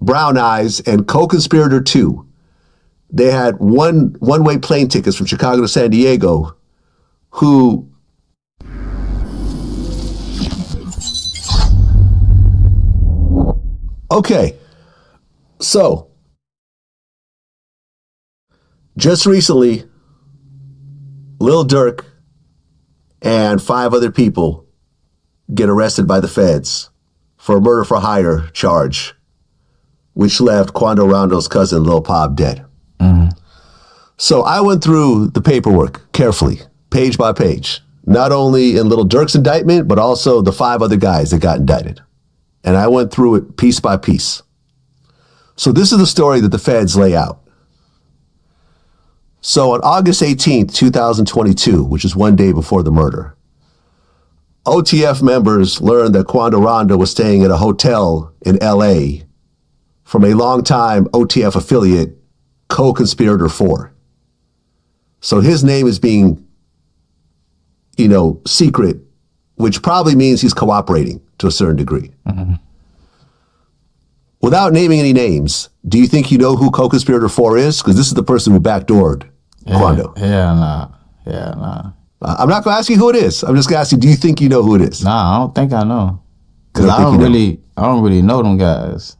Brown Eyes, and co-conspirator 2. They had one-way plane tickets from Chicago to San Diego, who okay, so just recently, Lil Durk and 5 other people get arrested by the feds for a murder for hire charge, which left Quando Rondo's cousin Lil Pop dead. So I went through the paperwork carefully, page by page, not only in Lil Durk's indictment, but also the 5 other guys that got indicted. And I went through it piece by piece. So this is the story that the feds lay out. So on August 18th, 2022, which is one day before the murder, OTF members learned that Quando Rondo was staying at a hotel in LA from a longtime OTF affiliate, co-conspirator 4. So his name is being, secret, which probably means he's cooperating to a certain degree. Without naming any names, do you think you know who co-conspirator 4 is? Because this is the person who backdoored Quando. Yeah, nah. I'm not going to ask you who it is. I'm just going to ask you, do you think you know who it is? Nah, I don't think I know. Because I don't really know them guys.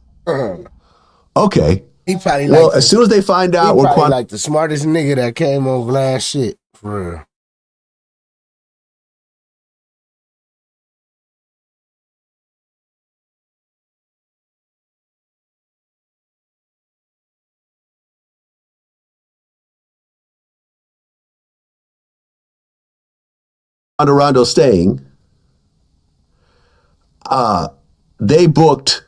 Okay. He probably as soon as they find out what Quando, like the smartest nigga that came on last shit, for real. Quando Rondo staying, they booked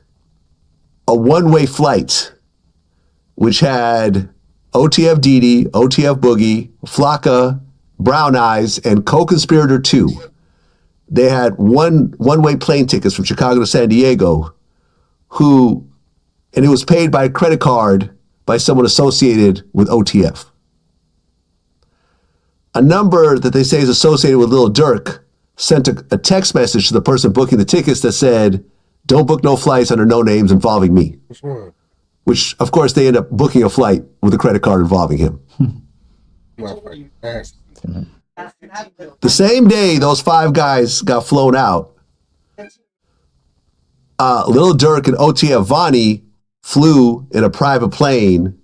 a one-way flight which had OTF Didi, OTF Boogie, Flocka, Brown Eyes, and co-conspirator 2. They had one-way plane tickets from Chicago to San Diego, and it was paid by a credit card by someone associated with OTF. A number that they say is associated with Lil Durk sent a text message to the person booking the tickets that said, "Don't book no flights under no names involving me." Which, of course, they end up booking a flight with a credit card involving him. The same day those 5 guys got flown out, Lil Durk and OTF Vonnie flew in a private plane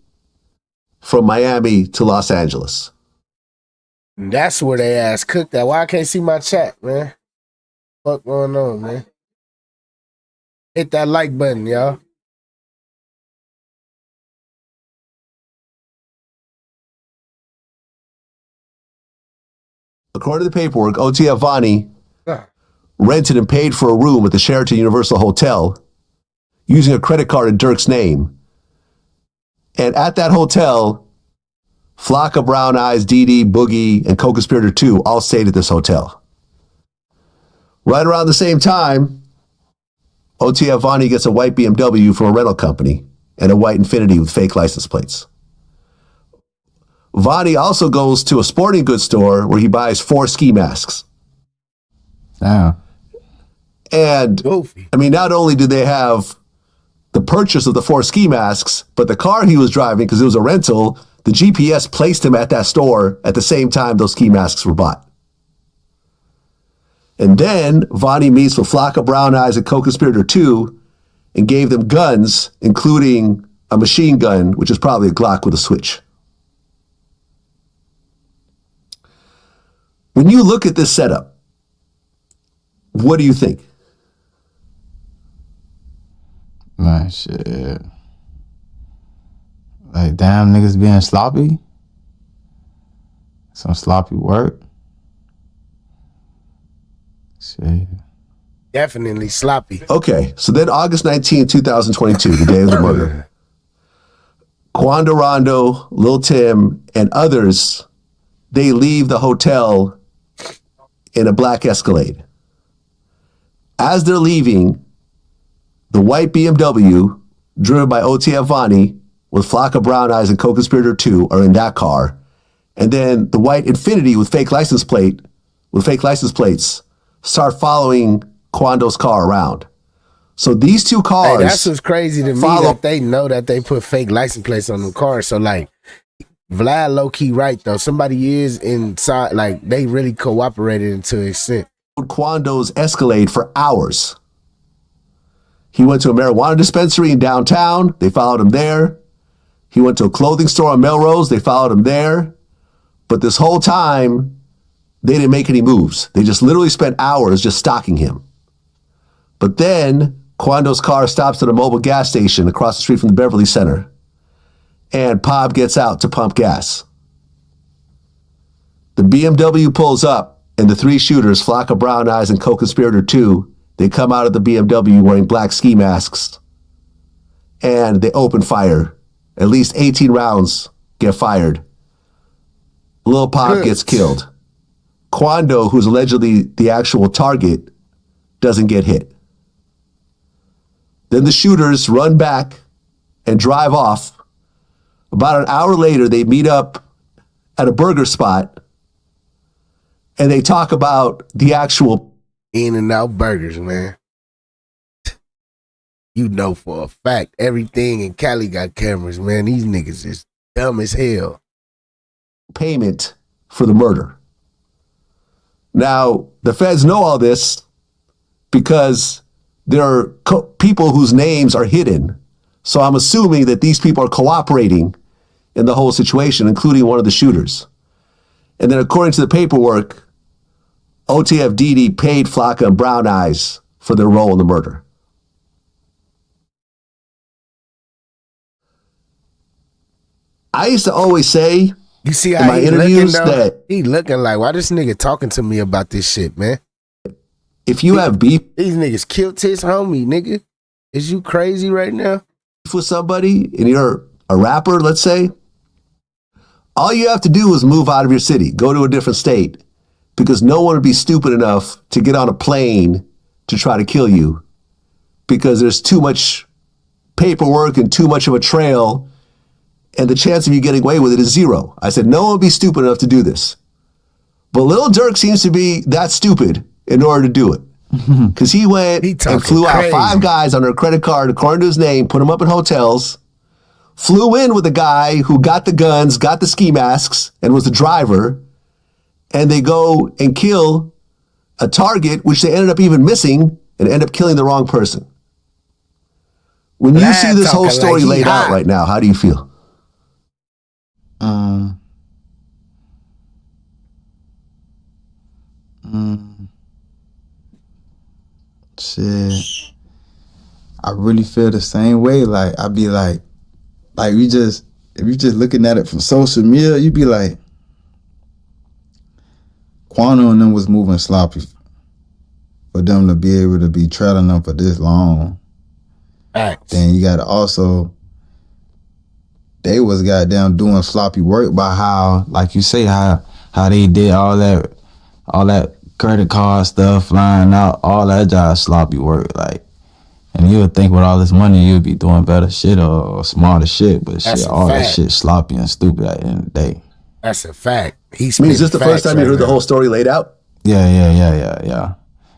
from Miami to Los Angeles. That's where they ass cooked at. Why I can't see my chat, man? What going on, man? Hit that like button, y'all. According to the paperwork, OTF Vonnie rented and paid for a room at the Sheraton Universal Hotel using a credit card in Durk's name. And at that hotel, Flocka, Brown Eyes, Didi, Boogie, and co-conspirator 2 all stayed at this hotel. Right around the same time, OTF Vonnie gets a white BMW from a rental company and a white Infiniti with fake license plates. Vonnie also goes to a sporting goods store where he buys 4 ski masks. And, not only did they have the purchase of the 4 ski masks, but the car he was driving, because it was a rental, the GPS placed him at that store at the same time those ski masks were bought. And then Vonnie meets with Flocka, Brown Eyes, and co-conspirator 2 and gave them guns, including a machine gun, which is probably a Glock with a switch. When you look at this setup, what do you think? Man, shit. Like, damn, niggas being sloppy. Some sloppy work. Shit. Definitely sloppy. Okay, so then August 19, 2022, the day of the murder, Quando Rondo, Lil Tim, and others, they leave the hotel in a black Escalade. As they're leaving, the white BMW, driven by OTF Vonnie, with Flocka, Brown Eyes, and co-conspirator 2 are in that car. And then the white Infiniti with fake license plates start following Quando's car around. So these two cars. Hey, that's what's crazy to me, that they know that they put fake license plates on them cars. So like, Vlad low key right though. Somebody is inside. Like they really cooperated to an extent. Quando's Escalade for hours. He went to a marijuana dispensary in downtown. They followed him there. He went to a clothing store on Melrose. They followed him there. But this whole time, they didn't make any moves. They just literally spent hours just stalking him. But then Quando's car stops at a mobile gas station across the street from the Beverly Center. And Pop gets out to pump gas. The BMW pulls up, and the three shooters, Flocka Brown Eyes and co-conspirator 2, they come out of the BMW wearing black ski masks, and they open fire. At least 18 rounds get fired. Lil Pop gets killed. Quando, who's allegedly the actual target, doesn't get hit. Then the shooters run back and drive off. About an hour later, they meet up at a burger spot and they talk about the actual In-N-Out burgers, man. You know for a fact, everything in Cali got cameras, man. These niggas is dumb as hell. Payment for the murder. Now, the feds know all this because there are people whose names are hidden. So I'm assuming that these people are cooperating in the whole situation, including one of the shooters. And then according to the paperwork, OTF DD paid Flocka and Brown Eyes for their role in the murder. I used to always say, you see in how my he interviews, looking, that he looking like, why this nigga talking to me about this shit, man? if you have beef These niggas killed his homie, nigga. Is you crazy right now? with somebody and you're a rapper, let's say, all you have to do is move out of your city, go to a different state, because no one would be stupid enough to get on a plane to try to kill you because there's too much paperwork and too much of a trail, and the chance of you getting away with it is zero. I said, no one would be stupid enough to do this. But Lil Durk seems to be that stupid in order to do it. Because he went and flew out 5 guys on their credit card according to his name, put them up in hotels, flew in with a guy who got the guns, got the ski masks, and was the driver, and they go and kill a target, which they ended up even missing, and end up killing the wrong person. When you see this whole story laid out right now, how do you feel? Shit. I really feel the same way. Like, I be like if you just looking at it from social media, you be like, Quano and them was moving sloppy for them to be able to be trailing them for this long. Facts. Then you gotta also, they was goddamn doing sloppy work by how, like you say, how they did all that credit card stuff flying out, all that job sloppy work, like. And you would think with all this money you'd be doing better shit or smarter shit, but shit, all that shit sloppy and stupid at the end of the day. That's a fact. Is this the first time you heard the whole story laid out? Yeah.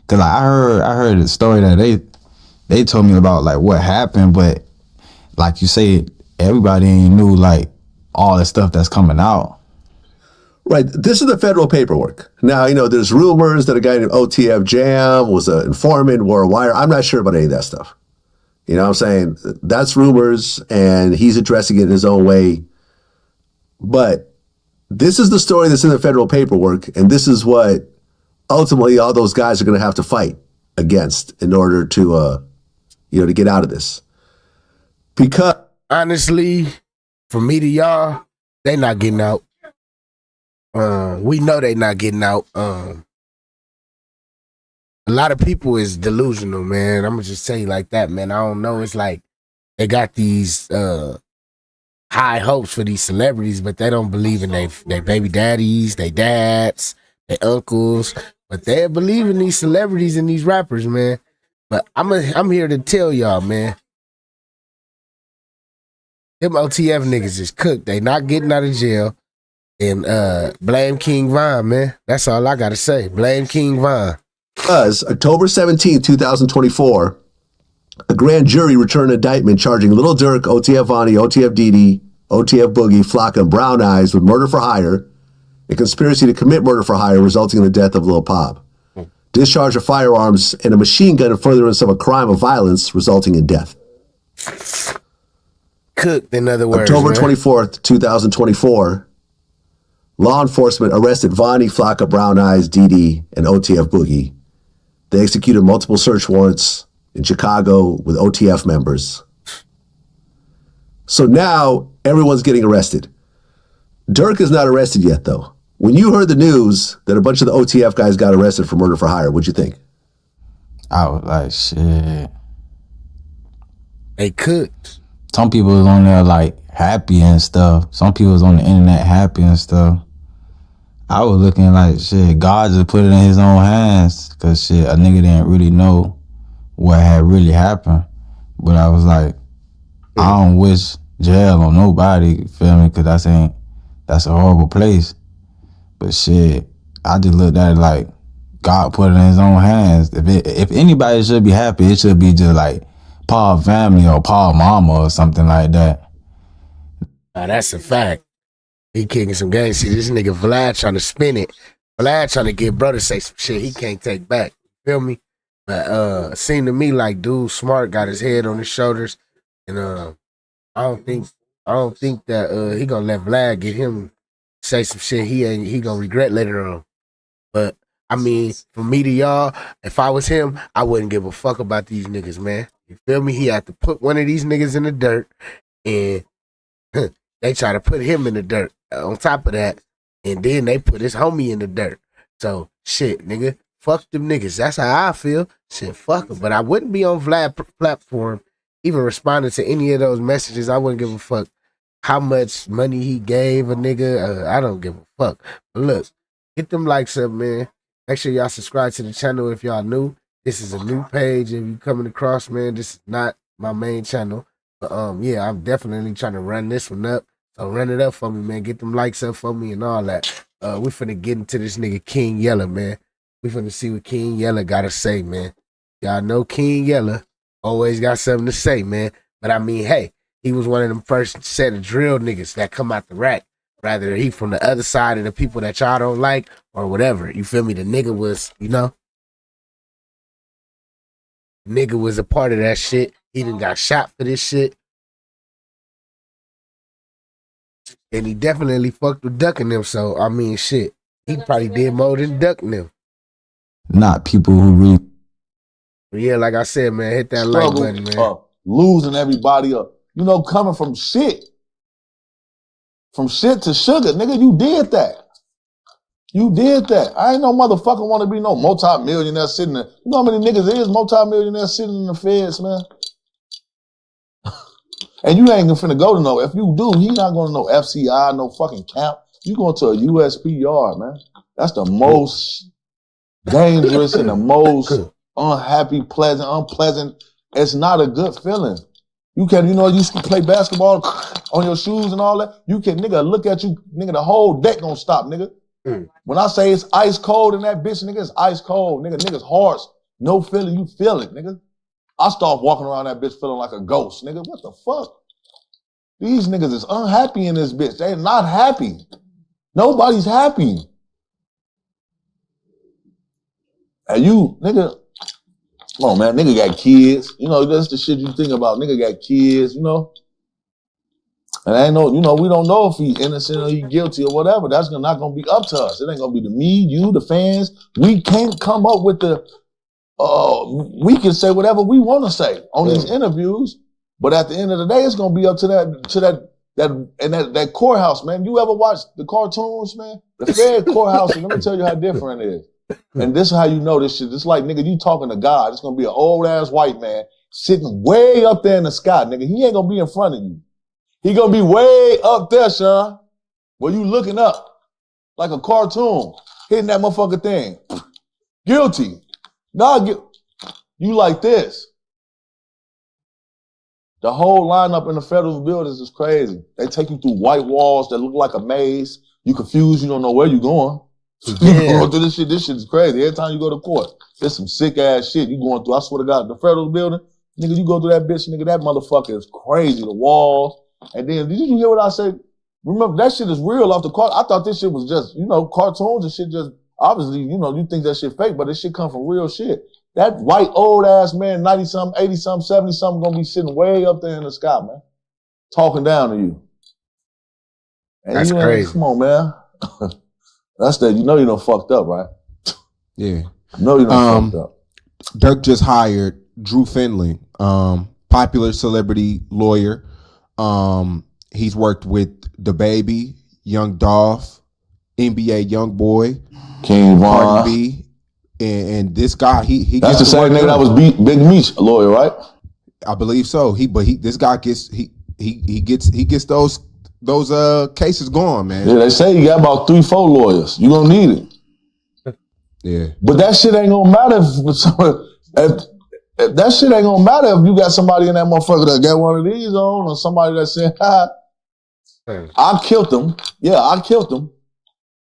Cause like, I heard the story that they told me about, like what happened, but like you say, everybody ain't knew like all the stuff that's coming out. Right. This is the federal paperwork. Now, there's rumors that a guy named OTF Jam was an informant, wore a wire. I'm not sure about any of that stuff. You know what I'm saying? That's rumors, and he's addressing it in his own way. But this is the story that's in the federal paperwork, and this is what ultimately all those guys are going to have to fight against in order to, to get out of this. Because honestly, from me to y'all, they not getting out. We know they not getting out. A lot of people is delusional, man. I'm gonna just say like that, man. I don't know. It's like they got these high hopes for these celebrities, but they don't believe in their baby daddies, their dads, their uncles. But they believe in these celebrities and these rappers, man. But I'm here to tell y'all, man. Them OTF niggas is cooked. They not getting out of jail. And blame King Von, man. That's all I gotta say. Blame King Von. Because October 17, 2024, A grand jury returned an indictment charging Lil Durk, OTF Vonnie, OTF Didi, OTF Boogie, Flocka, and Brown Eyes with murder for hire, a conspiracy to commit murder for hire resulting in the death of Lil Pop, discharge of firearms, and a machine gun in furtherance of a crime of violence resulting in death. Cooked, in other words. October 24th, 2024, law enforcement arrested Vonnie, Flocka, Brown Eyes, Didi, and OTF Boogie. They executed multiple search warrants in Chicago with OTF members. So now everyone's getting arrested. Durk is not arrested yet, though. When you heard the news that a bunch of the OTF guys got arrested for murder for hire, what'd you think? I was like, shit. They cooked. Some people was on there like happy and stuff. Some people was on the internet happy and stuff. I was looking like, shit, God just put it in his own hands. Cause shit, a nigga didn't really know what had really happened. But I was like, I don't wish jail on nobody, feel me? Cause that's a horrible place. But shit, I just looked at it like God put it in his own hands. If anybody should be happy, it should be just like Paul family or Paul mama or something like that. That's a fact. He kicking some games. See, this nigga Vlad trying to spin it. Vlad trying to get brother say some shit he can't take back. Feel me? But seemed to me like dude smart, got his head on his shoulders, and I don't think that he gonna let Vlad get him say some shit he gonna regret later on. But I mean, from me to y'all, if I was him, I wouldn't give a fuck about these niggas, man. You feel me? He had to put one of these niggas in the dirt, and they try to put him in the dirt on top of that, and then they put his homie in the dirt. So shit, nigga, fuck them niggas. That's how I feel. Shit, fuck them. But I wouldn't be on Vlad platform even responding to any of those messages. I wouldn't give a fuck how much money he gave a nigga. I don't give a fuck. But look, hit them likes up, man. Make sure y'all subscribe to the channel if y'all new. This is a new page. If you coming across, man, this is not my main channel. But yeah, I'm definitely trying to run this one up. So run it up for me, man. Get them likes up for me and all that. We finna get into this nigga King Yella, man. We finna see what King Yella gotta say, man. Y'all know King Yella always got something to say, man. But I mean, hey, he was one of them first set of drill niggas that come out the rack. Rather he from the other side of the people that y'all don't like or whatever. You feel me? The nigga was, nigga was a part of that shit. He done got shot for this shit. And he definitely fucked with ducking them. So, I mean, shit. He probably did more than ducking them. Not people who really. But yeah, like I said, man, hit that like button, man. Losing everybody up. Coming from shit. From shit to sugar. Nigga, you did that. You did that. I ain't no motherfucker want to be no multi-millionaire sitting there. You know how many niggas is multi-millionaires sitting in the feds, man? And you ain't finna go to no, if you do, he not going to no FCI, no fucking camp. You going to a USP yard, man. That's the most dangerous and the most unhappy, unpleasant. It's not a good feeling. You can, you play basketball on your shoes and all that. You can, nigga, look at you, nigga, the whole deck gonna stop, nigga. When I say it's ice cold in that bitch, nigga, it's ice cold. Nigga's hearts, no feeling, you feel it, nigga. I start walking around that bitch feeling like a ghost, nigga. What the fuck? These niggas is unhappy in this bitch. They're not happy. Nobody's happy. And you, nigga, come on, man, nigga got kids. That's the shit you think about. Nigga got kids, And I ain't know, we don't know if he innocent or he guilty or whatever. That's not gonna be up to us. It ain't gonna be to me, you, the fans. We can't come up with we can say whatever we want to say on these interviews, but at the end of the day, it's gonna be up to that courthouse, man. You ever watch the cartoons, man? The Fed courthouse, let me tell you how different it is. And this is how you know this shit. It's like, nigga, you talking to God. It's gonna be an old ass white man sitting way up there in the sky, nigga. He ain't gonna be in front of you. He gonna be way up there, Sean, where you looking up like a cartoon, hitting that motherfucking thing. Guilty. You like this. The whole lineup in the federal buildings is crazy. They take you through white walls that look like a maze. You confused, you don't know where you're going. Yeah. You going through this shit is crazy. Every time you go to court, there's some sick ass shit you going through. I swear to God, the federal building, Nigga, you go through that bitch, nigga, that motherfucker is crazy. The walls. And then, did you hear what I said? Remember, that shit is real off the cart. I thought this shit was just, cartoons and shit just, obviously, you think that shit fake, but this shit come from real shit. That white old ass man, 90-something, 80-something, 70-something, gonna be sitting way up there in the sky, man. Talking down to you. And that's crazy. Come on, man. That's that. You know you done fucked up, right? Yeah. You know you done fucked up. Durk just hired Drew Finley, popular celebrity lawyer. He's worked with DaBaby, Young Dolph, NBA Youngboy, King Von. Cardi B, and this guy he that's the same nigga that was Big Meech lawyer, right? I believe so. This guy gets those cases going, man. Yeah, they say you got about 3-4 lawyers. You gonna need it. Yeah, but that shit ain't gonna matter if that shit ain't gonna matter if you got somebody in that motherfucker that got one of these on, or somebody that said, I killed him. Yeah, I killed him.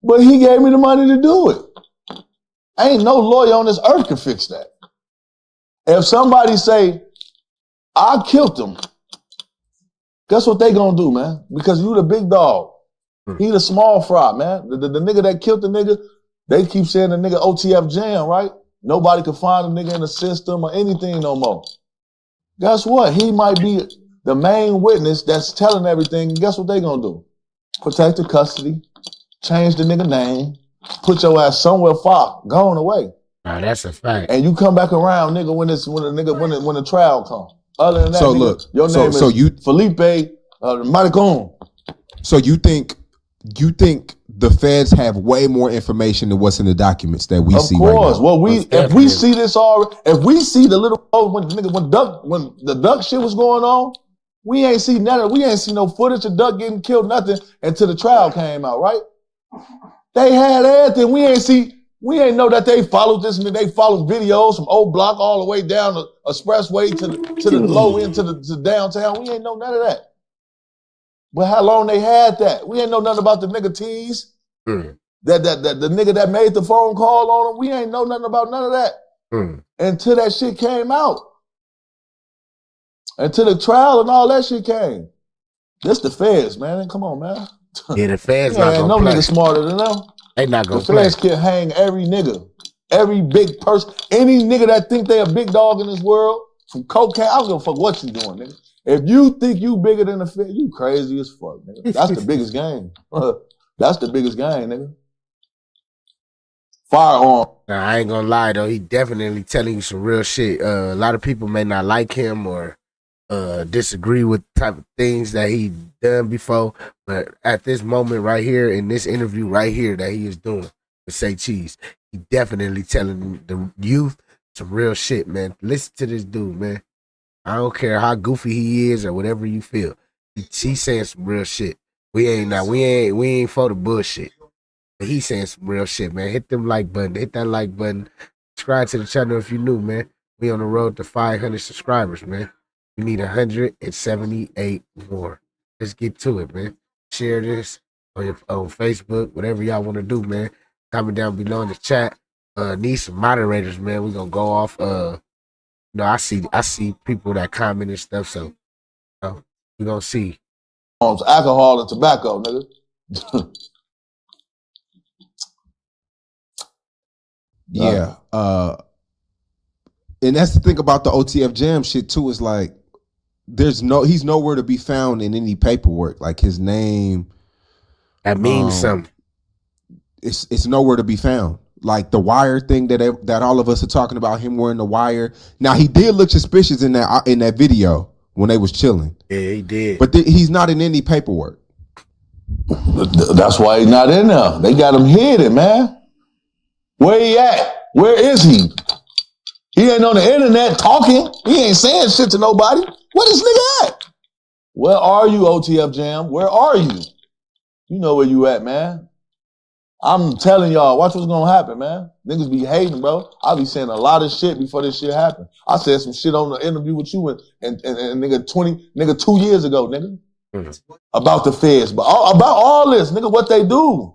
But he gave me the money to do it. Ain't no lawyer on this earth can fix that. If somebody say, I killed him, guess what they gonna do, man? Because you the big dog. He the small fry, man. The nigga that killed the nigga, they keep saying the nigga OTF jam, right? Nobody can find a nigga in the system or anything no more. Guess what? He might be the main witness that's telling everything. And guess what they gonna do? Protect the custody, change the nigga name, put your ass somewhere far, gone away. Nah, that's a fact. And you come back around, nigga, when the trial comes. Other than that, so nigga, look, your name is Felipe Maricon. So you think the feds have way more information than what's in the documents that we see right now? Of course. Well, if we see this already, if we see the little when the Duck shit was going on, we ain't see none of, we ain't see no footage of Duck getting killed, nothing until the trial came out, right? They had everything. We ain't know that they followed this and they followed videos from Old Block all the way down the expressway to the low end to downtown. We ain't know none of that. But how long they had that? We ain't know nothing about the nigga T's. That the nigga that made the phone call on him. We ain't know nothing about none of that until that shit came out. Until the trial and all that shit came. This the feds, man. Come on, man. Yeah, the feds not gonna no play. Nigga smarter than them. They not gonna The feds can hang every nigga, every big person, any nigga that think they a big dog in this world from cocaine. I don't give a fuck what you doing, nigga. If you think you bigger than the feds, you crazy as fuck, nigga. That's the biggest game. That's the biggest game, nigga. Firearm. Nah, I ain't gonna lie though. He definitely telling you some real shit. A lot of people may not like him or disagree with the type of things that he done before, but at this moment right here in this interview right here that he is doing with Say Cheese, he definitely telling the youth some real shit, man. Listen to this dude, man. I don't care how goofy he is or whatever you feel. He's saying some real shit. We ain't for the bullshit. But he's saying some real shit, man. Hit them like button. Hit that like button. Subscribe to the channel if you new, man. We on the road to 500 subscribers, man. We need 178 more. Let's get to it, man. Share this on Facebook, whatever y'all want to do, man. Comment down below in the chat. Need some moderators, man. We're gonna go off. I see people that comment and stuff, so we're gonna see. Alcohol and tobacco, nigga. Yeah. And that's the thing about the OTF Jam shit too, is like he's nowhere to be found in any paperwork. Like his name. That means something. It's nowhere to be found. Like the wire thing that all of us are talking about, him wearing the wire. Now he did look suspicious in that video when they was chilling. Yeah, he did. But he's not in any paperwork. That's why he's not in there. They got him hidden, man. Where he at? Where is he? He ain't on the internet talking. He ain't saying shit to nobody. Where this nigga at? Where are you, OTF Jam? Where are you? You know where you at, man. I'm telling y'all, watch what's gonna happen, man. Niggas be hating, bro. I be saying a lot of shit before this shit happened. I said some shit on the interview with you and nigga 2 years ago, nigga. About the feds. But about all this, nigga, what they do.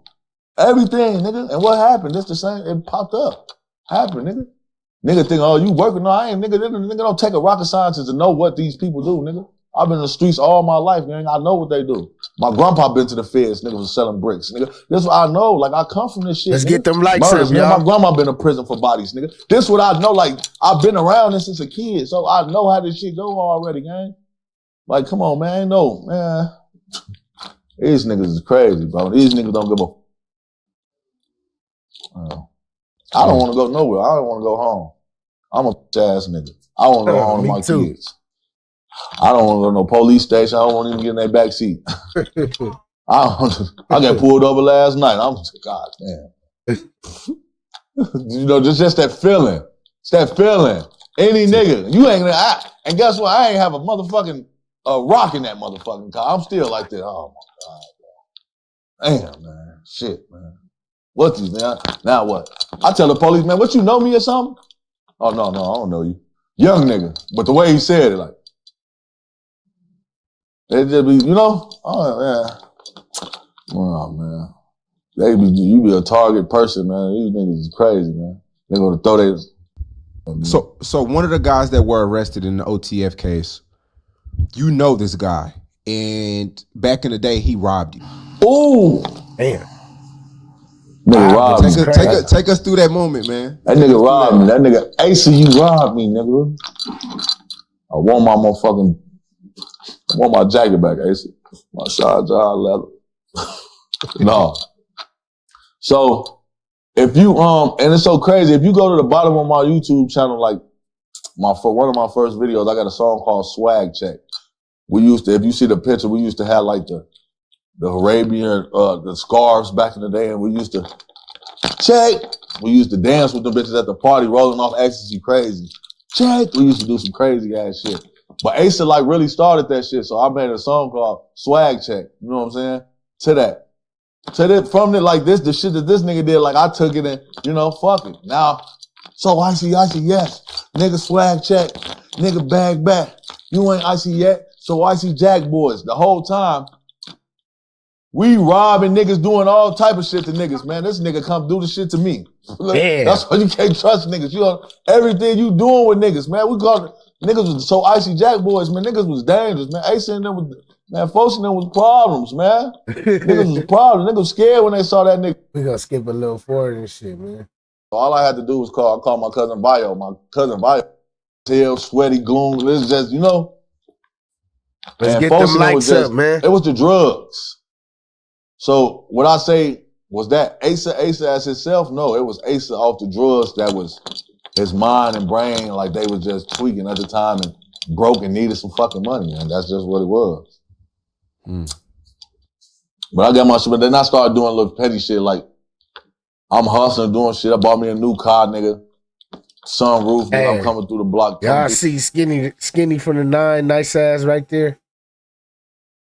Everything, nigga. And what happened? It's the same. It popped up. Happened, nigga. Nigga think, oh, you working? No, I ain't, nigga. Nigga don't take a rocket scientist to know what these people do, nigga. I've been in the streets all my life, man. I know what they do. My grandpa been to the feds, nigga, was selling bricks, nigga. This what I know. Like, I come from this shit, Let's nigga. get them lights Murders, up, man. y'all. My grandma been in prison for bodies, nigga. This what I know. Like, I've been around this since a kid, so I know how this shit go already, gang. Like, come on, man. Ain't no, man. These niggas is crazy, bro. These niggas don't give a... I don't want to go nowhere. I don't want to go home. I'm a ass nigga. I want to go home to my kids. I don't want to go to no police station. I don't want to even get in their back seat. I got pulled over last night. I'm God damn. You know, just that feeling. It's that feeling. Any nigga, you ain't gonna. And guess what? I ain't have a motherfucking rock in that motherfucking car. I'm still like that. Oh my God, damn, man. Shit, man. What these, man? Now what? I tell the police, man, what, you know me or something? Oh, no, I don't know you. Young nigga. But the way he said it, like, they just be, you know? Oh, man. Oh, man. You be a target person, man. These niggas is crazy, man. They gonna throw their... So one of the guys that were arrested in the OTF case, you know this guy. And back in the day, he robbed you. Ooh! Damn. Nigga robbed me. Take us through that moment, man. That nigga robbed me. That nigga, Asa, you robbed me, nigga. I want my motherfucking... I want my jacket back, Asa. My shot job leather. No. So, if you, and it's so crazy, if you go to the bottom of my YouTube channel, like, one of my first videos, I got a song called Swag Check. We used to, if you see the picture, we used to have like the Arabian, the scarves back in the day, and we used to check. We used to dance with them bitches at the party, rolling off ecstasy crazy. Check. We used to do some crazy ass shit. But Asa like really started that shit, so I made a song called Swag Check. You know what I'm saying? To that. From it like this, the shit that this nigga did, like I took it and, you know, fuck it. Now, so icy, yes. Nigga swag check. Nigga bag back. You ain't icy yet. So icy jack boys. The whole time, we robbing niggas, doing all type of shit to niggas, man. This nigga come do the shit to me. Damn. That's why you can't trust niggas. You know, everything you doing with niggas, man. We call it, niggas was so icy jack boys, man. Niggas was dangerous, man. Ace in them was, man, folks in them was problems, man. Niggas was problems. Niggas was scared when they saw that nigga. We gonna skip a little forward and shit, man. All I had to do was call my cousin Bio. My cousin Bio, tail, sweaty, gloom. It's just, you know. Let's get them lights up, man. It was the drugs. So what I say was that Asa as himself? No, it was Asa off the drugs. That was his mind and brain, like they was just tweaking at the time and broke and needed some fucking money, and that's just what it was. But I got my shit, but then I started doing a little petty shit, like I'm hustling, doing shit. I bought me a new car, nigga. Sunroof, nigga. I'm coming through the block. Y'all see skinny from the 9, nice ass right there.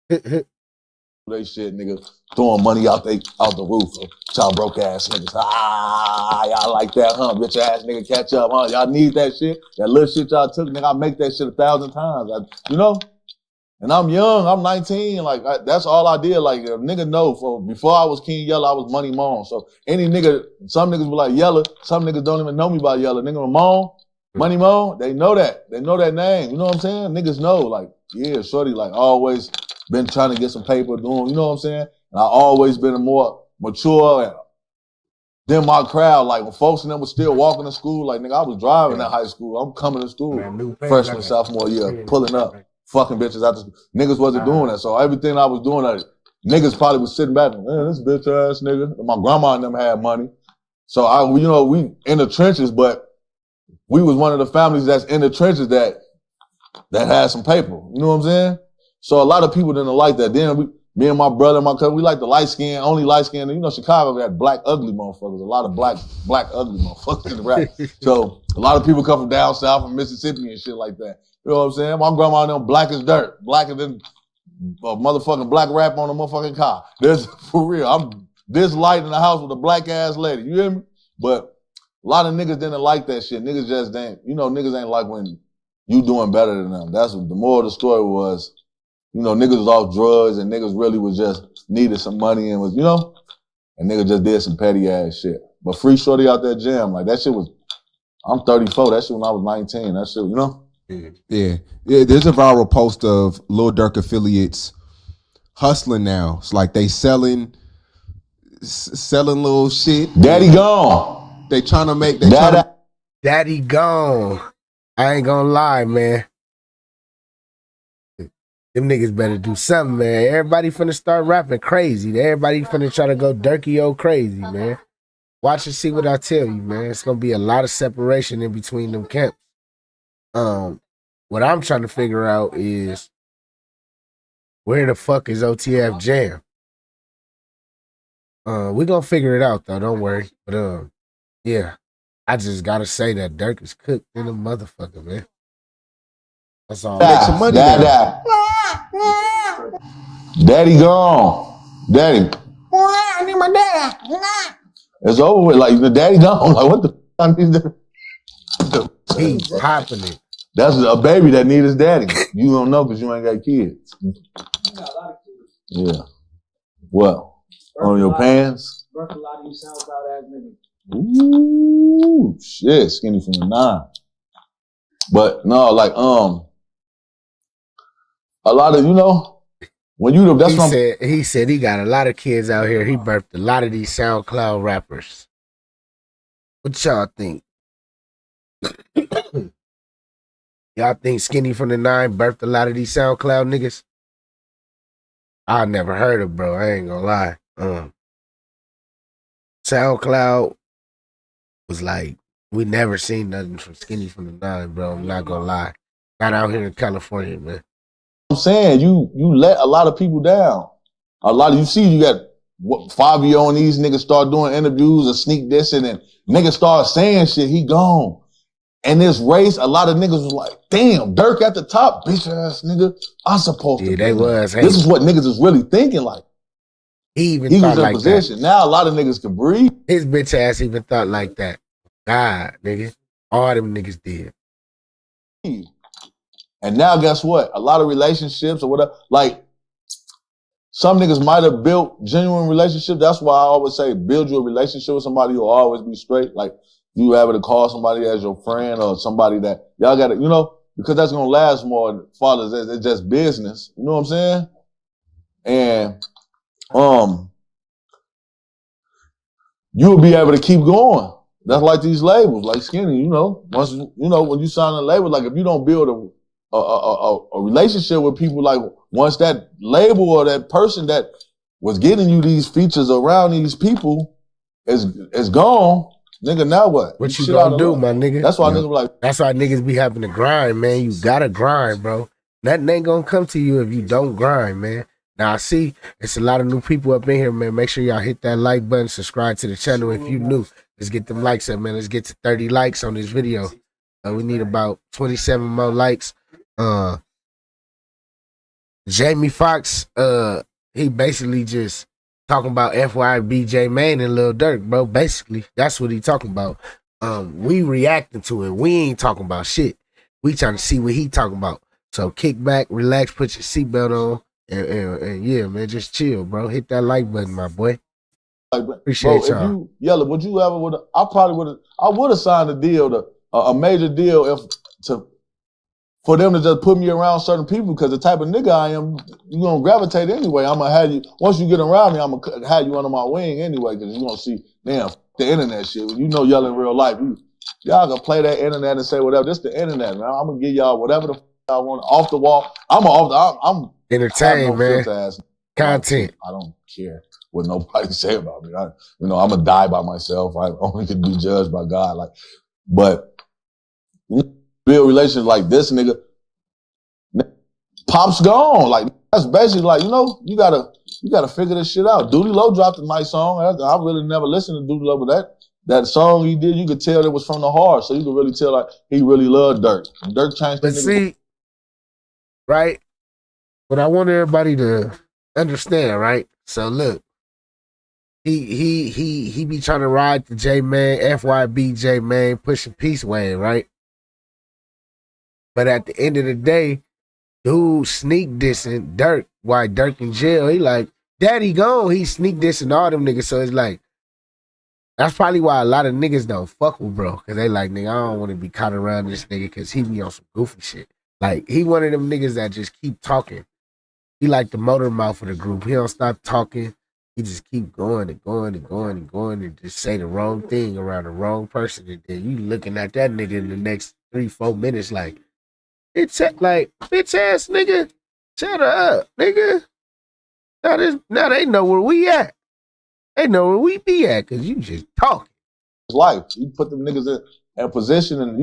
They shit, nigga, throwing money out the roof. Y'all broke ass niggas. Y'all like that, huh? Bitch ass nigga, catch up, huh? Y'all need that shit. That little shit y'all took, nigga. I make that shit 1,000 times. You know? And I'm young. I'm 19. Like that's all I did. Like a nigga know. Before I was King Yella, I was Money Moan. So any nigga, some niggas be like Yella. Some niggas don't even know me by Yella. Nigga Moan, Money Moan. They know that. They know that name. You know what I'm saying? Niggas know. Like yeah, shorty. Like always been trying to get some paper doing. You know what I'm saying? And I always been a more mature than my crowd. Like when folks in them was still walking to school. Like nigga, I was driving at high school. I'm coming to school freshman, sophomore year, pulling up. Fucking bitches after school. Niggas wasn't doing that. So everything I was doing, niggas probably was sitting back and, man, this bitch ass nigga. My grandma and them had money. So we in the trenches, but we was one of the families that's in the trenches that had some paper. You know what I'm saying? So a lot of people didn't like that. Then me and my brother and my cousin, we like the light skin, only light skin. You know, Chicago got black ugly motherfuckers. A lot of black ugly motherfuckers in the rap. So a lot of people come from down south, from Mississippi and shit like that. You know what I'm saying? My grandma and them black as dirt, blacker than a motherfucking black rap on a motherfucking car. That's for real. I'm this light in the house with a black ass lady. You hear me? But a lot of niggas didn't like that shit. Niggas just ain't, niggas ain't like when you doing better than them. That's what the moral of the story was. You know, niggas was off drugs and niggas really was just needed some money and was, and niggas just did some petty ass shit. But free shorty out that jam, like that shit was I'm 34. That shit when I was 19. That shit, you know? Yeah. There's a viral post of Lil Durk affiliates hustling now. It's like they selling little shit. Daddy gone. They trying to make Daddy gone. I ain't gonna lie, man. Them niggas better do something, man. Everybody finna start rapping crazy. Everybody finna try to go Durky crazy, man. Watch and see what I tell you, man. It's gonna be a lot of separation in between them camps. What I'm trying to figure out is where the fuck is OTF Jam? We gonna figure it out though, don't worry. But yeah. I just gotta say that Durk is cooked in a motherfucker, man. That's all. make some money. Daddy gone. Daddy. I need my daddy. It's over with. Like the daddy gone. Like what the fuck is that? He popping it. That's a baby that need his daddy. You don't know because you ain't got kids. Yeah. What? On your pants? Birth a lot of you SoundCloud ass niggas. Ooh, shit, skinny from the 9. But no, like a lot of, you know, when you that's he said he got a lot of kids out here. He birthed a lot of these SoundCloud rappers. What y'all think? Y'all think Skinny from the 9 birthed a lot of these SoundCloud niggas? I never heard of, bro. I ain't gonna lie. SoundCloud was like, we never seen nothing from Skinny from the 9, bro. I'm not gonna lie. Not out here in California, man. I'm saying you let a lot of people down. A lot of you see you got Fabio and these niggas start doing interviews or sneak dissing and niggas start saying shit, he gone. And this race, a lot of niggas was like, damn, Durk at the top, bitch ass nigga. I'm supposed to be. They was. This is what niggas is really thinking like. He even He thought was in like position. that. Now a lot of niggas can breathe. His bitch ass even thought like that. God, nigga. All them niggas did. And now guess what? A lot of relationships or whatever, like some niggas might have built genuine relationships. That's why I always say build you a relationship with somebody who'll always be straight. Like you able to call somebody as your friend or somebody that y'all gotta, you know, because that's gonna last more fathers. It's just business. You know what I'm saying? And you'll be able to keep going. That's like these labels, like Skinny, you know. Once you know, when you sign a label, like if you don't build a relationship with people, like once that label or that person that was getting you these features around these people is gone, nigga, now what? What you gonna do, my nigga? That's why niggas be like, that's why niggas be having to grind, man. You gotta grind, bro. Nothing ain't gonna come to you if you don't grind, man. Now I see it's a lot of new people up in here, man. Make sure y'all hit that like button, subscribe to the channel if you new. Let's get them likes up, man. Let's get to 30 likes on this video. We need about 27 more likes. Jamie Foxx, he basically just talking about FYBJ Mane and Lil Durk, bro. Basically, that's what he talking about. We reacting to it. We ain't talking about shit. We trying to see what he talking about. So kick back, relax, put your seatbelt on, and yeah, man, just chill, bro. Hit that like button, my boy. Appreciate y'all. If you Yella, would you ever I would have signed a deal, a major deal for them to just put me around certain people, because the type of nigga I am, you gonna gravitate anyway. I'm gonna have you, once you get around me, I'm gonna have you under my wing anyway, because you gonna see, damn, the internet shit. You know Yella in real life. Y'all gonna play that internet and say whatever. This the internet, man. I'm gonna give y'all whatever the y'all want off the wall. I'm entertained, man. Content. I don't care what nobody say about me. I'm gonna die by myself. I only can be judged by God. But build relationships like this nigga, Pop's gone. Like that's basically like, you gotta figure this shit out. Doody Low dropped a nice song. I really never listened to Doody Low, but that song he did, you could tell it was from the heart. So you could really tell like he really loved Durk. Durk changed. But see, right? But I want everybody to understand, right? So look, he be trying to ride the J Man, FYB J Man, pushing peace wave, right? But at the end of the day, dude sneak dissing Durk. Why Durk in jail? He like, Daddy gone. He sneak dissing all them niggas. So it's like, That's probably why a lot of niggas don't fuck with bro. Cause they like, nigga, I don't want to be caught around this nigga cause he be on some goofy shit. Like, he one of them niggas that just keep talking. He like the motor mouth of the group. He don't stop talking. He just keep going and going and going and going and just say the wrong thing around the wrong person. And then you looking at that nigga in the next 3-4 minutes like, bitch ass nigga, shut up, nigga. Now they know where we at. They know where we be at because you just talking. Life. You put them niggas in a position and,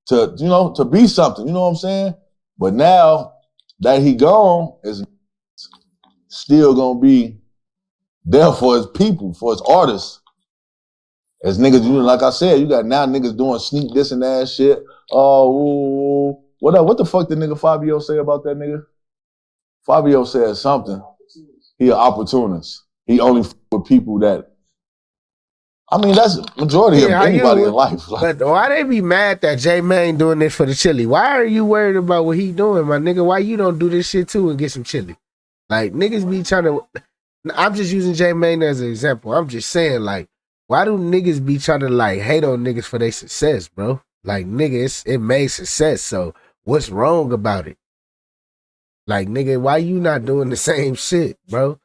to be something, you know what I'm saying? But now that he gone, is still gonna be there for his people, for his artists. As niggas, like I said, you got now niggas doing sneak this and that shit. Oh, what the fuck did nigga Fabio say about that nigga? Fabio said something. He an opportunist. He only with people that, I mean, that's majority of anybody in life. But why they be mad that J Mane doing this for the chili? Why are you worried about what he doing, my nigga? Why you don't do this shit too and get some chili? Like, niggas be trying to, I'm just using J Mane as an example. I'm just saying, like, why do niggas be trying to, like, hate on niggas for their success, bro? Like, nigga, it made success, so what's wrong about it? Like, nigga, why you not doing the same shit, bro?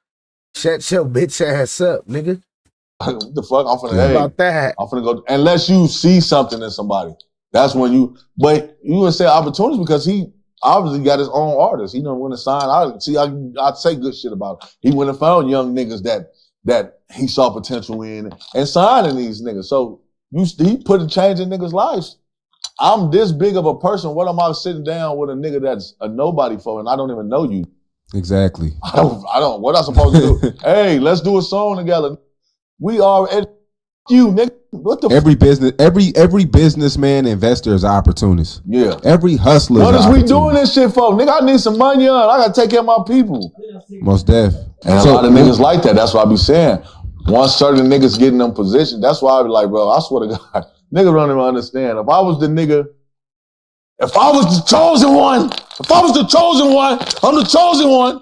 Shut your bitch ass up, nigga. What the fuck? I'm finna go, unless you see something in somebody. That's when but you would say opportunities because he obviously got his own artists. He don't want to sign. I'd say good shit about it. He went and found young niggas that he saw potential in and signing these niggas. So he put a change in niggas' lives. I'm this big of a person. What am I sitting down with a nigga that's a nobody for and I don't even know you? Exactly. I don't, what I supposed to do? Hey, let's do a song together. We are you, nigga. What the every businessman, investor is an opportunist. Yeah. Every hustler. What is we doing this shit for? Nigga, I need some money on. I gotta take care of my people. Most def. And a lot of niggas like that. That's what I be saying. Once certain niggas get in them positions, that's why I be like, bro, I swear to God, niggas don't even understand. If I was the nigga, if I was the chosen one, I'm the chosen one.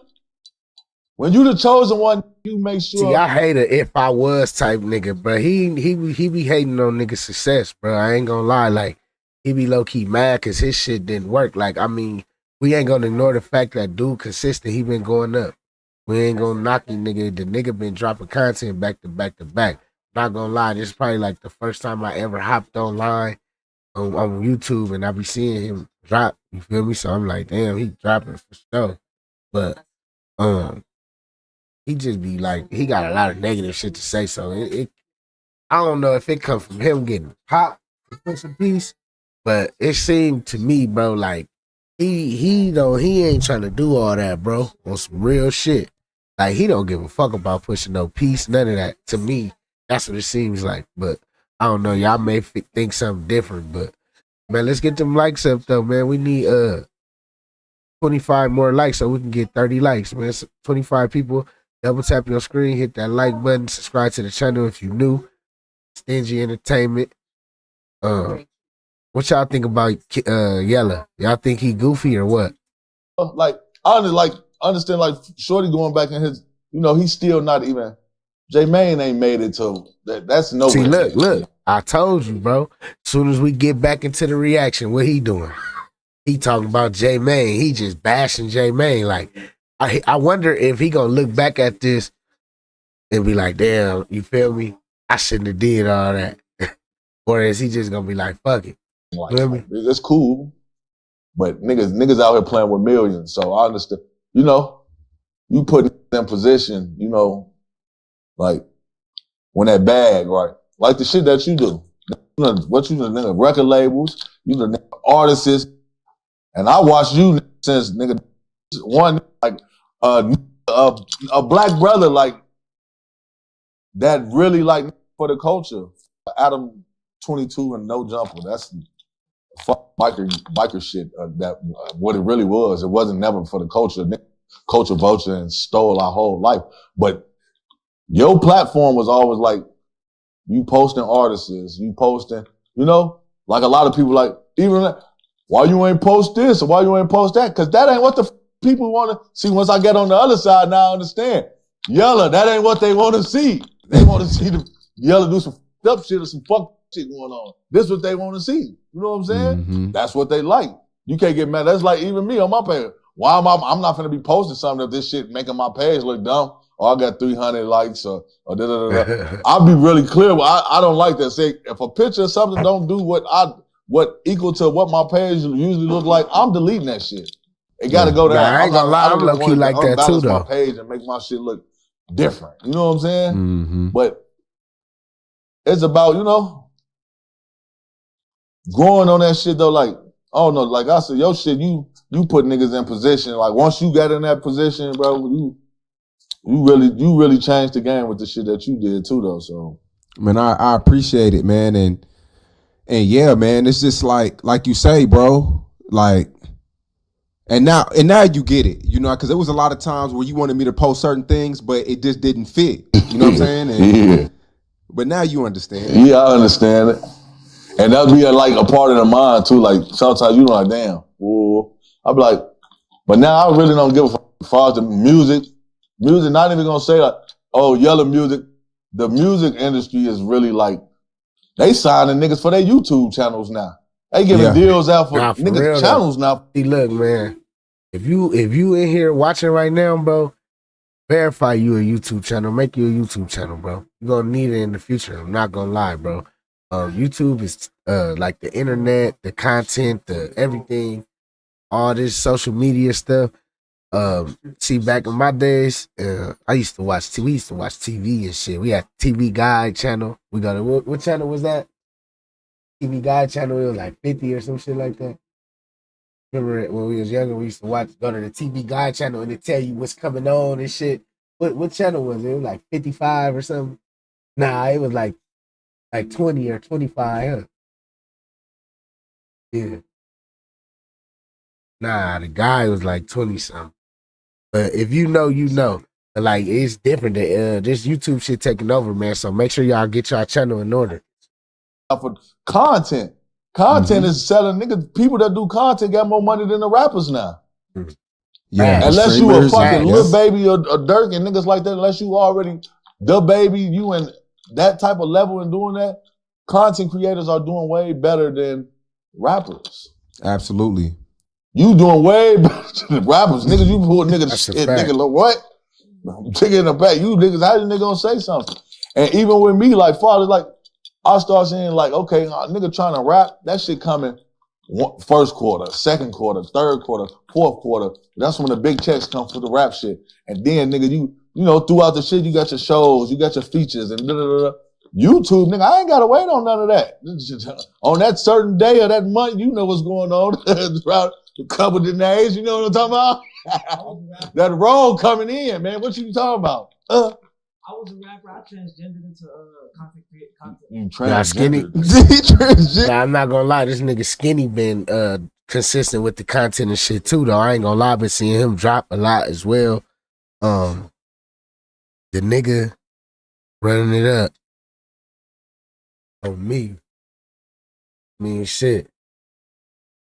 When you the chosen one, you make sure. See, I hate a if I was type nigga, bro. He be hating on niggas' success, bro. I ain't gonna lie. Like, he be low-key mad because his shit didn't work. Like, I mean, we ain't gonna ignore the fact that dude consistent, he been going up. We ain't gonna knock him, nigga. The nigga been dropping content back to back to back. Not gonna lie, this is probably like the first time I ever hopped online on YouTube and I be seeing him drop. You feel me? So I'm like, damn, he dropping for sure. But he just be like, he got a lot of negative shit to say. So I don't know if it comes from him getting popped for some piece, but it seemed to me, bro, like he ain't trying to do all that, bro, on some real shit. Like, he don't give a fuck about pushing no peace, none of that. To me, that's what it seems like. But I don't know, y'all may think something different, but man, let's get them likes up though, man. We need 25 more likes so we can get 30 likes, man. 25 people. Double tap your screen, hit that like button, subscribe to the channel if you new. Stingy Entertainment. What y'all think about Yella? Y'all think he goofy or what? Like, I understand, like, Shorty going back in his, he's still not even, J Mane ain't made it to, that's no. See, look, I told you, bro. As soon as we get back into the reaction, what he doing? He talking about J Mane. He just bashing J Mane. Like, I wonder if he gonna look back at this and be like, damn, you feel me? I shouldn't have did all that. Or is he just gonna be like, fuck it? Like, it's cool, but niggas out here playing with millions. So I understand. You put in that position, like when that bag, right? Like the shit that you do. What you do, nigga, record labels, you the artists, and I watched you since nigga one like a black brother like that really like for the culture. Adam 22 and No Jumper. That's fuck biker shit. What it really was. It wasn't never for the culture. Culture vulture and stole our whole life. But your platform was always like you posting artists, you posting, like a lot of people like even why you ain't post this or why you ain't post that? Because that ain't what the people want to see. Once I get on the other side, now I understand. Yella, that ain't what they want to see. They want to see Yella do some up shit or some fuck shit going on. This is what they want to see. You know what I'm saying? Mhm. That's what they like. You can't get mad. That's like even me on my page. Why am I'm not gonna be posting something if this shit making my page look dumb or I got 300 likes or da da da da. I'll be really clear. I don't like that. Say if a picture or something don't do what equal to what my page usually look like, I'm deleting that shit. It got to go there. I ain't gonna lie, I'm low key like that too, though. My page and make my shit look different. You know what I'm saying? Mhm. But it's about, you know, growing on that shit though. Like, I don't know, like I said, your shit, you put niggas in position. Like once you got in that position, bro, you really changed the game with the shit that you did too, though. So, Man, I appreciate it, man, and yeah, man, it's just like you say, bro, like. And now you get it, you know, because there was a lot of times where you wanted me to post certain things, but it just didn't fit. You know what I'm saying? And, yeah. But now you understand. Yeah, I understand it. And that'll be like a part of the mind too. Like sometimes you know, like, damn, ooh. I'll be like, but now I really don't give a fuck as far as the music. Music, not even gonna say like, oh, yellow music. The music industry is really like, they signing niggas for their YouTube channels now. They giving deals out for niggas real, channels now. See, look, man, if you in here watching right now, bro, verify you a YouTube channel. Make you a YouTube channel, bro. You're gonna need it in the future. I'm not gonna lie, bro. YouTube is like the internet, the content, the everything, all this social media stuff. See, back in my days, we used to watch TV and shit. We had TV Guide channel. We got what channel was that? TV Guide channel. It was like 50 or some shit like that. Remember when we was younger, we used to go to the TV Guide channel and it tell you what's coming on and shit. What channel was it? It was like 55 or something. Nah, it was like 20 or 25, huh? Yeah. Nah, the guy was like 20 something. But if you know, you know. But like it's different. This YouTube shit taking over, man. So make sure y'all get y'all channel in order. For content. Content is selling. Niggas, people that do content got more money than the rappers now. Yeah, unless you a fucking Lil Baby or Durk and niggas like that, unless you already the baby, you in that type of level and doing that, content creators are doing way better than rappers. Absolutely. You doing way better than rappers. Niggas, you pull niggas shit, nigga, look what? I'm taking in the back. You niggas, how you nigga gonna say something? And even with me, like, father, like, I start saying, like, okay, nigga trying to rap, that shit coming first quarter, second quarter, third quarter, fourth quarter. That's when the big checks come for the rap shit. And then, nigga, you know, throughout the shit, you got your shows, you got your features, and YouTube, nigga, I ain't gotta wait on none of that. On that certain day or that month, you know what's going on. Throughout a couple of days, you know what I'm talking about? That roll coming in, man. What you talking about? I was a rapper. I transgendered into content. You skinny. transgendered. Nah, I'm not gonna lie. This nigga Skinny been consistent with the content and shit too, though. I ain't gonna lie. I've been seeing him drop a lot as well. The nigga running it up on me. I mean, shit.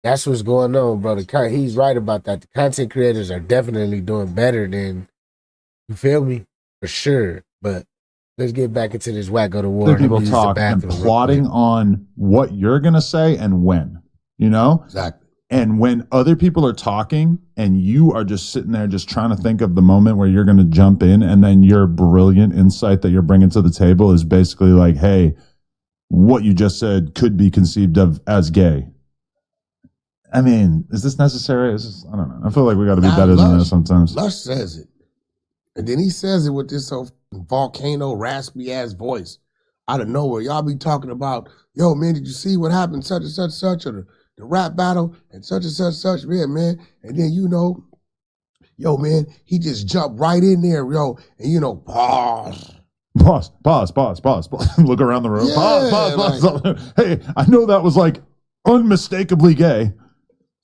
That's what's going on, bro. He's right about that. The content creators are definitely doing better than, you feel me? For sure. But let's get back into this wacko the war. People talk and plotting on what you're going to say and when, you know? Exactly. And when other people are talking and you are just sitting there just trying to think of the moment where you're going to jump in, and then your brilliant insight that you're bringing to the table is basically like, hey, what you just said could be conceived of as gay. I mean, is this necessary? I don't know. I feel like we got to be better than that sometimes. Lush says it. And then he says it with this whole volcano raspy ass voice out of nowhere. Y'all be talking about, yo, man, did you see what happened? Such and such, such, or the rap battle and such, man. And then, you know, yo, man, he just jumped right in there, yo. And, you know, pause. Look around the room. Yeah, Pause. Hey, I know that was like unmistakably gay.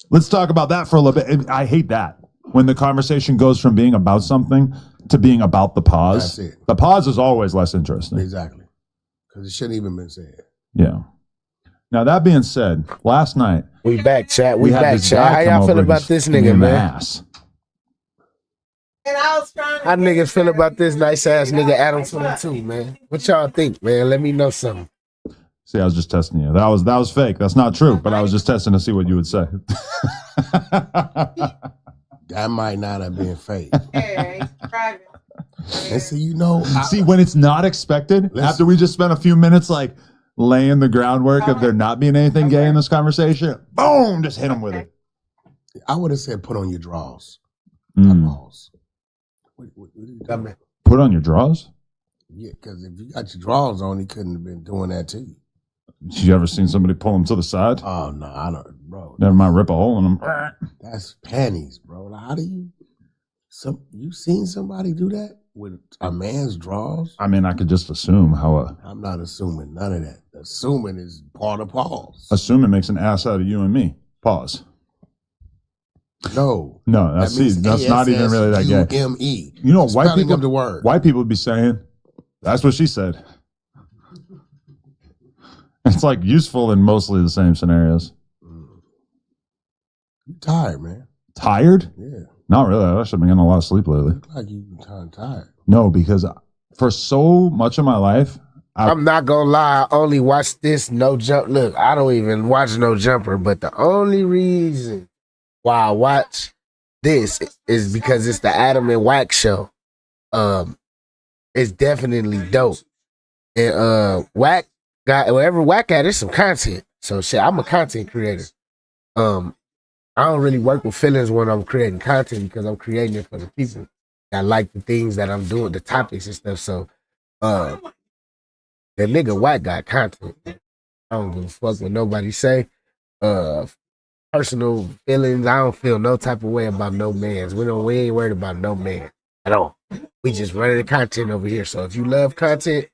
Let's talk about that for a little bit. I hate that. When the conversation goes from being about something to being about the pause. That's it. The pause is always less interesting. Exactly. Because it shouldn't even been said. Yeah. Now, that being said, last night. We back, chat. We had back, this chat. guy How come y'all feel over about his this nigga, man? Ass. How niggas feel about this nice ass nigga Adam 22, man? What y'all think, man? Let me know something. See, I was just testing you. That was fake. That's not true, but I was just testing to see what you would say. That might not have been fake. And so you know, see, when it's not expected, after we just spent a few minutes like laying the groundwork of there not being anything gay in this conversation, boom, just hit him with it. I would have said put on your drawers. What put on your drawers? Yeah, because if you got your drawers on, he couldn't have been doing that to you. You ever seen somebody pull them to the side? Oh no, I don't, bro. Never mind, rip a hole in them. That's panties, bro. Like, how do you? You seen somebody do that with a man's drawers? I mean, I could just assume how. I'm not assuming none of that. Assuming is part of pause. Assuming makes an ass out of you and me. Pause. No, that's not even really that gay. U-M-E. You know, white people. Of the word. White people would be saying, "That's what she said." It's like useful in mostly the same scenarios. You tired, man? Tired? Yeah. Not really. I should have been getting a lot of sleep lately. Look like you kind of tired. No, because for so much of my life, I'm not gonna lie. I only watch this No Jump. Look, I don't even watch No Jumper, but the only reason why I watch this is because it's the Adam and Wack show. It's definitely dope. And Wack got wherever Wack at, there's some content. So shit, I'm a content creator. I don't really work with feelings when I'm creating content because I'm creating it for the people that like the things that I'm doing, the topics and stuff. So the nigga Wack got content. I don't give a fuck what nobody say. Personal feelings, I don't feel no type of way about no mans. We ain't worried about no man at all. We just running the content over here. So if you love content,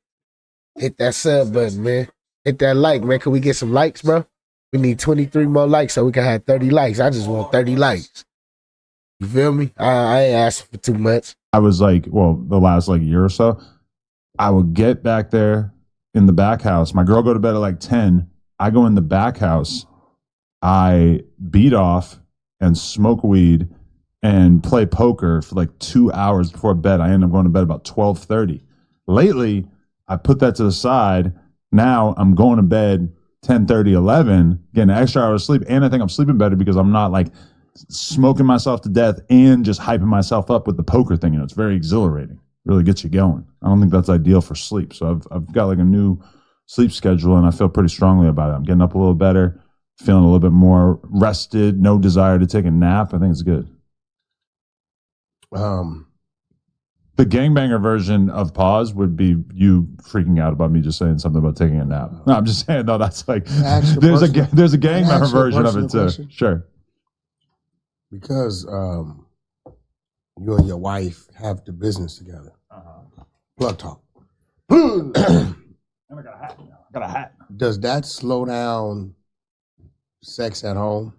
hit that sub button, man. Hit that like, man. Can we get some likes, bro? We need 23 more likes so we can have 30 likes. I just want 30 likes. You feel me? I ain't asking for too much. I was like, the last year or so, I would get back there in the back house. My girl go to bed at like 10. I go in the back house. I beat off and smoke weed and play poker for like 2 hours before bed. I end up going to bed about 12:30. Lately, I put that to the side. Now I'm going to bed 10:30, 11, getting an extra hour of sleep. And I think I'm sleeping better because I'm not like smoking myself to death and just hyping myself up with the poker thing. It's very exhilarating. Really gets you going. I don't think that's ideal for sleep. So I've got like a new sleep schedule and I feel pretty strongly about it. I'm getting up a little better, feeling a little bit more rested, no desire to take a nap. I think it's good. The gangbanger version of pause would be you freaking out about me just saying something about taking a nap. No, I'm just saying, no, that's like, there's a gangbanger version of it too. Question? Sure. Because you and your wife have the business together. Plug talk. I got a hat. Does that slow down sex at home?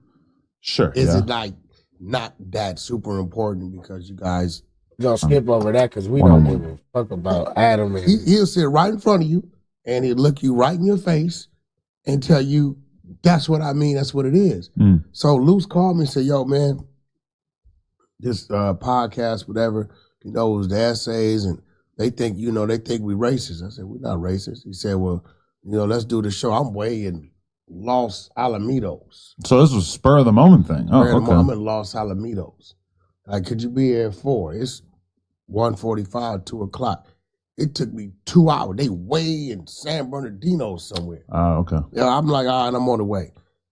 Sure. Is it like not that super important because you guys... We're going to skip over that because we don't give a fuck about Adam. And he'll sit right in front of you and he'll look you right in your face and tell you, that's what I mean, that's what it is. So Luce called me and said, yo, man, this podcast, whatever, it was the essays and they think we racist. I said, we're not racist. He said, well, let's do the show. I'm way in Los Alamitos. So this was spur of the moment thing. Oh, okay. I'm in Los Alamitos. Like, could you be here at 4? It's 1:45, 2 o'clock. It took me 2 hours. They way in San Bernardino somewhere. Oh, okay. Yeah, I'm like, all right, I'm on the way.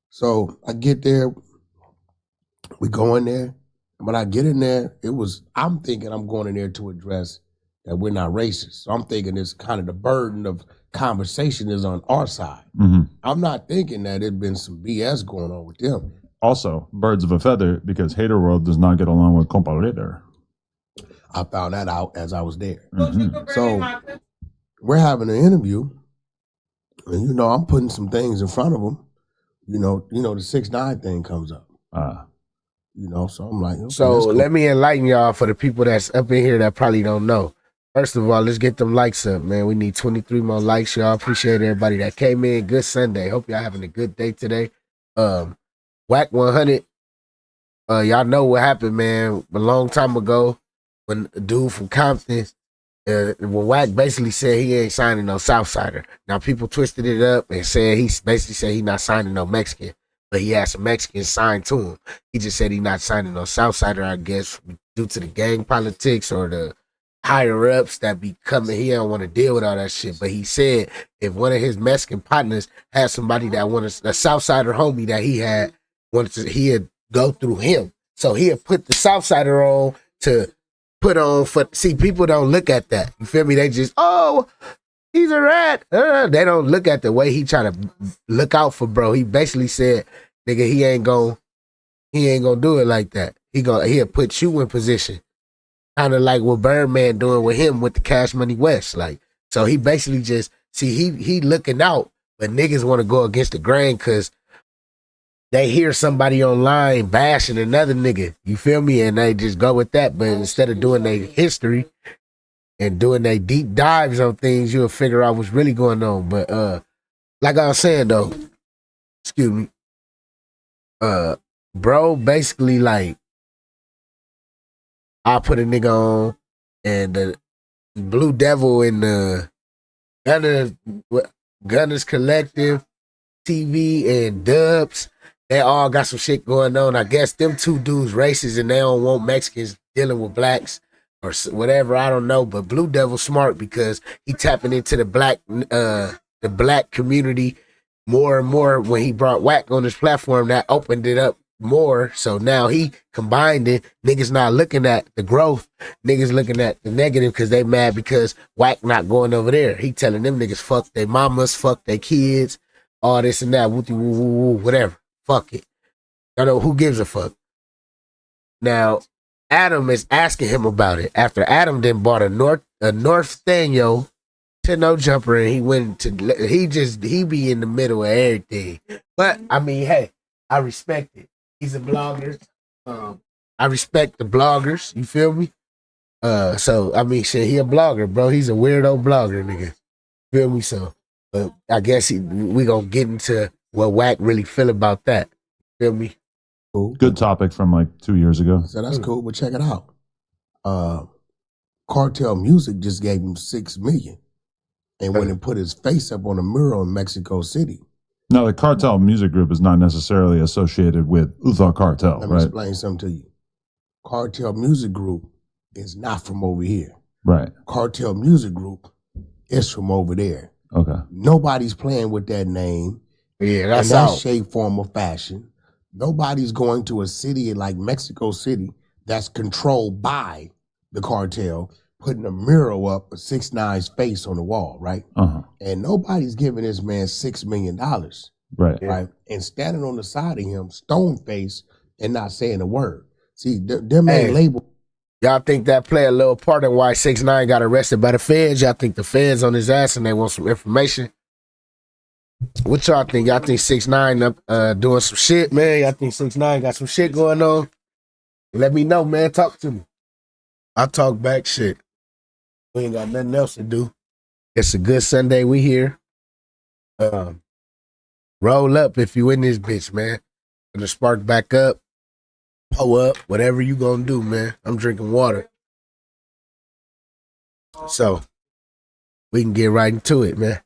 So I get there. We go in there. And when I get in there, I'm thinking I'm going in there to address that we're not racist. So I'm thinking it's kind of the burden of conversation is on our side. Mm-hmm. I'm not thinking that there's been some BS going on with them. Also, birds of a feather, because Hater World does not get along with Compa Leader. I found that out as I was there. Mm-hmm. So we're having an interview, and I'm putting some things in front of them. The 6ix9ine thing comes up. So I'm like, okay, so let me enlighten y'all for the people that's up in here that probably don't know. First of all, let's get them likes up, man. We need 23 more likes, y'all. Appreciate everybody that came in. Good Sunday. Hope y'all having a good day today. Wack 100. Y'all know what happened, man. A long time ago, when a dude from Compton, when Wack basically said he ain't signing no Southsider. Now people twisted it up and said he basically said he not signing no Mexican, but he had some Mexicans signed to him. He just said he not signing no Southsider, I guess, due to the gang politics or the higher ups that be coming. He don't want to deal with all that shit. But he said if one of his Mexican partners had somebody that wanted a Southsider homie that he had wanted to, he'd go through him. So he'd put the Southsider on to put on for. See, people don't look at that. You feel me? They just he's a rat. They don't look at the way he try to look out for bro. He basically said, nigga, he ain't gonna do it like that. He'll put you in position. Kind of like what Birdman doing with him with the Cash Money West. Like, so he basically just he looking out, but niggas want to go against the grain because they hear somebody online bashing another nigga. You feel me? And they just go with that. But instead of doing their history and doing their deep dives on things, you'll figure out what's really going on. But like I was saying though, excuse me, bro, basically like I put a nigga on and the Blue Devil and the Gunners Collective, TV and Dubs, they all got some shit going on. I guess them two dudes racist and they don't want Mexicans dealing with blacks or whatever. I don't know. But Blue Devil smart because he tapping into the black community more and more. When he brought Wack on his platform, that opened it up more. So now he combined it. Niggas not looking at the growth. Niggas looking at the negative because they mad because Wack not going over there. He telling them niggas fuck their mamas, fuck their kids, all this and that, woo woo woo, whatever. Fuck it. I know who gives a fuck. Now, Adam is asking him about it. After Adam then bought a North Stanyo to no jumper and he went to he be in the middle of everything. But I mean, hey, I respect it. He's a blogger. I respect the bloggers. You feel me? So I mean, shit, he a blogger, bro. He's a weirdo blogger, nigga. Feel me? So, but I guess we gonna get into what Wack really feel about that. Feel me? Cool. Good topic from like 2 years ago. So that's cool, but check it out. Cartel Music just gave him $6 million and went and put his face up on a mural in Mexico City. No, the Cartel Music Group is not necessarily associated with the cartel, Let me right? explain something to you. Cartel Music Group is not from over here. Right. Cartel Music Group is from over there. Okay. Nobody's playing with that name. Yeah, that's in that out. shape, form, or fashion. Nobody's going to a city like Mexico City that's controlled by the cartel, putting a mural up of 6ix9ine's face on the wall, right? Uh-huh. And nobody's giving this man $6 million, Right. right? And standing on the side of him, stone face, and not saying a word. See, them ain't labeled. Y'all think that play a little part in why 6ix9ine got arrested by the feds? Y'all think the feds on his ass and they want some information? What y'all think? Y'all think 6ix9ine up doing some shit, man? Y'all think 6ix9ine got some shit going on? Let me know, man. Talk to me. I talk back shit. We ain't got nothing else to do. It's a good Sunday. We here. Roll up if you in this bitch, man. Gonna spark back up. Pull up. Whatever you gonna do, man. I'm drinking water. So we can get right into it, man.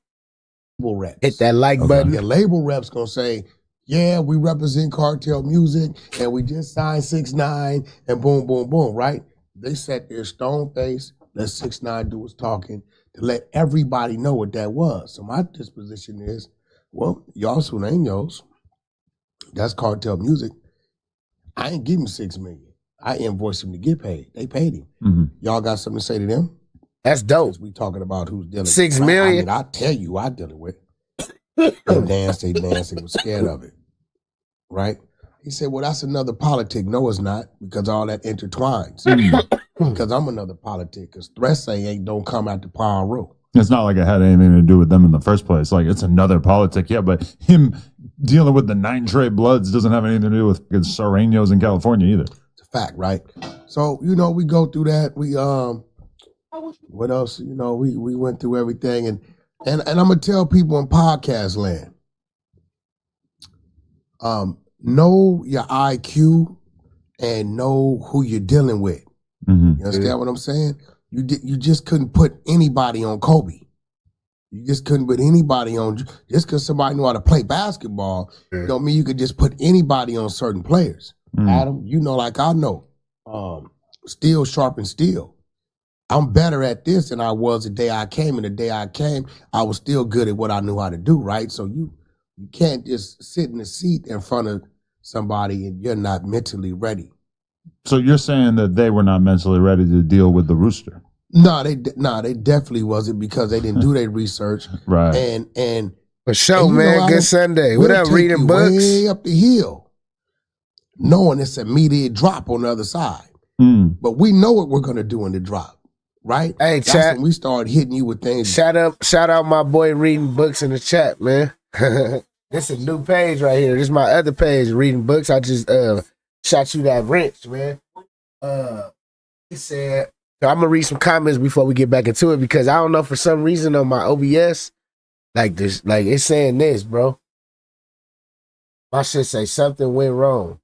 Reps. Hit that like button. Your label reps gonna say, yeah, we represent Cartel Music and we just signed 6ix9ine and boom, boom, boom, right? They sat there stone face, let 6ix9ine do his talking to let everybody know what that was. So my disposition is, well, y'all sueños, that's Cartel Music. I ain't give him $6 million. I invoiced him to get paid. They paid him. Mm-hmm. Y'all got something to say to them? That's dope. We talking about who's dealing with $6 million? I tell you who I dealing with. And Nancy was scared of it. Right? He said, well, that's another politic. No, it's not, because all that intertwines. Because I'm another politic. Because Thresse don't come out the Palm Row. It's not like it had anything to do with them in the first place. Like, it's another politic, yeah, but him dealing with the 9 Trey Bloods doesn't have anything to do with Serranos in California either. It's a fact, right? So, we go through that. We what else? We went through everything, and I'm gonna tell people in podcast land, know your IQ and know who you're dealing with. Mm-hmm. You understand what I'm saying? You just couldn't put anybody on Kobe. You just couldn't put anybody on, just because somebody knew how to play basketball, don't mean you could just put anybody on certain players. Adam, you know like I know, steel sharpens steel. I'm better at this than I was the day I came, and the day I came, I was still good at what I knew how to do, right? So you can't just sit in the seat in front of somebody and you're not mentally ready. So you're saying that they were not mentally ready to deal with the rooster? No, they definitely wasn't, because they didn't do their research. Right. And for sure, man. Good Sunday. What up, reading books? Way up the hill, knowing it's an immediate drop on the other side. But we know what we're gonna do in the drop, right? Hey, that's chat. when we start hitting you with things. Shout out my boy reading books in the chat, man. This is a new page right here. This is my other page, reading books. I just shot you that wrench, man. He said, so I'm gonna read some comments before we get back into it, because I don't know, for some reason on my OBS, like this, like it's saying this, bro. My shit say something went wrong.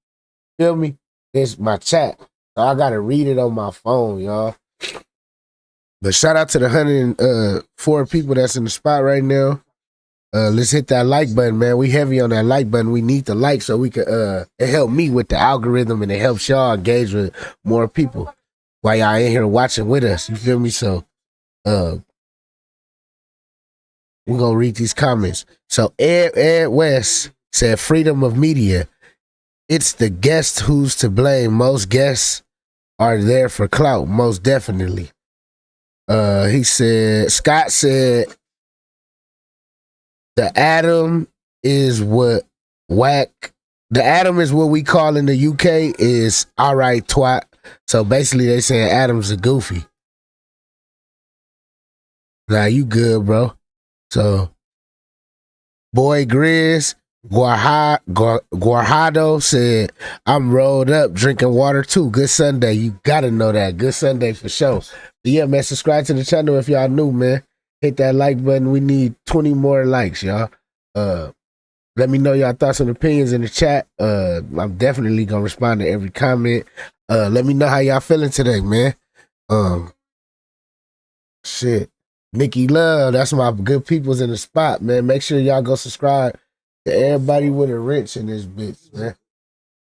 Feel me? It's my chat. So I gotta read it on my phone, y'all. But shout out to the 104 people that's in the spot right now. Let's hit that like button, man. We heavy on that like button. We need the like so we could it help me with the algorithm, and it helps y'all engage with more people while y'all in here watching with us. You feel me? So we're gonna read these comments. So Ed West said, freedom of media. It's the guest who's to blame. Most guests are there for clout, most definitely. He said, Scott said, the atom is what we call in the UK is all right twat. So basically they saying Adam's a goofy. Nah, you good, bro. So Boy Grizz Guajado said, I'm rolled up drinking water too. Good Sunday. You gotta know that. Good Sunday for sure. But yeah, man, subscribe to the channel if y'all new, man. Hit that like button. We need 20 more likes, y'all. Let me know y'all thoughts and opinions in the chat. I'm definitely gonna respond to every comment. Let me know how y'all feeling today, man. Shit. Nikki Love, that's my good peoples in the spot, man. Make sure y'all go subscribe to everybody with a wrench in this bitch, man.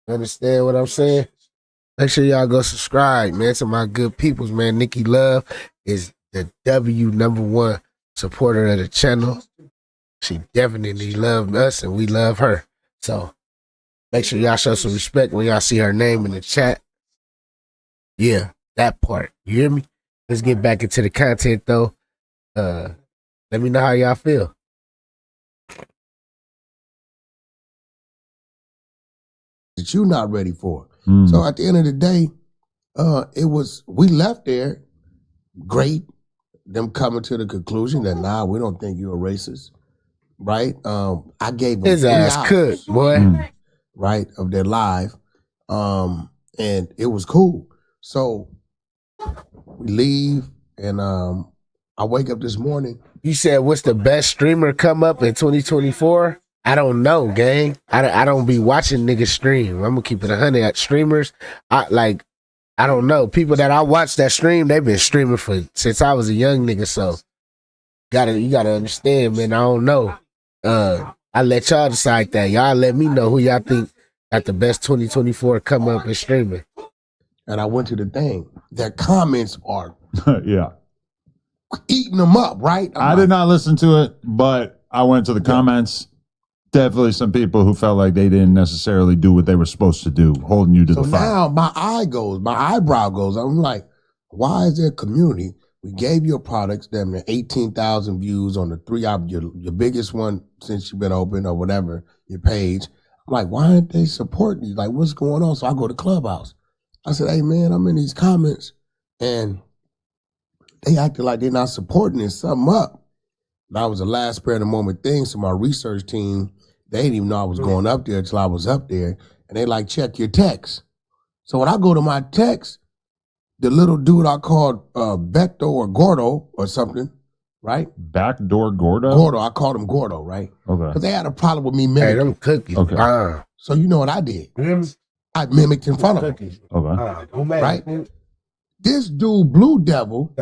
Understand what I'm saying? Make sure y'all go subscribe, man, to my good peoples, man. Nikki Love is the #1 supporter of the channel. She definitely loved us and we love her. So make sure y'all show some respect when y'all see her name in the chat. Yeah, that part. You hear me? Let's get back into the content though. Let me know how y'all feel. That you're not ready for. So at the end of the day, we left there great. Them coming to the conclusion that we don't think you're a racist, right? I gave them his ass cooked, boy, right, of their live, and it was cool. So we leave, and I wake up this morning. You said, what's the best streamer come up in 2024? I don't know, gang. I don't be watching niggas stream. I'm gonna keep it 100 at streamers. I don't know. People that I watch that stream, they've been streaming since I was a young nigga. So you gotta understand, man. I don't know. I let y'all decide that. Y'all let me know who y'all think got the best 2024 come up in streaming. And I went to the thing. Their comments are yeah, eating them up, right? I did not listen to it, but I went to the comments. Definitely some people who felt like they didn't necessarily do what they were supposed to do, holding you to the fire. So now my eyebrow goes. I'm like, why is there a community? We gave your products, them 18,000 views on the your biggest one since you've been open or whatever, your page. I'm like, why aren't they supporting you? Like, what's going on? So I go to Clubhouse. I said, hey man, I'm in these comments and they acted like they're not supporting it, something up. That was a last spare of the moment thing. So my research team, they didn't even know I was going up there until I was up there. And they like, check your text. So when I go to my text, the little dude I called Beto or Gordo or something, right? Backdoor Gordo? Gordo, I called him Gordo, right? Okay. Because they had a problem with me mimicking. Hey, them cookies. Okay. So you know what I did? I mimicked in front of them. Okay. Right? This dude, Blue Devil,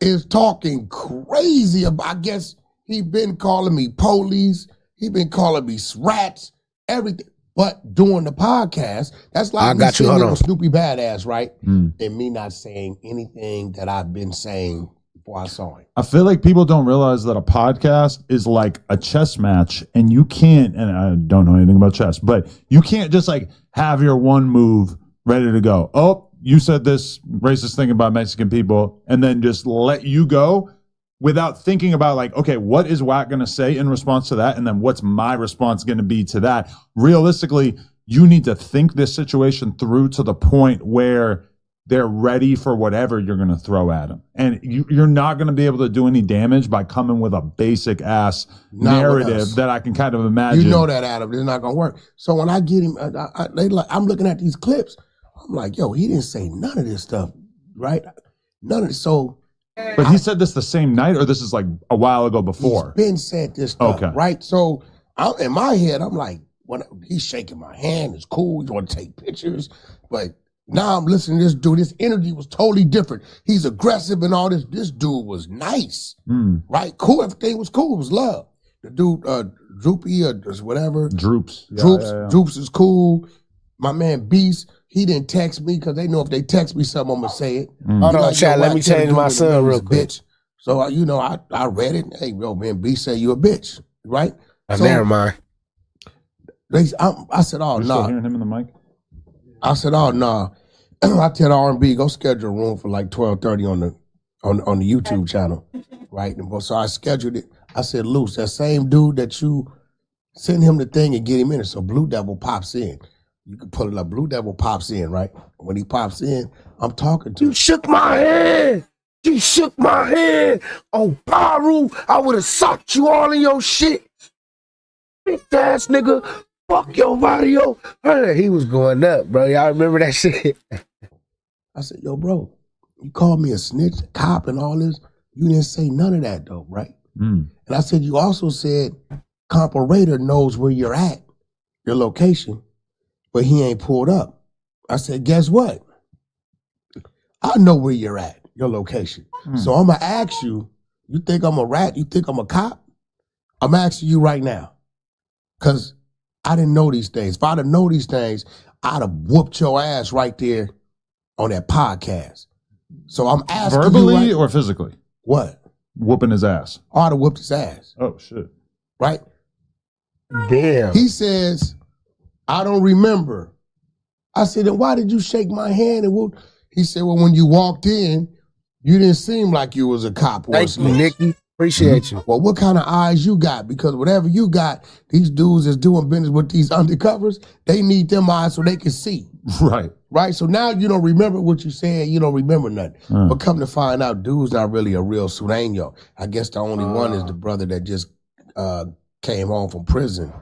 is talking crazy about, I guess he been calling me police, he been calling me rats, everything. But doing the podcast, that's like me sitting here with Snoopy Badass, right? And me not saying anything that I've been saying before I saw him. I feel like people don't realize that a podcast is like a chess match, and you can't, and I don't know anything about chess, but you can't just like have your one move ready to go. Oh, you said this racist thing about Mexican people, and then just let you go without thinking about like, okay, what is Wack going to say in response to that? And then what's my response going to be to that? Realistically, you need to think this situation through to the point where they're ready for whatever you're going to throw at them. And you're not going to be able to do any damage by coming with a basic ass narrative that I can kind of imagine. You know that, Adam. It's not going to work. So when I get him, I'm looking at these clips. I'm like, yo, he didn't say none of this stuff, right? None of it. So, but he said this the same night, or this is like a while ago before? He's been said this stuff, okay, right? So in my head, I'm like, when he's shaking my hand, it's cool. He's want to take pictures, but now I'm listening to this dude. His energy was totally different. He's aggressive and all this. This dude was nice, right? Cool. Everything was cool. It was love. The dude, Droopy or whatever. Droops. Droops is cool. My man Beast, he didn't text me because they know if they text me something, I'm going to say it. Hold on, chat. Let me change my son real quick. Bitch. So, I read it. Hey, yo, man, Beast say you a bitch, right? So, never mind. I said, oh, You're nah. still hearing him in the mic? I said, oh, nah. I tell R&B, go schedule a room for like 12:30 on the YouTube channel, right? And so I scheduled it. I said, Luce, that same dude that you send him the thing and get him in it. So Blue Devil pops in. You can pull it up. Blue Devil pops in, right? When he pops in, I'm talking to him. You shook my hand. You shook my hand. Oh, Baru, I would have socked you all in your shit. Bitch ass nigga. Fuck your body, yo. He was going up, bro. Y'all remember that shit? I said, yo, bro, you called me a snitch, a cop, and all this. You didn't say none of that, though, right? And I said, you also said Comparator knows where you're at, your location, but he ain't pulled up. I said, guess what? I know where you're at, your location. So I'm going to ask you, you think I'm a rat? You think I'm a cop? I'm asking you right now. Because I didn't know these things. If I'd have known these things, I'd have whooped your ass right there on that podcast. So I'm asking verbally you or physically? What? Whooping his ass. I'd have whooped his ass. Oh, shit. Right? Damn. He says, I don't remember. I said, then why did you shake my hand and whoop? He said, well, when you walked in, you didn't seem like you was a cop. Thank you, Nikki. Appreciate you. Well, what kind of eyes you got? Because whatever you got, these dudes is doing business with these undercovers. They need them eyes so they can see. Right. Right? So now you don't remember what you said. You don't remember nothing. But come to find out, dude's not really a real Sureño. I guess the only one is the brother that just came home from prison.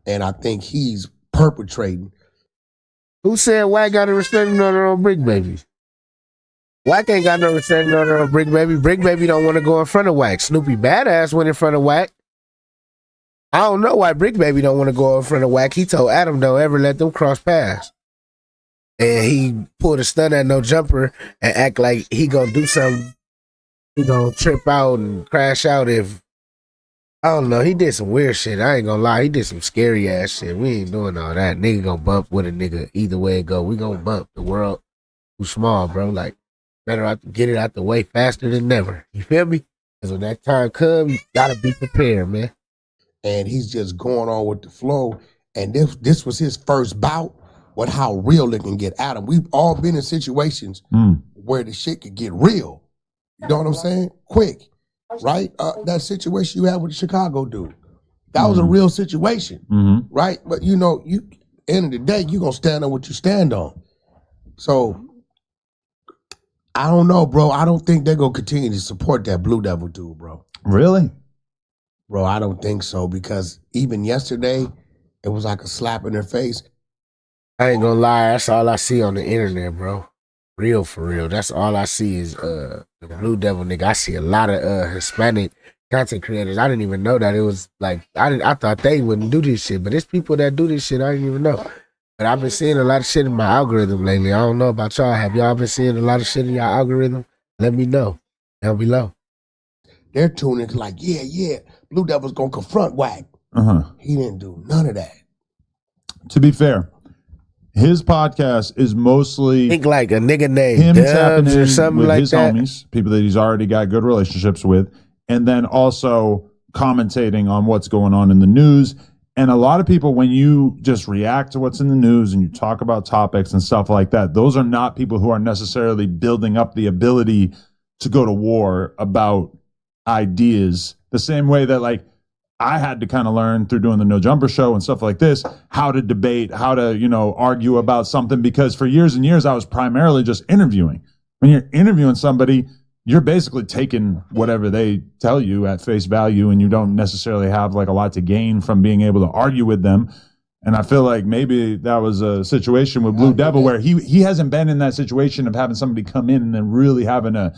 And I think he's perpetrating. Who said Wack got a restraining order on Brick Baby? Wack ain't got no restraining order on Brick Baby. Brick Baby don't want to go in front of Wack. Snoopy Badass went in front of Wack. I don't know why Brick Baby don't want to go in front of Wack. He told Adam don't ever let them cross paths. And he pulled a stunt at No Jumper and act like he gonna do something. He gonna trip out and crash out if, I don't know. He did some weird shit. I ain't gonna lie. He did some scary ass shit. We ain't doing all that. Nigga gonna bump with a nigga either way it go. We gonna bump. The world too small, bro. Like, better get it out the way faster than never. You feel me? Because when that time comes, you gotta be prepared, man. And he's just going on with the flow. And this was his first bout with how real it can get at him. We've all been in situations where the shit could get real. You know what I'm saying? Quick, right? That situation you had with the Chicago dude. That was a real situation, right? But you know, end of the day, you're going to stand on what you stand on. So, I don't know, bro. I don't think they're going to continue to support that Blue Devil dude, bro. Really? Bro, I don't think so, because even yesterday, it was like a slap in their face. I ain't gonna lie, that's all I see on the internet, bro. Real for real. That's all I see is the Blue Devil nigga. I see a lot of Hispanic content creators. I didn't even know that it was like, I thought they wouldn't do this shit, but it's people that do this shit I didn't even know. But I've been seeing a lot of shit in my algorithm lately. I don't know about y'all. Have y'all been seeing a lot of shit in your algorithm? Let me know down below. They're tuning to like, yeah, Blue Devil's gonna confront Wack. He didn't do none of that. To be fair, his podcast is mostly think like a nigga named him tapping Dubs in or something with like his that. homies, people that he's already got good relationships with, and then also commentating on what's going on in the news. And a lot of people, when you just react to what's in the news and you talk about topics and stuff like that, those are not people who are necessarily building up the ability to go to war about ideas the same way that like I had to kind of learn through doing the No Jumper show and stuff like this, how to debate, how to, argue about something, because for years and years, I was primarily just interviewing. When you're interviewing somebody, you're basically taking whatever they tell you at face value, and you don't necessarily have like a lot to gain from being able to argue with them. And I feel like maybe that was a situation with Blue Devil where he hasn't been in that situation of having somebody come in and then really having to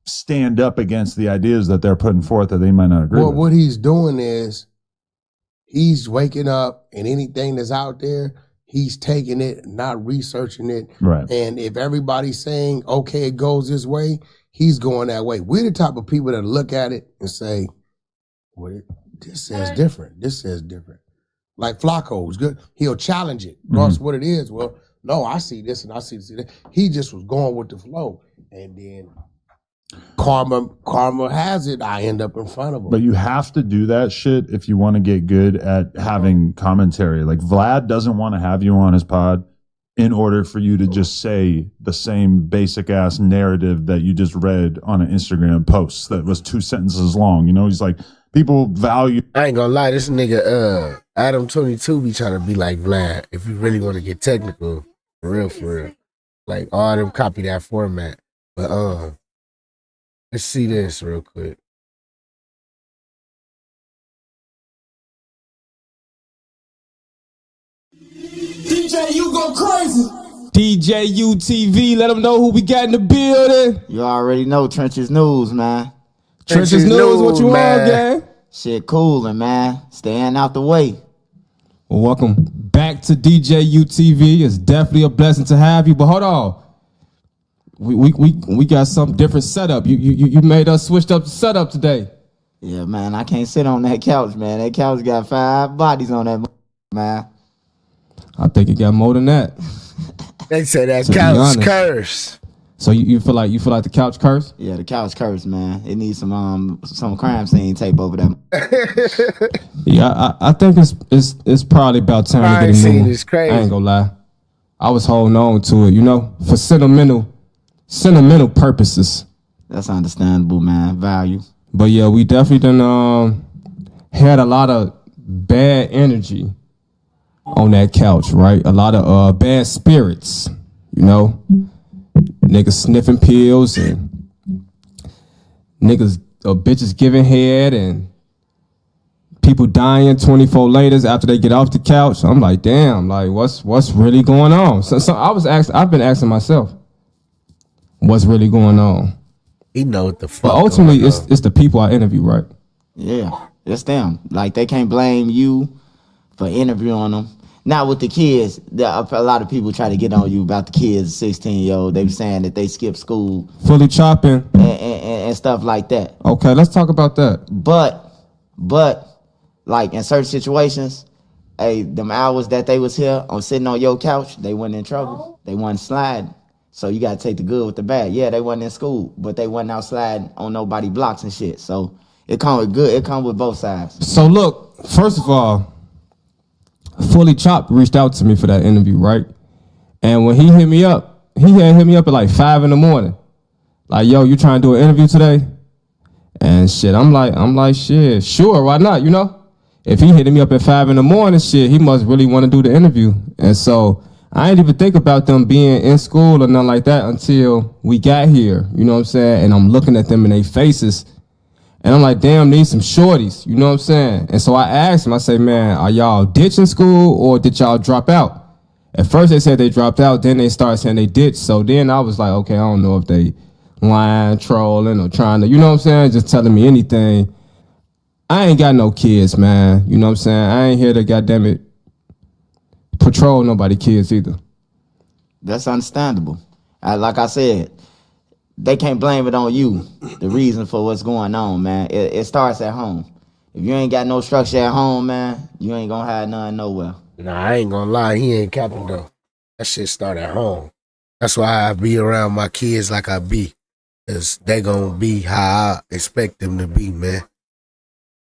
stand up against the ideas that they're putting forth that they might not agree with. What he's doing is he's waking up, and anything that's out there, he's taking it, not researching it. Right. And if everybody's saying, okay, it goes this way, he's going that way. We're the type of people that look at it and say, well, this says different. This says different. Like Flacco's good. He'll challenge it. Regardless of what it is. Well, no, I see this and I see this. He just was going with the flow. And then karma has it. I end up in front of him. But you have to do that shit if you want to get good at having commentary. Like Vlad doesn't want to have you on his pod in order for you to just say the same basic ass narrative that you just read on an Instagram post that was 2 sentences long. He's like, people value. I ain't gonna lie, this nigga Adam 22 be trying to be like Vlad. If you really want to get technical, for real. Like all them copy that format. But let's see this real quick. DJ, you go crazy. DJ UTV, let them know who we got in the building. You already know Trenches News, man. Trenches News, what you on, gang? Shit coolin', man. Staying out the way. Well, welcome back to DJ UTV. It's definitely a blessing to have you, but hold on. We got some different setup. You made us switched up the setup today. Yeah, man, I can't sit on that couch, man. That couch got 5 bodies on that, man. I think it got more than that. They say that couch curse. So you feel like the couch curse? Yeah, the couch curse, man. It needs some crime scene tape over that. Yeah, I think it's probably about time to get a new one. Is crazy. I ain't gonna lie. I was holding on to it, for sentimental purposes. That's understandable, man. Value. But yeah, we definitely done had a lot of bad energy on that couch, right? A lot of bad spirits, Niggas sniffing pills and niggas bitches giving head and people dying 24 later after they get off the couch. I'm like, damn, like what's really going on? So I've been asking myself, what's really going on? He know what the fuck. But ultimately, it's the people I interview, right? Yeah, it's them. Like, they can't blame you for interviewing them. Not with the kids. A lot of people try to get on you about the kids, 16-year-old. They be saying that they skip school. Fully chopping. And stuff like that. Okay, let's talk about that. But, like, in certain situations, them hours that they was here on sitting on your couch, they wasn't in trouble. They wasn't sliding. So you got to take the good with the bad. Yeah, they wasn't in school, but they wasn't out sliding on nobody blocks and shit. So it come with good. It come with both sides. So look, first of all, Fully Chopped reached out to me for that interview, right? And when he hit me up, he had hit me up at like 5 a.m. Like, yo, you trying to do an interview today? And shit, I'm like, shit, sure, why not, If he hit me up at 5 a.m, shit, he must really want to do the interview. And so I didn't even think about them being in school or nothing like that until we got here, you know what I'm saying? And I'm looking at them in their faces. And I'm like, damn, need some shorties, you know what I'm saying? And so I asked him, I say, man, are y'all ditching school or did y'all drop out? At first they said they dropped out, then they started saying they ditched. So then I was like, okay, I don't know if they lying, trolling, or trying to, you know what I'm saying? Just telling me anything. I ain't got no kids, man. You know what I'm saying? I ain't here to, goddamn it, patrol nobody kids either. That's understandable. Like I said, they can't blame it on you, the reason for what's going on, man. It starts at home. If you ain't got no structure at home, man, you ain't gonna have none nowhere. Nah, I ain't gonna lie, he ain't capping though. That shit start at home. That's why I be around my kids like I be. Cause they gonna be how I expect them to be, man.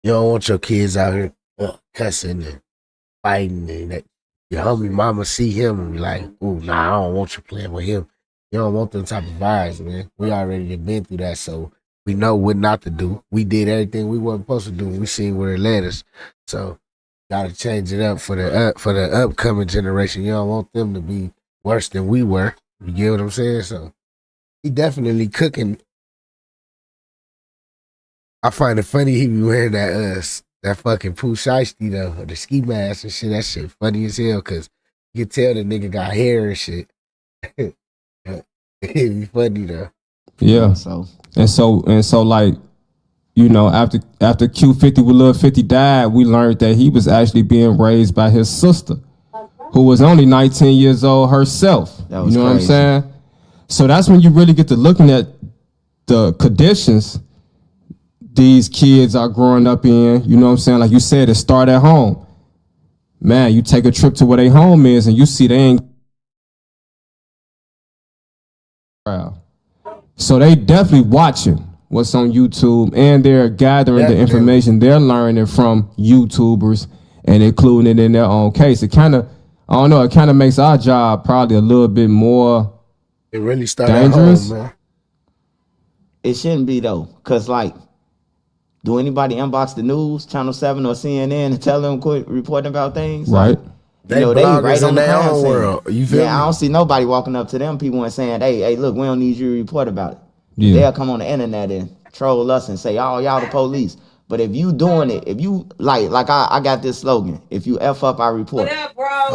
You don't want your kids out here cussing and fighting and that. Your homie mama see him and be like, ooh, nah, I don't want you playing with him. You don't want them type of vibes, man. We already been through that, so we know what not to do. We did everything we wasn't supposed to do. We seen where it led us. So gotta change it up for the upcoming generation. You don't want them to be worse than we were. You get what I'm saying? So he definitely cooking. I find it funny he be wearing that fucking Pooh Shiesty though, or the ski mask and shit. That shit funny as hell because you can tell the nigga got hair and shit. It be funny though. Yeah. And so like, you know, after Q50 with Lil 50 died, we learned that he was actually being raised by his sister, who was only 19 years old herself. You know crazy. What I'm saying? So that's when you really get to looking at the conditions these kids are growing up in. You know what I'm saying? Like you said, it start at home. Man, you take a trip to where their home is and you see they ain't. So they definitely watching what's on YouTube and they're gathering the information they're learning from YouTubers and including it in their own case. It kind of, I don't know, it kind of makes our job probably a little bit more it really started dangerous. At home, man. It shouldn't be though, because like, do anybody inbox the news, Channel 7 or CNN and tell them quit reporting about things? Right. They right on the their ground own saying, world. You feel me? I don't see nobody walking up to them people and saying, hey, look, we don't need you to report about it. Yeah. They'll come on the internet and troll us and say, oh, y'all the police. But if you doing it, if you like I got this slogan, if you F up, I report.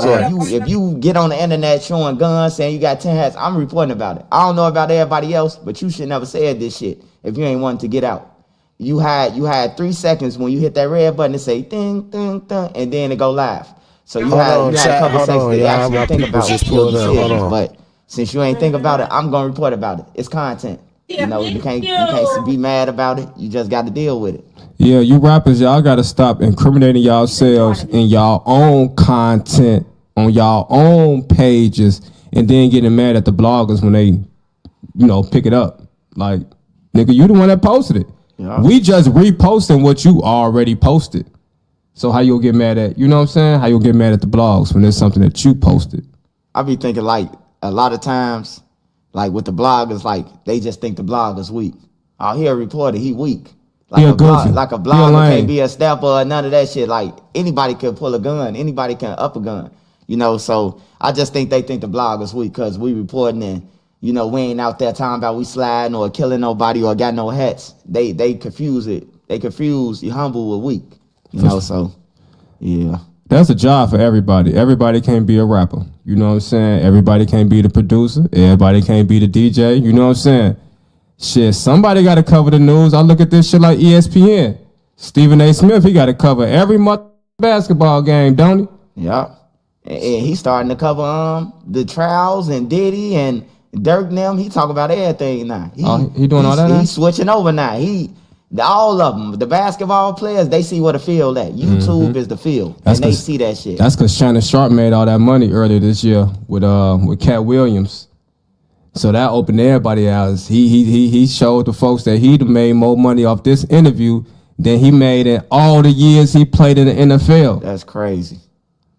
So if you get on the internet showing guns, saying you got 10 hats, I'm reporting about it. I don't know about everybody else, but you should never said this shit if you ain't wanting to get out. You had 3 seconds when you hit that red button to say ding, ding, ding, and then it go live. So you had a couple seconds to actually think about it. But since you ain't think about it, I'm gonna report about it. It's content. You know, you can't be mad about it. You just got to deal with it. Yeah, you rappers, y'all got to stop incriminating yourselves in y'all own content on y'all own pages and then getting mad at the bloggers when they, you know, pick it up. Like, nigga, you the one that posted it. Yeah. We just reposting what you already posted. So how you'll get mad at, you know what I'm saying? How you'll get mad at the blogs when there's something that you posted? I be thinking like a lot of times, like with the bloggers, like they just think the blogger's weak. Oh, he a reporter, he weak. Like a blogger can't be a stepper or none of that shit. Like anybody can pull a gun, anybody can up a gun. You know, so I just think they think the blogger's weak because we reporting and, you know, we ain't out there talking about we sliding or killing nobody or got no hats. They confuse it. They confuse you humble with weak. You know, so yeah. That's a job for everybody. Everybody can't be a rapper. You know what I'm saying? Everybody can't be the producer. Everybody can't be the DJ. You know what I'm saying? Shit, somebody got to cover the news. I look at this shit like ESPN. Stephen A. Smith, he got to cover every basketball game, don't he? Yeah. And he's starting to cover the trials and Diddy and Durk and them. He talk about everything now. He doing all that now? He's switching over now. All of them, the basketball players, they see where the field at. YouTube is the field, and they see that shit. That's because Shannon Sharp made all that money earlier this year with Cat Williams. So that opened everybody eyes. He showed the folks that he'd made more money off this interview than he made in all the years he played in the NFL. That's crazy.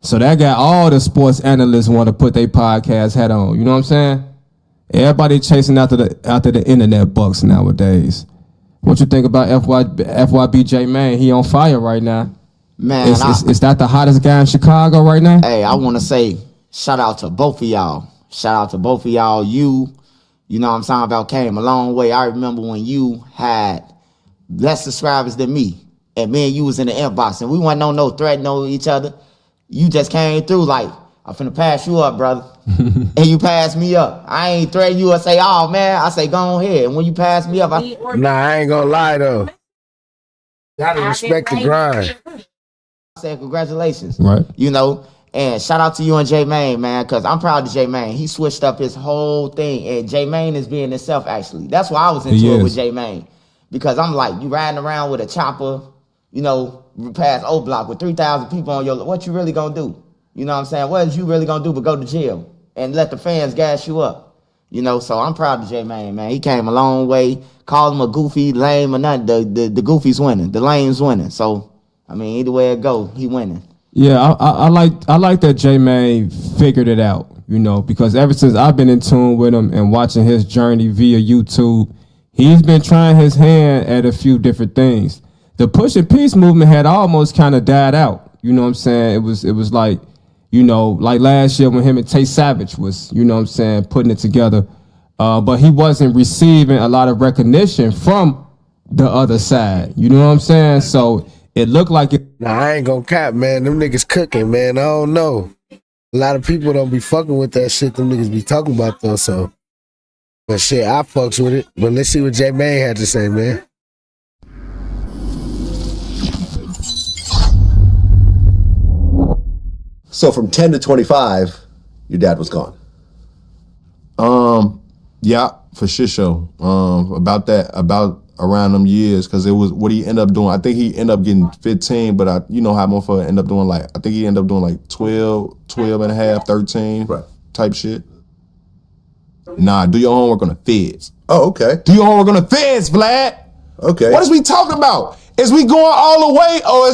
So that got all the sports analysts want to put their podcast hat on. You know what I'm saying? Everybody chasing after the internet bucks nowadays. What you think about FYBJ, man? He on fire right now. Man, is that the hottest guy in Chicago right now? Hey, I want to say shout out to both of y'all. Shout out to both of y'all. You know what I'm talking about, came a long way. I remember when you had less subscribers than me, and me and you was in the inbox, and we wasn't on no threat, no each other. You just came through like, I'm finna pass you up, brother. And you passed me up. I ain't threaten you or say, oh, man. I say, go ahead. And when you pass me up, I ain't gonna lie, though. Gotta respect the grind. I said, congratulations. Right. You know, And shout out to you and J Mane, man, because I'm proud of J Mane. He switched up his whole thing, and J Mane is being himself, actually. That's why I was into it with J Mane, because I'm like, you riding around with a chopper, you know, past O Block with 3,000 people on your, what you really gonna do? You know what I'm saying? What is you really gonna do but go to jail and let the fans gas you up? You know, so I'm proud of J Mane, man. He came a long way. Call him a goofy, lame, or nothing. The goofy's winning. The lame's winning. So, I mean, either way it go, he winning. Yeah, I like that J Mane figured it out, you know, because ever since I've been in tune with him and watching his journey via YouTube, he's been trying his hand at a few different things. The Push and Peace movement had almost kind of died out. You know what I'm saying? It was like, you know, like last year when him and Tay Savage was, you know what I'm saying, putting it together. But he wasn't receiving a lot of recognition from the other side. You know what I'm saying? So it looked like it. Nah, I ain't gonna cap, man. Them niggas cooking, man. I don't know. A lot of people don't be fucking with that shit them niggas be talking about, though, so. But shit, I fucks with it. But let's see what J Mane had to say, man. So from 10 to 25, your dad was gone. Yeah, for sure. About around them years, because it was what he ended up doing. I think he ended up getting 15, but you know how motherfucker ended up doing I think he ended up doing like 12 and a half, 13 type shit. Nah, do your homework on the feds. Oh, okay. Do your homework on the feds, Vlad. Okay. What is we talking about? Is we going all the way or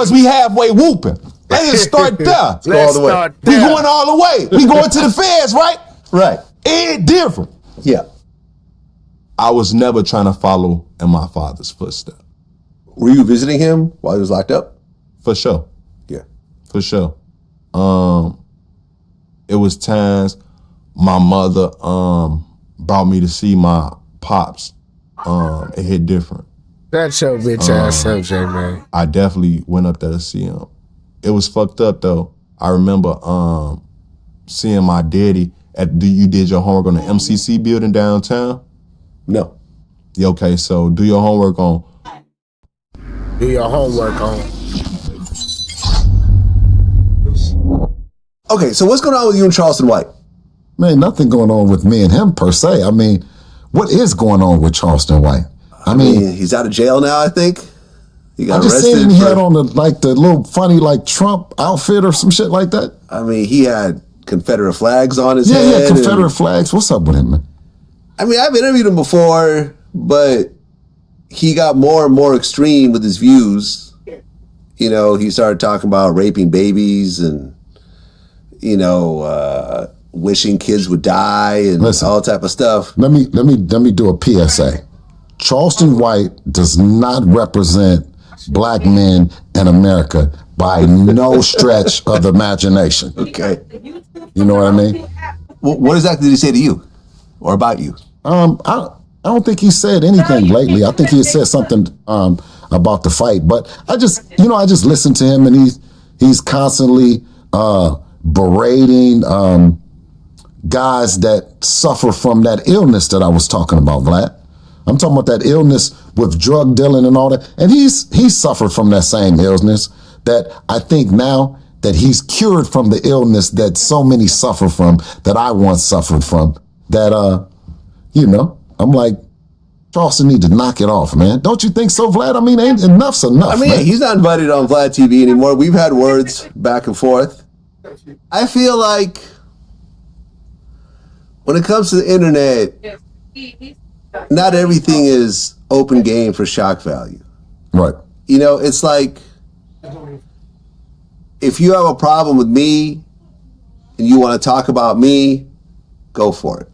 is we halfway whooping? Let's just start there. Let's go all the way. We going all the way. We going to the feds, right? Right. It different. Yeah. I was never trying to follow in my father's footsteps. Were you visiting him while he was locked up? For sure. Yeah. For sure. It was times my mother brought me to see my pops. It hit different. That's your bitch ass up, J Mane. I definitely went up there to see him. It was fucked up though. I remember seeing my daddy you did your homework on the MCC building downtown? No. Yeah, okay, so do your homework on. Do your homework on. Okay, so what's going on with you and Charleston White? Man, nothing going on with me and him per se. I mean, what is going on with Charleston White? I mean, he's out of jail now, I think. He got I just arrested. seen he had on the little funny Trump outfit or some shit like that. I mean, he had Confederate flags on his head. Yeah, Confederate flags. What's up with him, man? I mean, I've interviewed him before, but he got more and more extreme with his views. You know, he started talking about raping babies and, you know, wishing kids would die and all type of stuff. Let me do a PSA. Charleston White does not represent black men in America by no stretch of the imagination. Okay. You know what I mean? What exactly did he say to you or about you? I don't think he said anything lately. I think he had said something about the fight, but I just listened to him, and he's constantly berating guys that suffer from that illness that I was talking about, Vlad. I'm talking about that illness with drug dealing and all that, and he's suffered from that same illness that I think now that he's cured from the illness that so many suffer from, that I once suffered from, that you know, I'm like, Charleston need to knock it off, man. Don't you think so, Vlad? I mean, enough's enough. I mean, man. He's not invited on Vlad TV anymore. We've had words back and forth. I feel like when it comes to the internet, not everything is open game for shock value. Right. You know, it's like, if you have a problem with me and you want to talk about me, go for it.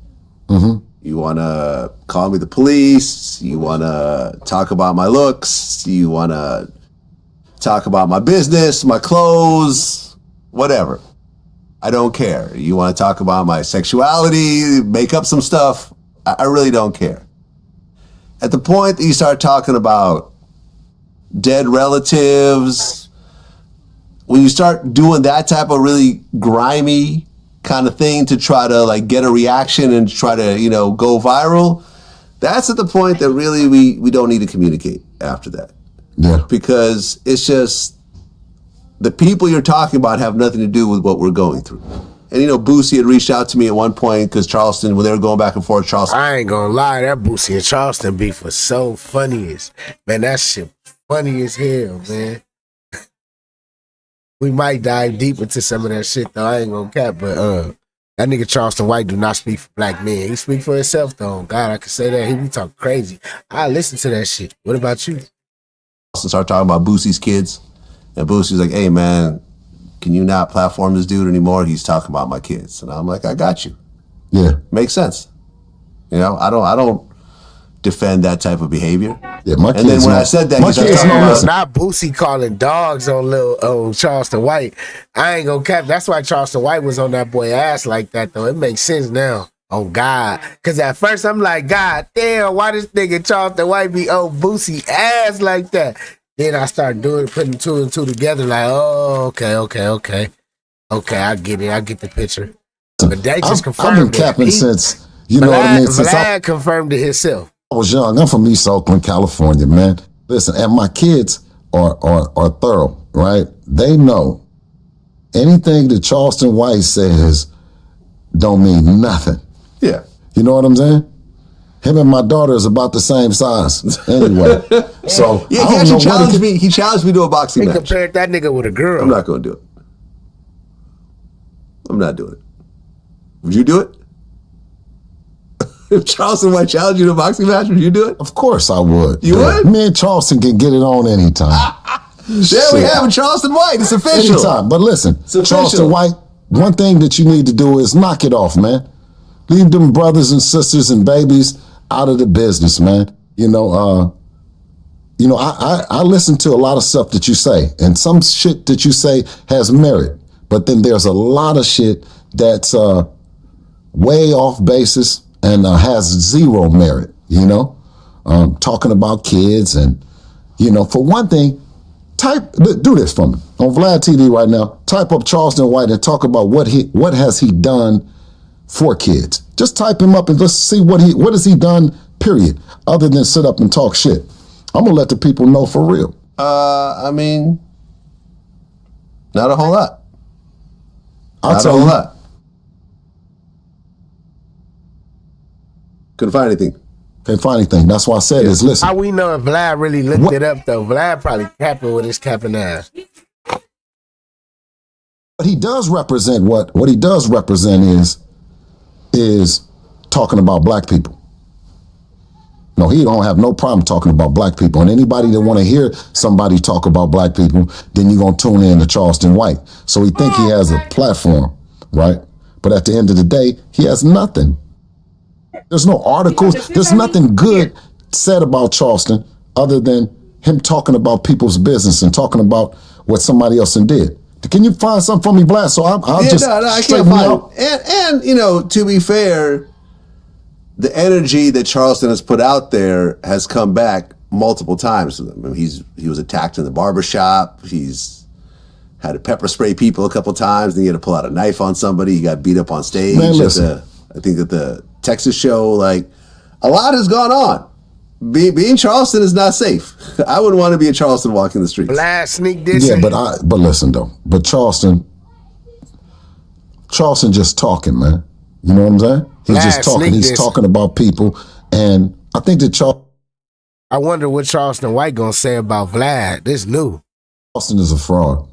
Mm-hmm. You want to call me the police, you want to talk about my looks, you want to talk about my business, my clothes, whatever. I don't care. You want to talk about my sexuality, make up some stuff, I really don't care. At the point that you start talking about dead relatives, when you start doing that type of really grimy kind of thing to try to get a reaction and try to, go viral, that's at the point that really we don't need to communicate after that. Yeah. Because it's just, the people you're talking about have nothing to do with what we're going through. And Boosie had reached out to me at one point because Charleston, when they were going back and forth, Charleston. I ain't gonna lie, that Boosie and Charleston beef was so funny man, that shit funny as hell, man. We might dive deep into some of that shit though. I ain't gonna cap, but that nigga Charleston White do not speak for black men. He speak for himself though. God, I can say that. He be talking crazy. I listen to that shit. What about you? Start talking about Boosie's kids, and Boosie's like, "Hey man, can you not platform this dude anymore? He's talking about my kids." And I'm like, "I got you." Yeah, makes sense. I don't defend that type of behavior. Yeah, my kids. And then when I said that, my kids not Boosie calling dogs on Charleston White. I ain't gonna cap. That's why Charleston White was on that boy ass like that though. It makes sense now. Oh God, because at first I'm like, God damn, why this nigga Charleston White be on Boosie ass like that? Then I start putting two and two together. Like, oh, okay, I get it. I get the picture. But they just confirmed. I've been capping since what I mean. Since Vlad confirmed it himself. I was young. I'm from East Oakland, California, man. Listen, and my kids are thorough, right? They know anything that Charleston White says don't mean nothing. Yeah. You know what I'm saying? Him and my daughter is about the same size anyway. So yeah, he actually challenged me. He challenged me to a boxing match. He compared that nigga with a girl. I'm not going to do it. I'm not doing it. Would you do it? If Charleston White challenged you to a boxing match, would you do it? Of course I would. You would? Me and Charleston can get it on anytime. There we have it, Charleston White. It's official. Anytime. But listen, Charleston White, one thing that you need to do is knock it off, man. Leave them brothers and sisters and babies out of the business, man. I listen to a lot of stuff that you say, and some shit that you say has merit, but then there's a lot of shit that's way off basis and has zero merit, talking about kids and, for one thing, do this for me. On Vlad TV right now, type up Charleston White and talk about what has he done for kids. Just type him up and let's see what has he done, period, other than sit up and talk shit. I'm gonna let the people know for real. I mean, not a whole lot. I'll tell you. Couldn't find anything. Can't find anything. That's why I said is listen. How we know if Vlad really looked it up though? Vlad probably capping with his capping ass. But he does represent what he does represent is talking about black people. No, he don't have no problem talking about black people. And anybody that want to hear somebody talk about black people, then you're going to tune in to Charleston White. So he think he has a platform, right? But at the end of the day, he has nothing. There's no articles. There's nothing good said about Charleston other than him talking about people's business and talking about what somebody else did. Can you find something for me, Blast? So I can't find it. And to be fair, the energy that Charleston has put out there has come back multiple times. I mean, he was attacked in the barbershop. He's had to pepper spray people a couple times. Then he had to pull out a knife on somebody. He got beat up on stage. Man, listen. I think at the Texas show. Like, a lot has gone on. Being Charleston is not safe. I wouldn't want to be in Charleston walking the streets. Blast, sneak this. Yeah, but listen though. But Charleston just talking, man. You know what I'm saying? He's just talking. He's talking about people, and I think that I wonder what Charleston White gonna say about Vlad. This new. Charleston is a fraud.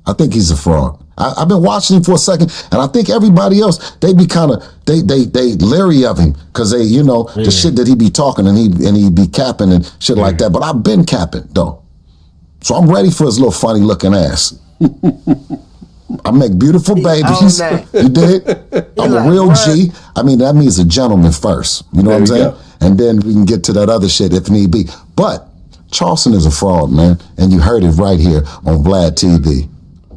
I think he's a fraud. I've been watching him for a second, and I think everybody else, they be kind of they leery of him because they, the shit that he be talking and he be capping and shit like that. But I've been capping though, so I'm ready for his little funny looking ass. I make beautiful babies. You dig? I'm a real G. I mean, that means a gentleman first. You know what I'm saying? Go. And then we can get to that other shit if need be. But Charleston is a fraud, man, and you heard it right here on Vlad TV.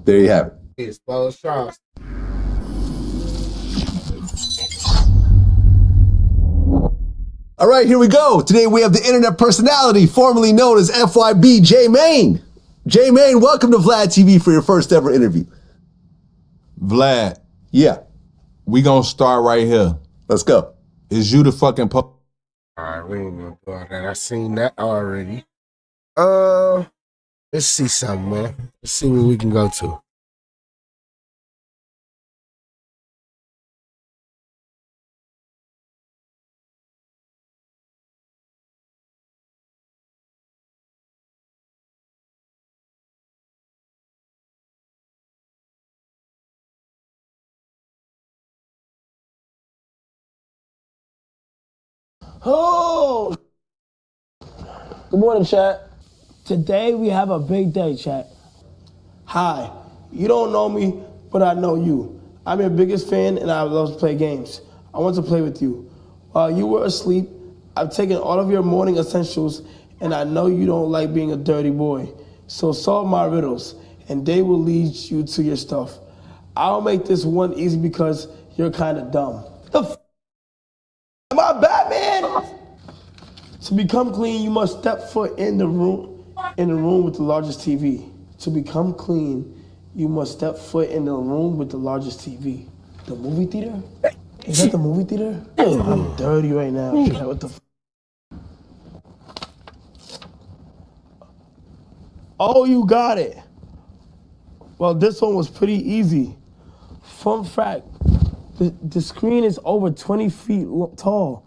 There you have it. Expose Charleston. All right, here we go. Today we have the internet personality formerly known as FYB, J Main. J Main, welcome to Vlad TV for your first ever interview. Vlad. Yeah. We gonna start right here. Let's go. Is you the fucking All right, we ain't gonna do all that. I seen that already. Let's see something, man. Let's see where we can go to. Oh! Good morning, chat. Today we have a big day, chat. Hi, you don't know me, but I know you. I'm your biggest fan and I love to play games. I want to play with you. While you were asleep, I've taken all of your morning essentials and I know you don't like being a dirty boy. So solve my riddles and they will lead you to your stuff. I'll make this one easy because you're kind of dumb. The f***? Am I Batman? To become clean, you must step foot in the room with the largest TV. To become clean, you must step foot in the room with the largest TV. The movie theater? Is that the movie theater? I'm dirty right now. What the f? Oh, you got it. Well, this one was pretty easy. Fun fact, the screen is over 20 feet tall,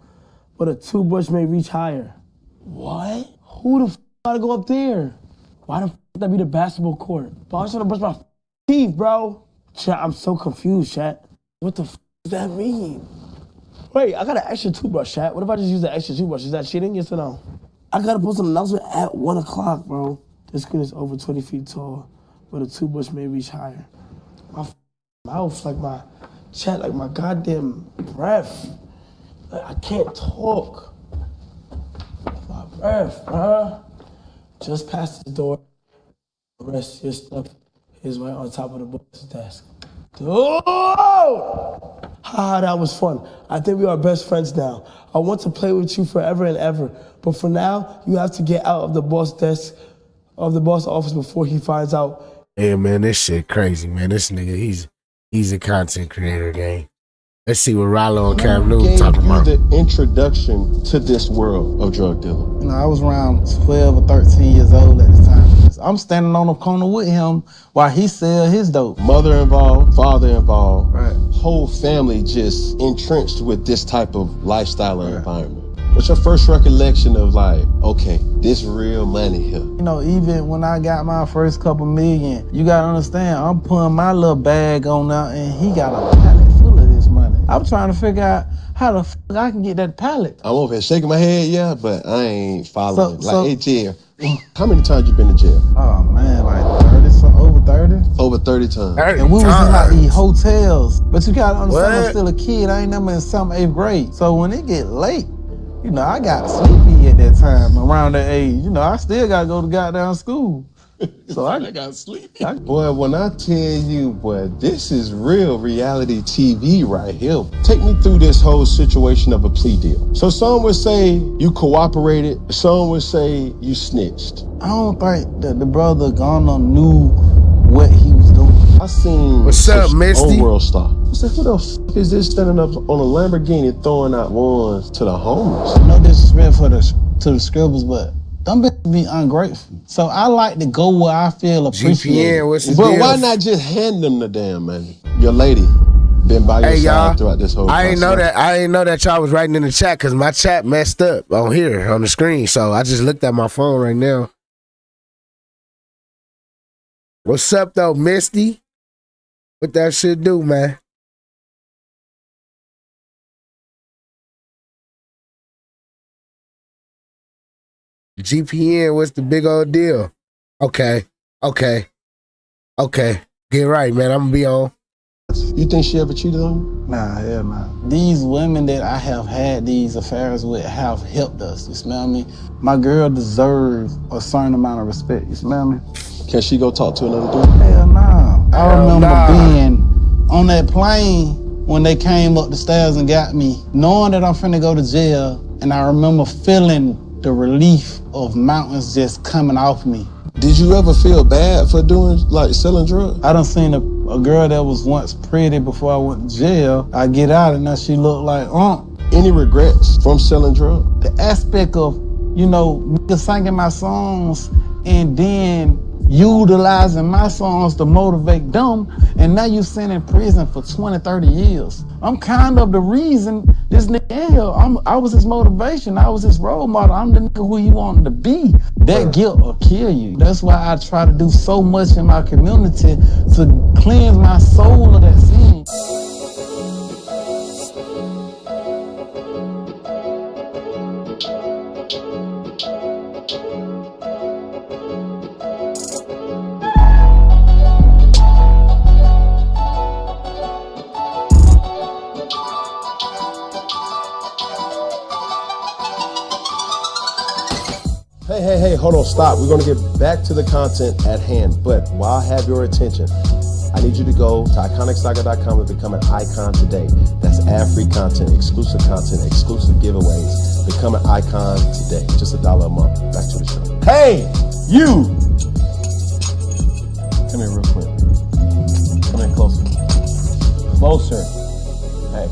but a two-bush may reach higher. What? Who the f gotta go up there? Why the f that be the basketball court? Bro, I'm just trying to brush my teeth, bro. Chat, I'm so confused, chat. What the f does that mean? Wait, I got an extra toothbrush, chat. What if I just use the extra toothbrush? Is that cheating? Yes or no? I gotta post an announcement at 1 o'clock, bro. The screen is over 20 feet tall, but a two-bush may reach higher. My mouth, like my chat, like my goddamn breath. Like, I can't talk. My breath, bruh. Just past the door. The rest of your stuff is right on top of the boss's desk. Oh! Haha, that was fun. I think we are best friends now. I want to play with you forever and ever. But for now, you have to get out of the boss desk, of the boss office before he finds out. Yeah, man, this shit crazy, man. This nigga, he's a content creator, gang. Let's see what Rollo and Cam Newton talking about. The introduction to this world of drug dealing. You know, I was around 12 or 13 years old at the time. I'm standing on the corner with him while he sell his dope. Mother involved, father involved, right. Whole family just entrenched with this type of lifestyle and environment. What's your first recollection of like, okay, this real money here? You know, even when I got my first couple million, you gotta understand, I'm putting my little bag on there and he got a pallet full of this money. I'm trying to figure out how the f I can get that pallet. I'm over here shaking my head, yeah, but I ain't following. Hey, jail. How many times you been in jail? Oh man, like 30, over 30. Over 30 times. 30 and we was in like these hotels. But you gotta understand, I'm still a kid. I ain't never in 7th, 8th grade. So when it get late, you know, I got sleepy at that time, around that age. You know, I still gotta go to goddamn school. So I got sleepy. Boy, when I tell you, boy, this is real reality TV right here. Take me through this whole situation of a plea deal. So some would say you cooperated, some would say you snitched. I don't think that the brother Gunner knew what he was doing. I seen what's up, Misty? Old world star. I said, who the f is this standing up on a Lamborghini throwing out ones to the homeless? No disrespect to the scribbles, but them bitches be ungrateful. So I like to go where I feel appreciated. But why not just hand them the damn money? Your lady been by your side throughout this whole process. I didn't know that y'all was writing in the chat because my chat messed up on here on the screen. So I just looked at my phone right now. What's up though, Misty? What that shit do, man? GPN, what's the big old deal? Okay. Get right, man. I'm gonna be on. You think she ever cheated on you? Nah, hell nah. These women that I have had these affairs with have helped us, you smell me? My girl deserves a certain amount of respect, you smell me? Can she go talk to another dude? Hell nah. I remember being on that plane when they came up the stairs and got me, knowing that I'm finna go to jail, and I remember feeling the relief of mountains just coming off me. Did you ever feel bad for doing, like, selling drugs? I done seen a girl that was once pretty before I went to jail. I get out and now she looked like Any regrets from selling drugs? The aspect of, you know, niggas singing my songs and then utilizing my songs to motivate them, and now you sitting in prison for 20, 30 years. I'm kind of the reason this nigga in here. I was his motivation. I was his role model. I'm the nigga who you wanted to be. That guilt will kill you. That's why I try to do so much in my community to cleanse my soul of that sin. Hey, hold on, stop. We're gonna get back to the content at hand, but while I have your attention, I need you to go to iconicsaga.com and become an icon today. That's ad-free content, exclusive giveaways. Become an icon today. Just $1 a month. Back to the show. Hey, you! Come here real quick. Come in closer. Closer. Hey.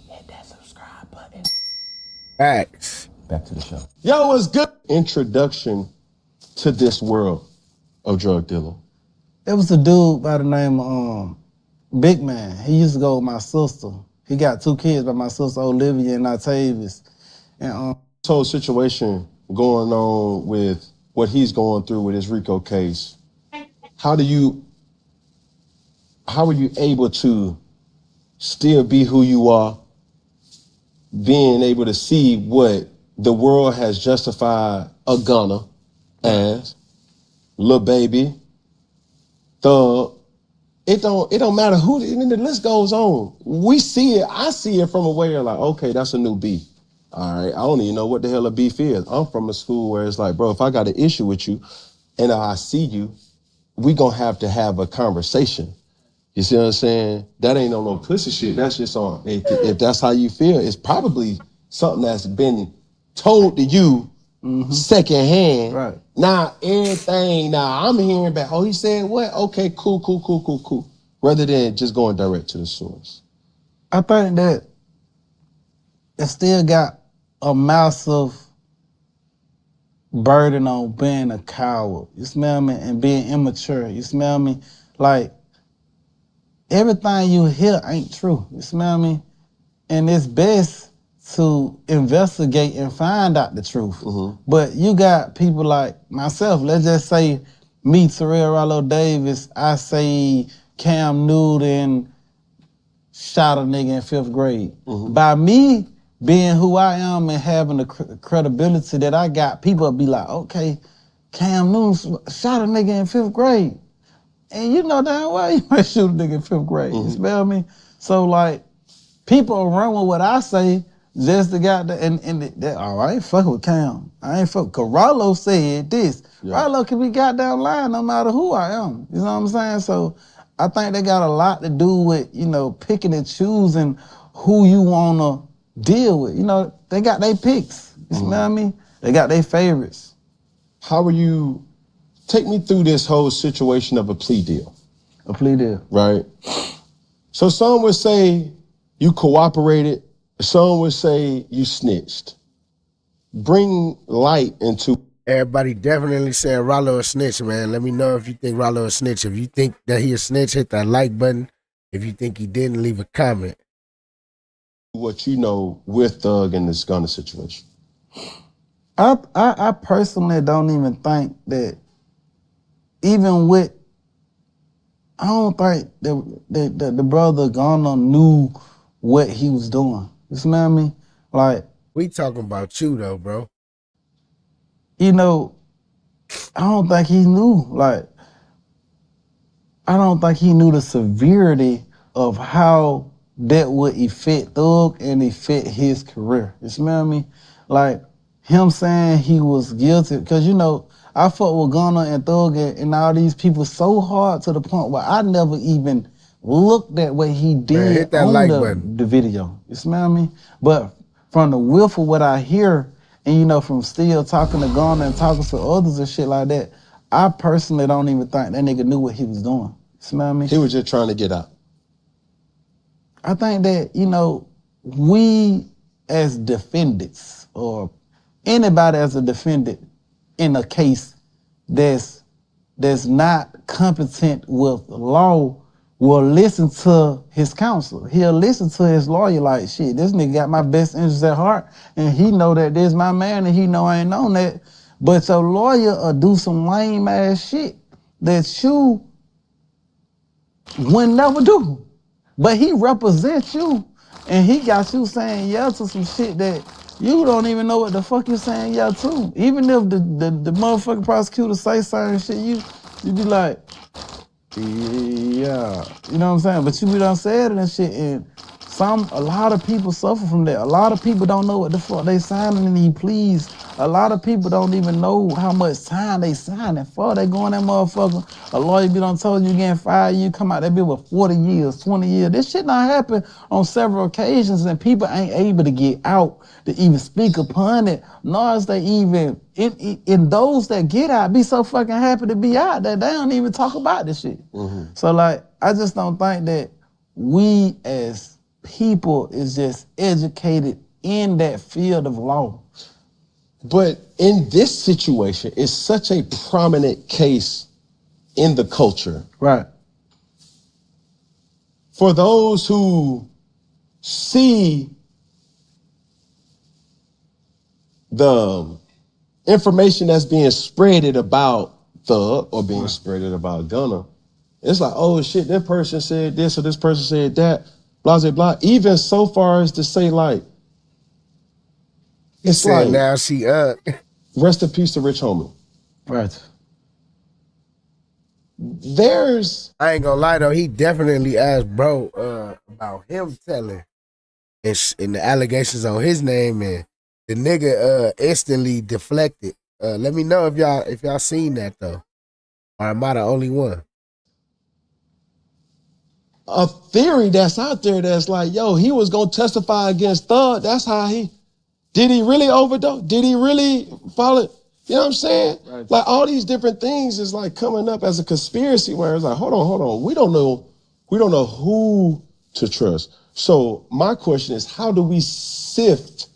Hit that subscribe button. Facts. Back to the show. Yo, what's good? Introduction to this world of drug dealing. It was a dude by the name of Big Man. He used to go with my sister. He got 2 kids by my sister, Olivia and Octavius. And this whole situation going on with what he's going through with his RICO case, how are you able to still be who you are, being able to see what the world has justified a gunner as, Lil Baby, Thug? It don't matter who, and the list goes on. We see it, I see it from a way of like, okay, that's a new beef. All right, I don't even know what the hell a beef is. I'm from a school where it's like, bro, if I got an issue with you and I see you, we gonna have to have a conversation. You see what I'm saying? That ain't no pussy shit. That's just on. If that's how you feel, it's probably something that's been told to you secondhand. Right. Now I'm hearing back, oh, he said what? Okay, cool. Rather than just going direct to the source. I think that it still got a massive burden on being a coward, you smell me, and being immature, you smell me? Like, everything you hear ain't true, you smell me? And it's best to investigate and find out the truth. But you got people like myself, let's just say me, Terrell Rollo Davis, I say Cam Newton shot a nigga in 5th grade. By me being who I am and having the credibility that I got, people will be like, okay, Cam Newton shot a nigga in 5th grade. And you know damn well you might shoot a nigga in 5th grade, you smell me? So like, people run with what I say just to got the, and all right, fuck with Cam. I ain't fuck, cause Rollo said this. Yeah. Rollo can be goddamn lying no matter who I am. You know what I'm saying? So I think they got a lot to do with, you know, picking and choosing who you wanna deal with. You know, they got their picks. You smell me? They got their favorites. How are you, take me through this whole situation of a plea deal. A plea deal. Right. So some would say you cooperated, some would say you snitched. Bring light into... Everybody definitely saying Rollo a snitch, man. Let me know if you think Rollo a snitch. If you think that he a snitch, hit that like button. If you think he didn't, leave a comment. What you know with Thug in this gunner situation. I personally don't even think that, even with, I don't think that the brother Gunner knew what he was doing. You smell me? Like, we talking about you though, bro. You know, I don't think he knew. Like, I don't think he knew the severity of how that would affect Thug and affect his career. You smell me? Like, him saying he was guilty, because you know, I fuck with Gunna and Thug and all these people so hard to the point where I never even looked at what he did. Man, hit that on like the video. You smell me? But from the whiff of what I hear, and you know, from still talking to Gunna and talking to others and shit like that, I personally don't even think that nigga knew what he was doing. You smell me? He was just trying to get out. I think that, you know, we as defendants, or anybody as a defendant, in a case that's not competent with law will listen to his counsel. He'll listen to his lawyer like, shit, this nigga got my best interest at heart, and he know that this my man, and he know I ain't on that. But your lawyer will do some lame ass shit that you would never do. But he represents you, and he got you saying yeah to some shit that you don't even know what the fuck you saying yeah to. Even if the motherfucking prosecutor say certain shit, you be like, yeah, you know what I'm saying? But you be done said it and shit, and a lot of people suffer from that. A lot of people don't know what the fuck they signing in these pleas. A lot of people don't even know how much time they signing for. They go in that motherfucker, a lawyer be done told you getting fired, you come out that bitch with 40 years, 20 years. This shit done happened on several occasions, and people ain't able to get out to even speak upon it, nor is they even, in those that get out, be so fucking happy to be out that they don't even talk about this shit. So like, I just don't think that we as people is just educated in that field of law. But in this situation, it's such a prominent case in the culture. Right. For those who see the information that's being spreaded about Thug or being spreaded about Gunna, it's like, oh shit, that person said this or this person said that, blah, blah, blah. Even so far as to say like, it's like, now she up. Rest in peace to Rich Homie. Right. I ain't gonna lie though, he definitely asked bro about him telling and the allegations on his name, and the nigga instantly deflected. Let me know if y'all seen that though. Or am I the only one? A theory that's out there that's like, yo, he was gonna testify against Thug. That's how did he really overdose? Did he really follow? You know what I'm saying? Right. Like all these different things is like coming up as a conspiracy where it's like, hold on. We don't know who to trust. So my question is, how do we sift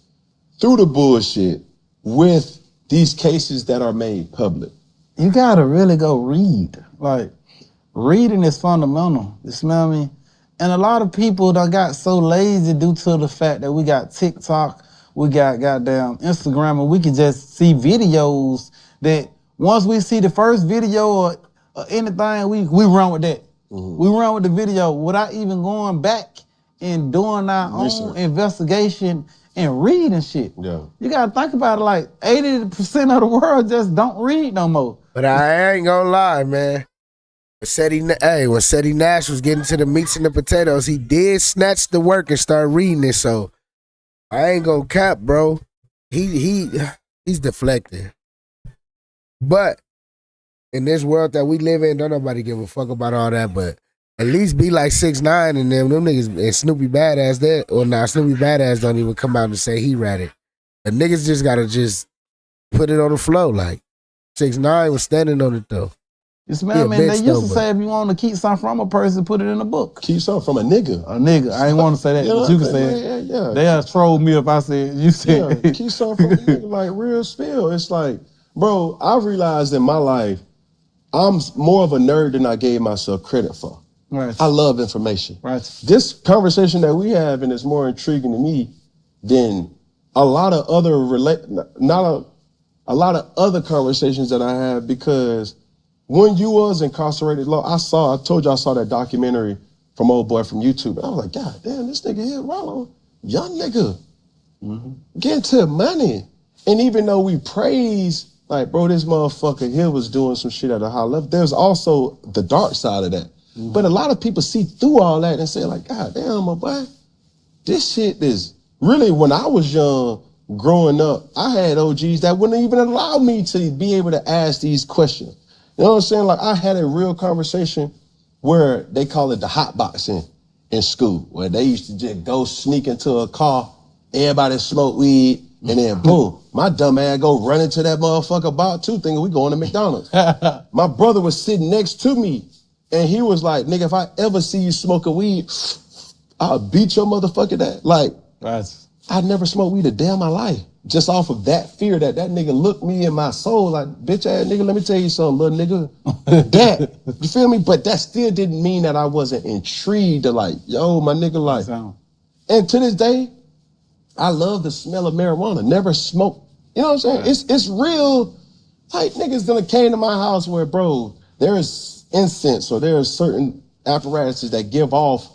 through the bullshit with these cases that are made public? You gotta really go read. Like, reading is fundamental. You smell me? And a lot of people done got so lazy due to the fact that we got TikTok, we got goddamn Instagram, and we can just see videos that once we see the first video or anything, we run with that. We run with the video without even going back and doing our own investigation and reading shit. Yeah. You gotta think about it, like 80% of the world just don't read no more. But I ain't gonna lie, man. When Seti Nash was getting to the meats and the potatoes, he did snatch the work and start reading it, so I ain't gonna cap, bro. He's deflecting. But in this world that we live in, don't nobody give a fuck about all that, but at least be like 6ix9ine and them niggas and Snoopy Badass that, or nah, Snoopy Badass don't even come out and say he ratted. The niggas just gotta just put it on the flow. Like 6ix9ine was standing on it though. You smell me? They used to say if you want to keep something from a person, put it in a book. Keep something from a nigga. A nigga. I ain't want to say that, but you can say it. Yeah. They'll troll me if I said you said. Yeah, keep something from a nigga, like real spill. It's like, bro, I realized in my life, I'm more of a nerd than I gave myself credit for. Right. I love information. Right. This conversation that we have, and it's more intriguing to me than a lot of other a lot of other conversations that I have, because when you was incarcerated, I told you I saw that documentary from old boy from YouTube. And I was like, God damn, this nigga here, Rollo, young nigga, getting to money. And even though we praise, like, bro, this motherfucker here was doing some shit at a high level, there's also the dark side of that. But a lot of people see through all that and say like, God damn, my boy, this shit is really, when I was young, growing up, I had OGs that wouldn't even allow me to be able to ask these questions. You know what I'm saying? Like, I had a real conversation where they call it the hot boxing in school, where they used to just go sneak into a car, everybody smoke weed, and then boom, my dumb ass go run into that motherfucker bar too, thinking we going to McDonald's. My brother was sitting next to me, and he was like, nigga, if I ever see you smoking weed, I'll beat your motherfucking ass. Like, I never smoked weed a day in my life. just off of that fear that nigga looked me in my soul like, bitch ass nigga, let me tell you something, little nigga. That, you feel me? But that still didn't mean that I wasn't intrigued to like, yo, my nigga, like. And to this day, I love the smell of marijuana. Never smoked. You know what I'm saying? It's real. Like niggas done came to my house where, bro, there is incense or there are certain apparatuses that give off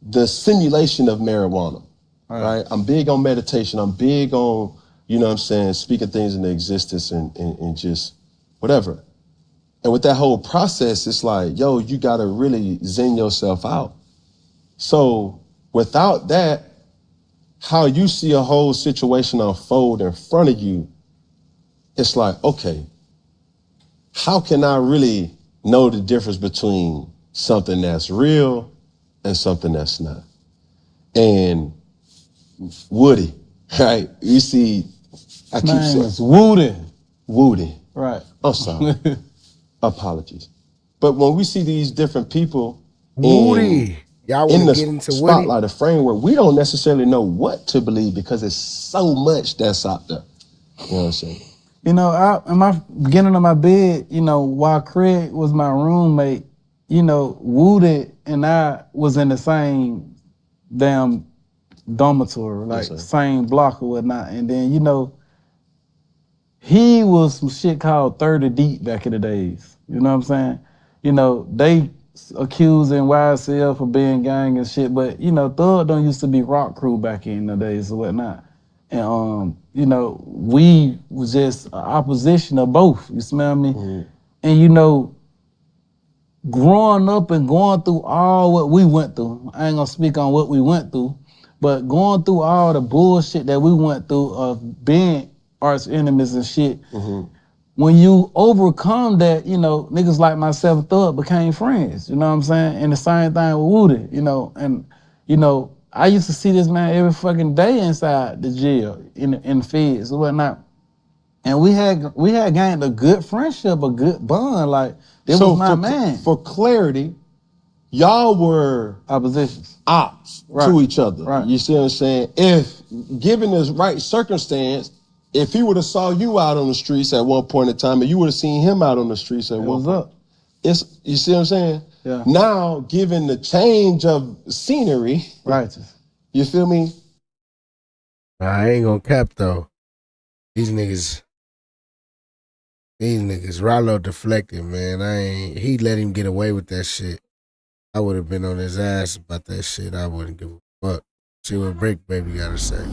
the simulation of marijuana. Right. I'm big on meditation. I'm big on, you know what I'm saying, speaking things into existence and just whatever. And with that whole process, it's like, yo, you gotta really zen yourself out. So without that, how you see a whole situation unfold in front of you, it's like, okay, how can I really know the difference between something that's real and something that's not? And Woody, right? You see, I keep saying it's Woody. Woody. Right. I'm sorry. Apologies. But when we see these different people Woody, y'all in want the to get into spotlight, a framework, we don't necessarily know what to believe because it's so much that's out there. You know what I'm saying? You know, in my beginning of my bed, you know, while Craig was my roommate, you know, Woody and I was in the same damn dormitory, like same block or whatnot. And then, you know, he was some shit called 30 Deep back in the days. You know what I'm saying? You know, they accusing YSL for being gang and shit, but, you know, Thug don't used to be rock crew back in the days or whatnot. And, you know, we was just a opposition of both, you smell me? Mm-hmm. And, you know, growing up and going through all what we went through, I ain't gonna speak on what we went through, but going through all the bullshit that we went through of being arch enemies and shit, when you overcome that, you know, niggas like myself and Thug became friends, you know what I'm saying? And the same thing with Woody, you know, and, you know, I used to see this man every fucking day inside the jail, in the feds and whatnot. And we had gained a good friendship, a good bond, like, this was my man. For clarity, y'all were oppositions, ops to each other. Right. You see what I'm saying? If given the right circumstance, if he would have saw you out on the streets at one point in time, and you would have seen him out on the streets at one point. It's, you see what I'm saying? Yeah. Now, given the change of scenery, you feel me? Nah, I ain't gonna cap though. These niggas, Rollo deflected, man. He let him get away with that shit. I would have been on his ass about that shit. I wouldn't give a fuck. See what Brick Baby gotta say.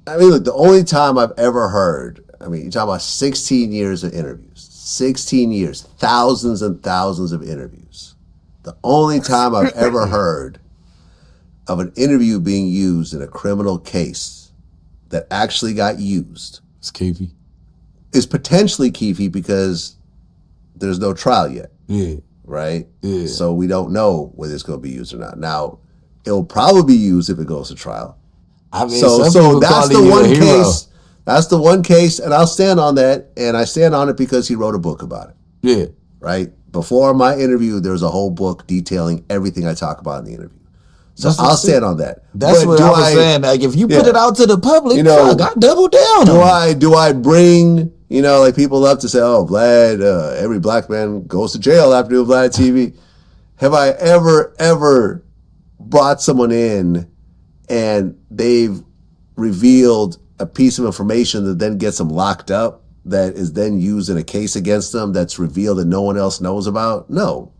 I mean, look, the only time I've ever heard, I mean, you're talking about 16 years of interviews, 16 years, thousands and thousands of interviews. The only time I've ever heard of an interview being used in a criminal case that actually got used. It's Keefy. Is potentially Keefy because there's no trial yet. Yeah. Right? Yeah. So we don't know whether it's going to be used or not. Now, it'll probably be used if it goes to trial. I mean, so that's the one case. That's the one case, and I'll stand on that, and I stand on it because he wrote a book about it. Yeah. Right? Before my interview, there was a whole book detailing everything I talk about in the interview. So I'll stand on that. That's what I was saying. Like, if you put it out to the public, you know, fuck, I double down on it. Do I bring, you know, like people love to say, oh, Vlad, every black man goes to jail after doing Vlad TV. Have I ever brought someone in and they've revealed a piece of information that then gets them locked up, that is then used in a case against them that's revealed that no one else knows about? No.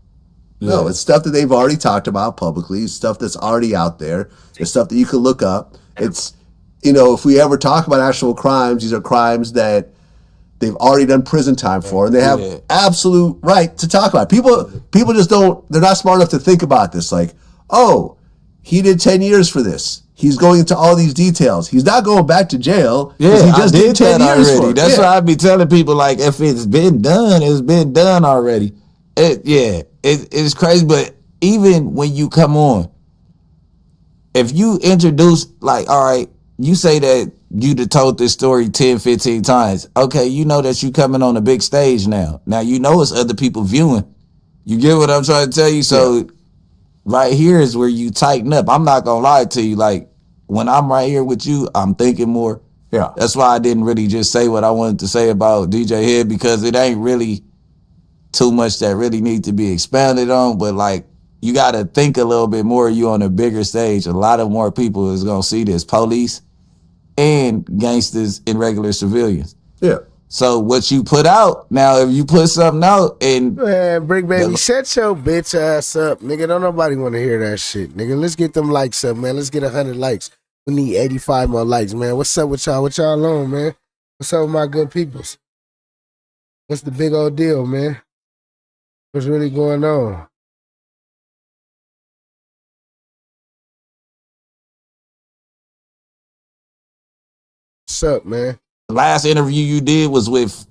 No, it's stuff that they've already talked about publicly, stuff that's already out there. It's stuff that you can look up. It's, you know, if we ever talk about actual crimes, these are crimes that they've already done prison time for, and they have absolute right to talk about it. People just don't, they're not smart enough to think about this. Like, oh, he did 10 years for this. He's going into all these details. He's not going back to jail. Yeah, he just did 10 years already. For it. That's why I be telling people, like, if it's been done, it's been done already. It's crazy, but even when you come on, if you introduce, like, all right, you say that you'd have told this story 10, 15 times. Okay, you know that you coming on a big stage now. Now you know it's other people viewing. You get what I'm trying to tell you? So right here is where you tighten up. I'm not gonna lie to you. Like when I'm right here with you, I'm thinking more. Yeah. That's why I didn't really just say what I wanted to say about DJ Head, because it ain't really too much that really need to be expanded on. But like, you got to think a little bit more. You on a bigger stage. A lot of more people is gonna see this, police and gangsters and regular civilians. Yeah. So what you put out now, if you put something out and man, Brick Baby, shut your bitch ass up, nigga. Don't nobody want to hear that shit, nigga. Let's get them likes up, man. Let's get 100 likes. We need 85 more likes, man. What's up with y'all? What y'all on, man? What's up with my good peoples? What's the big old deal, man? What's really going on? What's up, man? The last interview you did was with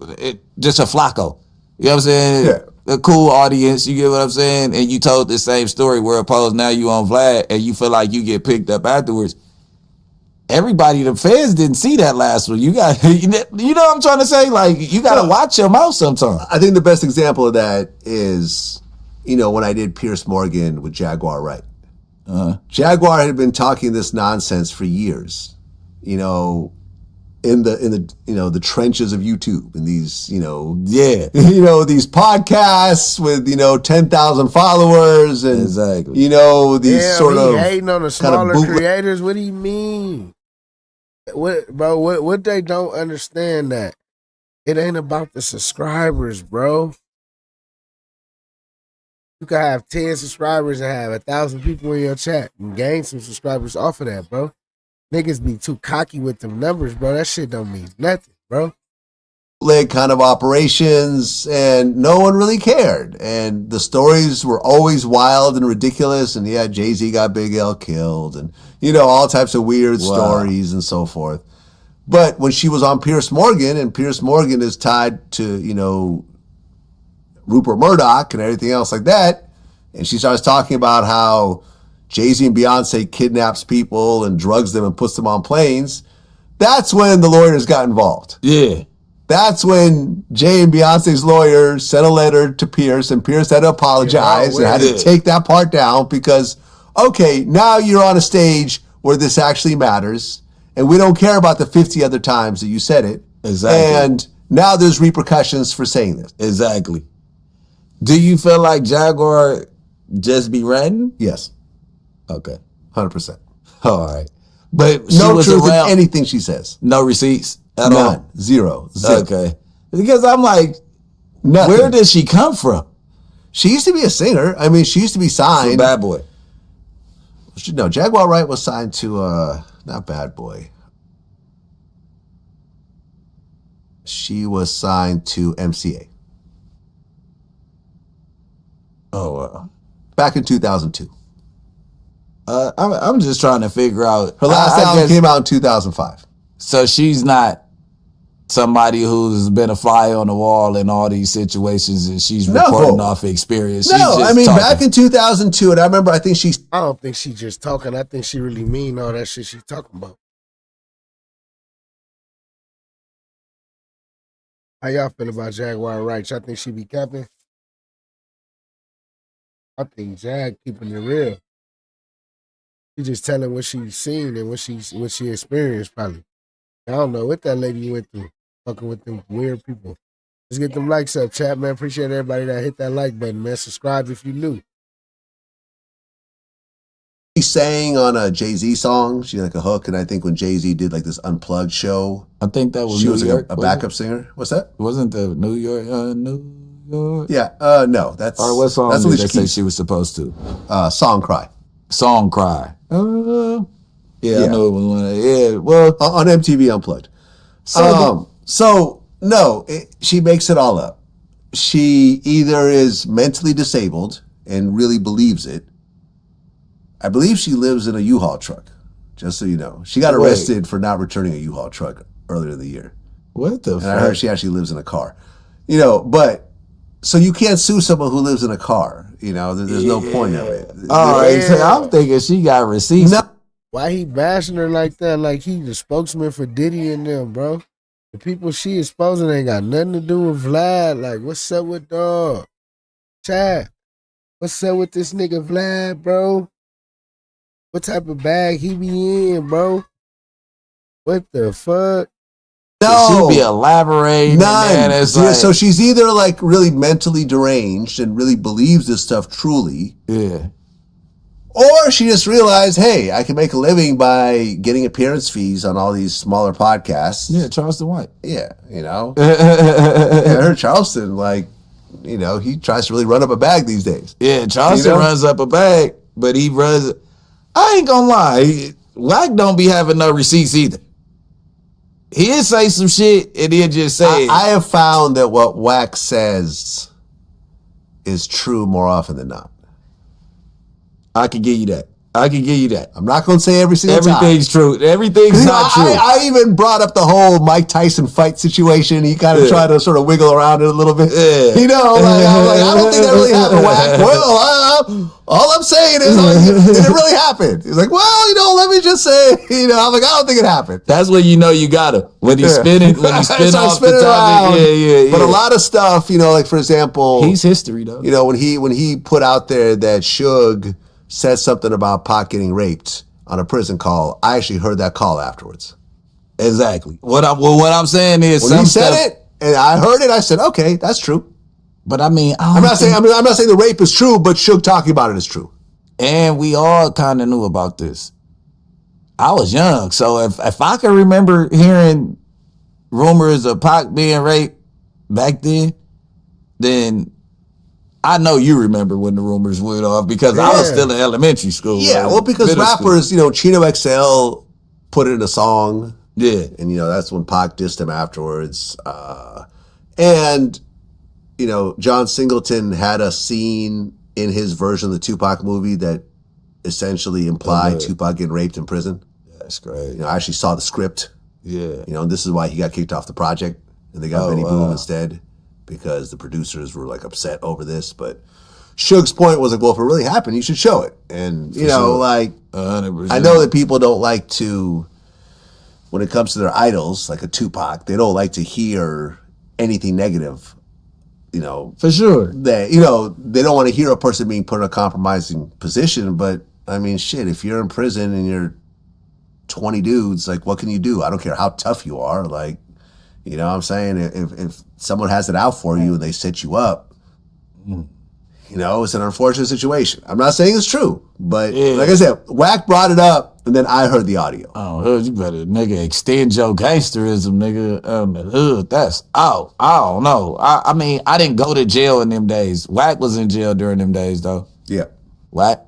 just a Flacco. You know what I'm saying? Yeah. A cool audience, you get what I'm saying? And you told the same story, where opposed now you on Vlad and you feel like you get picked up afterwards. Everybody, the fans didn't see that last one. You got, you know what I'm trying to say? Like, you got to watch your mouth sometimes. I think the best example of that is, when I did Pierce Morgan with Jaguar Wright. Jaguar had been talking this nonsense for years, in the trenches of YouTube and these, these podcasts with, 10,000 followers and, exactly. These sort of hating on the smaller creators. What do you mean? What they don't understand that it ain't about the subscribers, bro. You can have 10 subscribers and have 1,000 people in your chat and gain some subscribers off of that, bro. Niggas be too cocky with them numbers, bro. That shit don't mean nothing, bro. Like kind of operations, and no one really cared. And the stories were always wild and ridiculous. And yeah, Jay-Z got Big L killed, and all types of weird stories and so forth. But when she was on Pierce Morgan, and Pierce Morgan is tied to Rupert Murdoch and everything else like that, and she starts talking about how Jay-Z and Beyonce kidnaps people and drugs them and puts them on planes, that's when the lawyers got involved. Yeah. That's when Jay and Beyonce's lawyer sent a letter to Pierce, and Pierce had to apologize and had to take that part down because, okay, now you're on a stage where this actually matters, and we don't care about the 50 other times that you said it. Exactly. And now there's repercussions for saying this. Exactly. Do you feel like Jaguar just be ranting? Yes. Okay. 100%. All right. But no truth in anything she says. No receipts at None. all? Zero. Okay. Because I'm like, nothing. Where did she come from? She used to be a singer. I mean, she used to be signed. Bad Boy. No, Jaguar Wright was signed to, not Bad Boy. She was signed to MCA. Oh, wow. Back in 2002. I'm just trying to figure out. Her last album came out in 2005. So she's not somebody who's been a fly on the wall in all these situations, and she's reporting off experience. No, she's just I mean, talking. back in 2002, and I remember, I don't think she just talking. I think she really mean all that shit she's talking about. How y'all feel about Jaguar Wright? Y'all think she be capping? I think Jag keeping it real. She just telling what she's seen and what she experienced probably. I don't know what that lady went through, fucking with them weird people. Let's get them likes up, chat, man. Appreciate everybody that hit that like button, man. Subscribe if you new. She sang on a Jay-Z song. She had like a hook, and I think when Jay-Z did like this unplugged show, I think that was she New was York, like a backup singer. What's that? Wasn't the New York? Yeah. No, that's. Or what song that's did what they say she was supposed to? Song Cry. Song Cry. Yeah, I know it was one. Yeah, well, on MTV Unplugged. She makes it all up. She either is mentally disabled and really believes it. I believe she lives in a U-Haul truck, just so you know. She got arrested for not returning a U-Haul truck earlier in the year. What the fuck? And I heard she actually lives in a car. But, so you can't sue someone who lives in a car. There's no point of it. All right, so I'm thinking she got receipts. No. Why he bashing her like that? Like he the spokesman for Diddy and them, bro. The people she exposing ain't got nothing to do with Vlad. Like, what's up with dog? Chad, What's up with this nigga Vlad, bro? What type of bag he be in, bro? What the fuck? No, She be elaborating. none. Man, it's Yeah, like, so she's either like really mentally deranged and really believes this stuff truly, yeah. or she just realized, hey, I can make a living by getting appearance fees on all these smaller podcasts. Yeah, Charleston White. Yeah, you know. I heard Charleston, like, you know, he tries to really run up a bag these days. Yeah, Charleston runs up a bag, but he runs. I ain't gonna lie, Wack don't be having no receipts either. He'll say some shit and he'll just say it. I have found that what Wack says is true more often than not. I can give you that. I can give you that. I'm not going to say every single Everything's time. true. Everything's not true. I even brought up the whole Mike Tyson fight situation. He kind of tried to sort of wiggle around it a little bit. Yeah. You know, like, I'm like, I don't think that really happened, Wack. Well, all I'm saying is, did it really happen? He's like, well, you know, let me just say, you know, I'm like, I don't think it happened. That's when you know you got him. When he spin it, when he spin off the topic. Yeah. But a lot of stuff, you know, like for example, he's history though. You know, when he put out there that Suge said something about Pac getting raped on a prison call, I actually heard that call afterwards. Exactly. What I'm saying is, when he said it and I heard it, I said, okay, that's true. But I mean, I'm not saying the rape is true, but Suge talking about it is true. And we all kind of knew about this. I was young, so if I can remember hearing rumors of Pac being raped back then I know you remember when the rumors went off because I was still in elementary school. Yeah, well, because rappers, you know, Chino XL put it in a song. Yeah. And, you know, that's when Pac dissed him afterwards. And, you know, John Singleton had a scene in his version of the Tupac movie that essentially implied Tupac getting raped in prison. That's great. You know, I actually saw the script. Yeah. You know, and this is why he got kicked off the project and they got Benny Boom instead, because the producers were like upset over this. But Suge's point was like, well, if it really happened, you should show it. And, you know, like, 100%. I know that people don't like to, when it comes to their idols, like a Tupac, they don't like to hear anything negative. You know, for sure. They, you know, they don't want to hear a person being put in a compromising position. But I mean, shit, if you're in prison and you're 20 dudes, like, what can you do? I don't care how tough you are. Like, you know what I'm saying? If someone has it out for you and they set you up, you know, it's an unfortunate situation. I'm not saying it's true, but like I said, Wack brought it up and then I heard the audio. Oh, you better, nigga, extend your gangsterism, nigga. The hood, that's out. I don't know. I mean, I didn't go to jail in them days. Wack was in jail during them days, though. Yeah. Wack.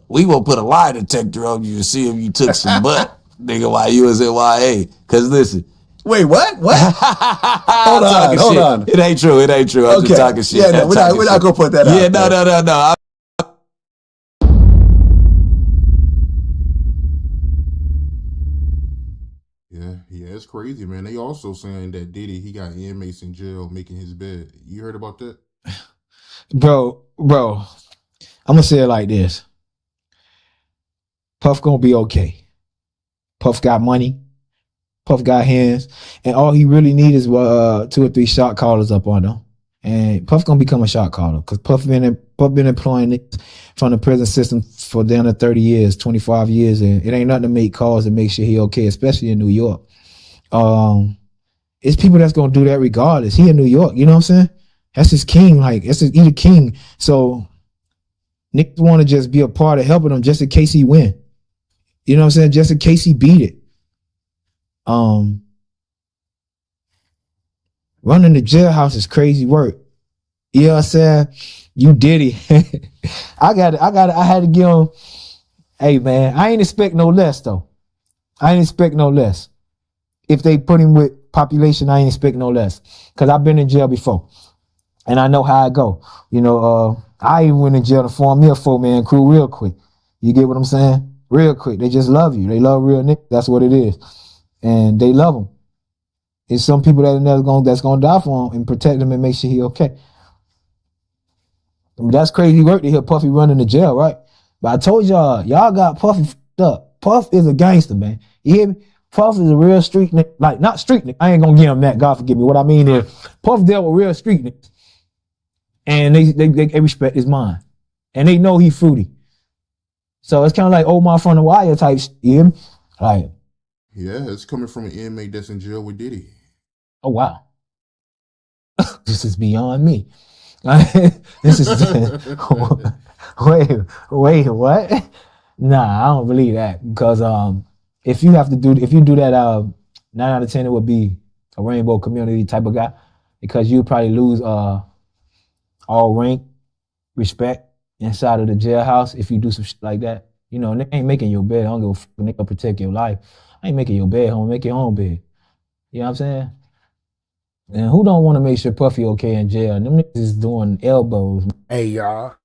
We will put a lie detector on you to see if you took some butt, nigga, while you was in YA. Because listen. Wait, what? What? hold on. It ain't true. I'm just talking shit. Yeah, no, we're not going to put that out. Yeah, no. Yeah, it's crazy, man. They also saying that Diddy, he got inmates in jail making his bed. You heard about that? Bro, I'm going to say it like this. Puff going to be okay. Puff got money. Puff got hands, and all he really needs is 2 or 3 shot callers up on him, and Puff gonna become a shot caller because Puff been employing it from the prison system for down to 30 years, 25 years, and it ain't nothing to make calls and make sure he okay, especially in New York. It's people that's gonna do that regardless. He in New York, you know what I'm saying? That's his king, like he the king. So niggas want to just be a part of helping him just in case he win. You know what I'm saying? Just in case he beat it. Running the jailhouse is crazy work. You know what I'm saying? You did it. I had to give him, hey man, I ain't expect no less though. I ain't expect no less. If they put him with population, I ain't expect no less. Cause I've been in jail before. And I know how I go. You know, I even went in jail to form me a 4-man crew real quick. You get what I'm saying? Real quick. They just love you. They love real niggas. That's what it is. And they love him. It's some people that's gonna die for him and protect him and make sure he okay. I mean, that's crazy work to hear Puffy running to jail, right? But I told y'all got Puffy f***ed up. Puff is a gangster, man. You hear me? Puff is a real street nigga. Like, not street nigga. I ain't gonna give him that, God forgive me. What I mean is, Puff dealt with real street niggas. and they respect his mind, and they know he's fruity. So it's kind of like Omar from the Wire type. You hear me? Like, yeah, it's coming from an inmate that's in jail with Diddy. Oh wow, this is beyond me. This is wait, what? Nah, I don't believe that, because if you do that, 9 out of 10 it would be a rainbow community type of guy, because you probably lose all rank, respect inside of the jailhouse if you do some shit like that. You know, they ain't making your bed. I don't give a fuck. They gonna protect your life. I ain't making your bed home. Make your own bed. You know what I'm saying? And who don't want to make sure Puffy okay in jail? Them niggas is doing elbows. Hey, y'all.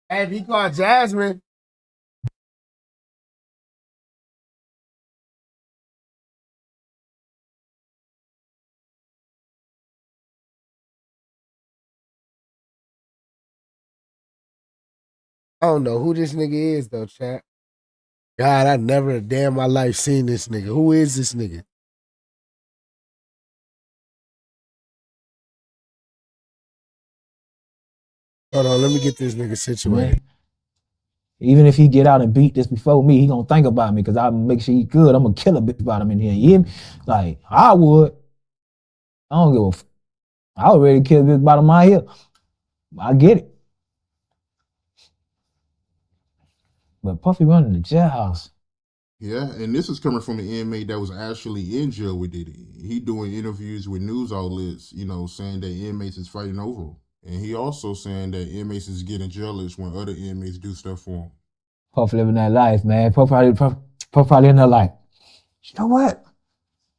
Hey, if you call Jasmine. I don't know who this nigga is, though, chat. God, I never a day in my life seen this nigga. Who is this nigga? Hold on, let me get this nigga situated. Even if he get out and beat this before me, he gonna think about me, because I make sure he good. I'm gonna kill a bitch about him in here. You hear me? Like, I would. I don't give a fuck. I would ready to kill a bitch about him out here. I get it. But Puffy running the jailhouse. Yeah, and this is coming from an inmate that was actually in jail with Diddy. He doing interviews with news outlets, you know, saying that inmates is fighting over him. And he also saying that inmates is getting jealous when other inmates do stuff for him. Puff living that life, man. Puff probably in that life. You know what?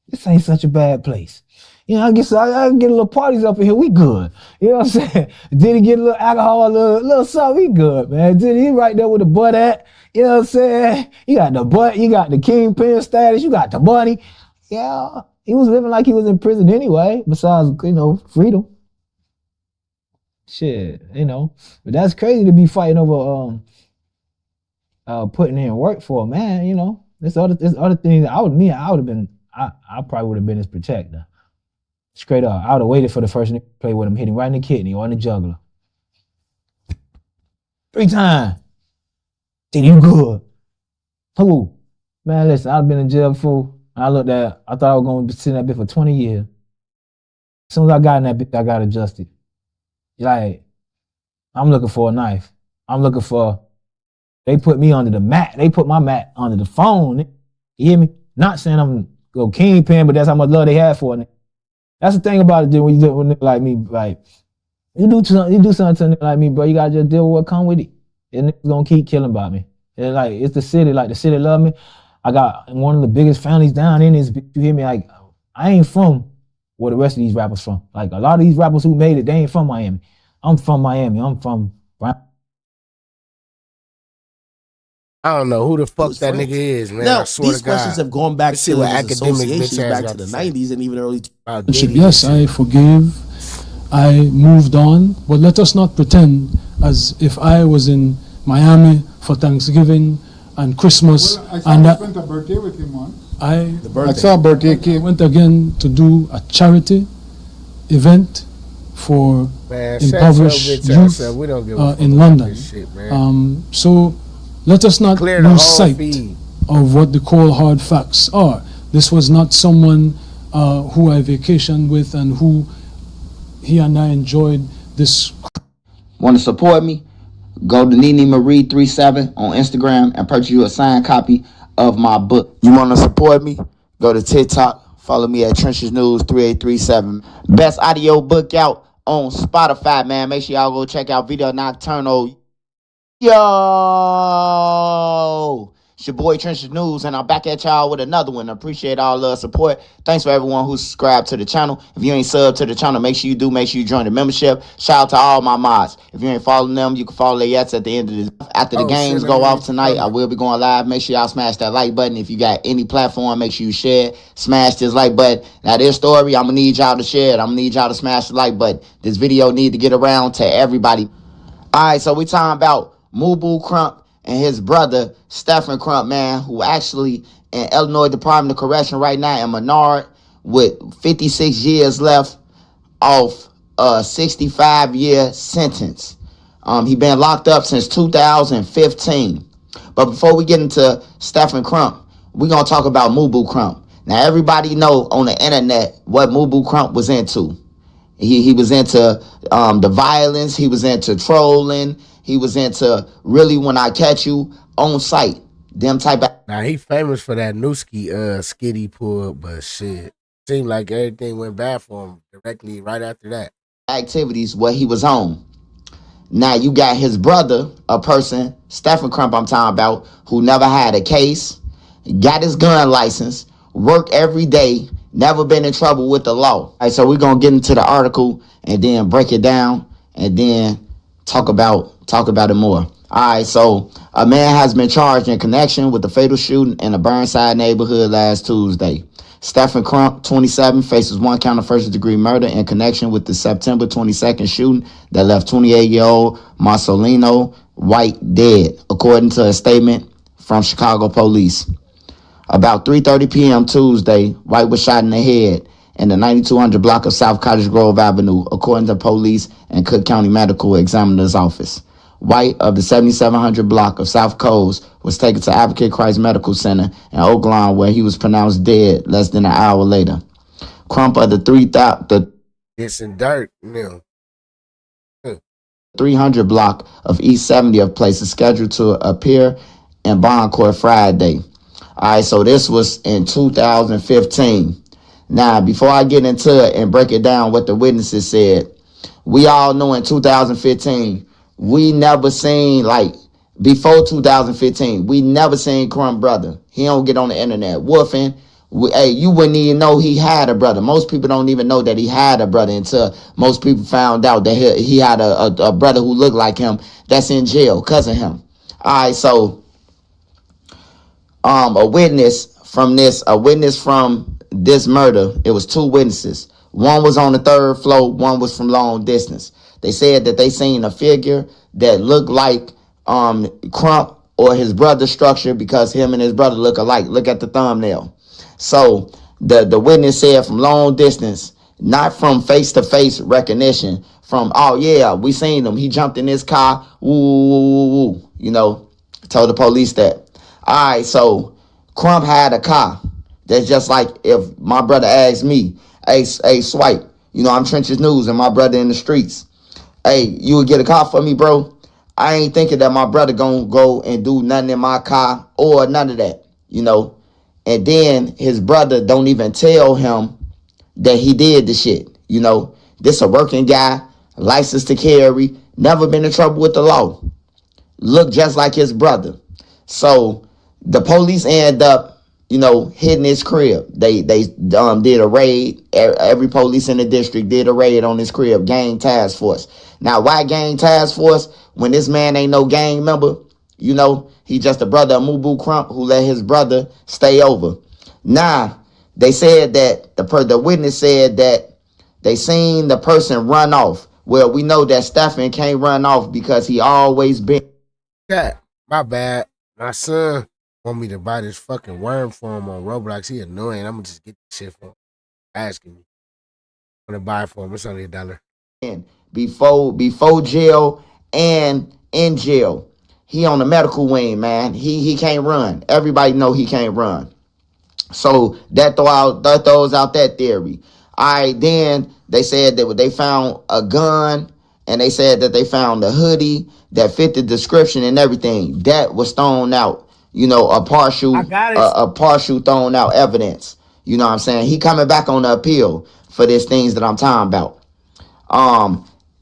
This ain't such a bad place. You know, I get a little parties up in here. We good. You know what I'm saying? Did he get a little alcohol, a little something? We good, man. Did he right there with the butt at? You know what I'm saying? You got the butt, you got the kingpin status, you got the money. Yeah, he was living like he was in prison anyway, besides, you know, freedom. Shit, you know. But that's crazy to be fighting over putting in work for a man, you know. There's other things. I probably would have been his protector. Straight up. I would have waited for the first nigga to play with him, hit him right in the kidney or in the jugular. 3 times. Then you good. Who? Man, listen, I've been in jail before. I thought I was going to be sitting in that bitch for 20 years. As soon as I got in that bitch, I got adjusted. Like, I'm looking for a knife. They put me under the mat. They put my mat under the phone. You hear me? Not saying I'm a kingpin, but that's how much love they have for it. That's the thing about it, dude, when you do with a nigga like me. Like, you do something to a nigga like me, bro, you gotta just deal with what come with it. And niggas gonna keep killing about me. And like, it's the city, like the city love me. I got one of the biggest families down in this bitch. You hear me? Like, I ain't from where the rest of these rappers from. Like, a lot of these rappers who made it, they ain't from Miami. I'm from Miami. I'm from Brown. I don't know who the fuck that nigga is, man. Now, I swear these to God. questions have gone back See to what his academic bitch association ass back got to the to say. 90s and even early. Yes, I forgive. I moved on, but let us not pretend as if I was in Miami for Thanksgiving and Christmas. Well, I saw you spent a birthday with him once. I saw a birthday cake. I went again to do a charity event for impoverished youth in London. So let us not lose sight of what the cold hard facts are. This was not someone who I vacationed with and who he and I enjoyed this. Want to support me? Go to Nene Marie 37 on Instagram and purchase you a signed copy of my book. You want to support me? Go to TikTok. Follow me at Trenches News 3837. Best audio book out on Spotify, man. Make sure y'all go check out Video Nocturnal. Yo! It's your boy Trenches News, and I'm back at y'all with another one. I appreciate all the support. Thanks for everyone who subscribed to the channel. If you ain't subbed to the channel, make sure you do. Make sure you join the membership. Shout out to all my mods. If you ain't following them, you can follow their yets at the end of the after the games go off tonight. I will be going live. Make sure y'all smash that like button. If you got any platform, make sure you share it. Smash this like button. Now this story, I'm gonna need y'all to share it. I'm gonna need y'all to smash the like button. This video need to get around to everybody. All right, so we talking about Mubu Crump and his brother, Stephen Crump, man, who actually in Illinois Department of Correction right now in Menard, with 56 years left off a 65-year sentence. He been locked up since 2015. But before we get into Stephen Crump, we're going to talk about Mubu Crump. Now, everybody know on the internet what Mubu Crump was into. He was into the violence. He was into trolling. He was into really when I catch you on sight. Them type of... Now, he famous for that Newski skitty pull, but shit. Seemed like everything went bad for him directly right after that. Activities where he was on. Now, you got his brother, a person, Stephen Crump I'm talking about, who never had a case, got his gun license, work every day, never been in trouble with the law. All right, so we're going to get into the article and then break it down and then talk about it more. All right, so a man has been charged in connection with the fatal shooting in the Burnside neighborhood last Tuesday. Stephen Crump, 27, faces 1 count of first-degree murder in connection with the September 22nd shooting that left 28-year-old Marcelino White dead, according to a statement from Chicago police. About 3:30 p.m. Tuesday, White was shot in the head in the 9200 block of South Cottage Grove Avenue, according to police and Cook County Medical Examiner's Office. White of the 7700 block of South Coast was taken to Advocate Christ Medical Center in Oak Lawn, where he was pronounced dead less than an hour later. Crump of the 300 block of East 70th Place is scheduled to appear in bond court Friday. All right, so this was in 2015. Now, before I get into it and break it down what the witnesses said, we all know in 2015, we never seen, like, before 2015, we never seen Crump brother. He don't get on the internet woofing. Hey, you wouldn't even know he had a brother. Most people don't even know that he had a brother until most people found out that he had a brother who looked like him that's in jail, cousin him. All right, so a witness from this murder, it was 2 witnesses. One was on the 3rd floor, one was from long distance. They said that they seen a figure that looked like Crump or his brother's structure because him and his brother look alike. Look at the thumbnail. So the witness said from long distance, not from face-to-face recognition, from, oh yeah, we seen him. He jumped in his car, woo, told the police that. All right, so Crump had a car. That's just like if my brother asked me, hey, Swipe, I'm Trenches News and my brother in the streets. Hey, you would get a car for me, bro? I ain't thinking that my brother gonna go and do nothing in my car or none of that, And then his brother don't even tell him that he did the shit, This a working guy, licensed to carry, never been in trouble with the law. Look just like his brother. So the police end up, hitting his crib. They did a raid. Every police in the district did a raid on his crib, gang task force. Now, why gang task force when this man ain't no gang member? He just a brother of Mubu Crump who let his brother stay over. Now, they said that the witness said that they seen the person run off. Well, we know that Stephen can't run off because he always been. Yeah, my bad. My son want me to buy this fucking worm for him on Roblox. He annoying. I'm gonna just get this shit for him. Asking me. I'm gonna buy it for him. It's only $1. Before jail and in jail. He on the medical wing, man. He can't run. Everybody know he can't run. So that throws out that theory. All right, then they said that they found a gun and they said that they found a hoodie that fit the description and everything. That was thrown out. A partial thrown out evidence. You know what I'm saying? He coming back on the appeal for these things that I'm talking about.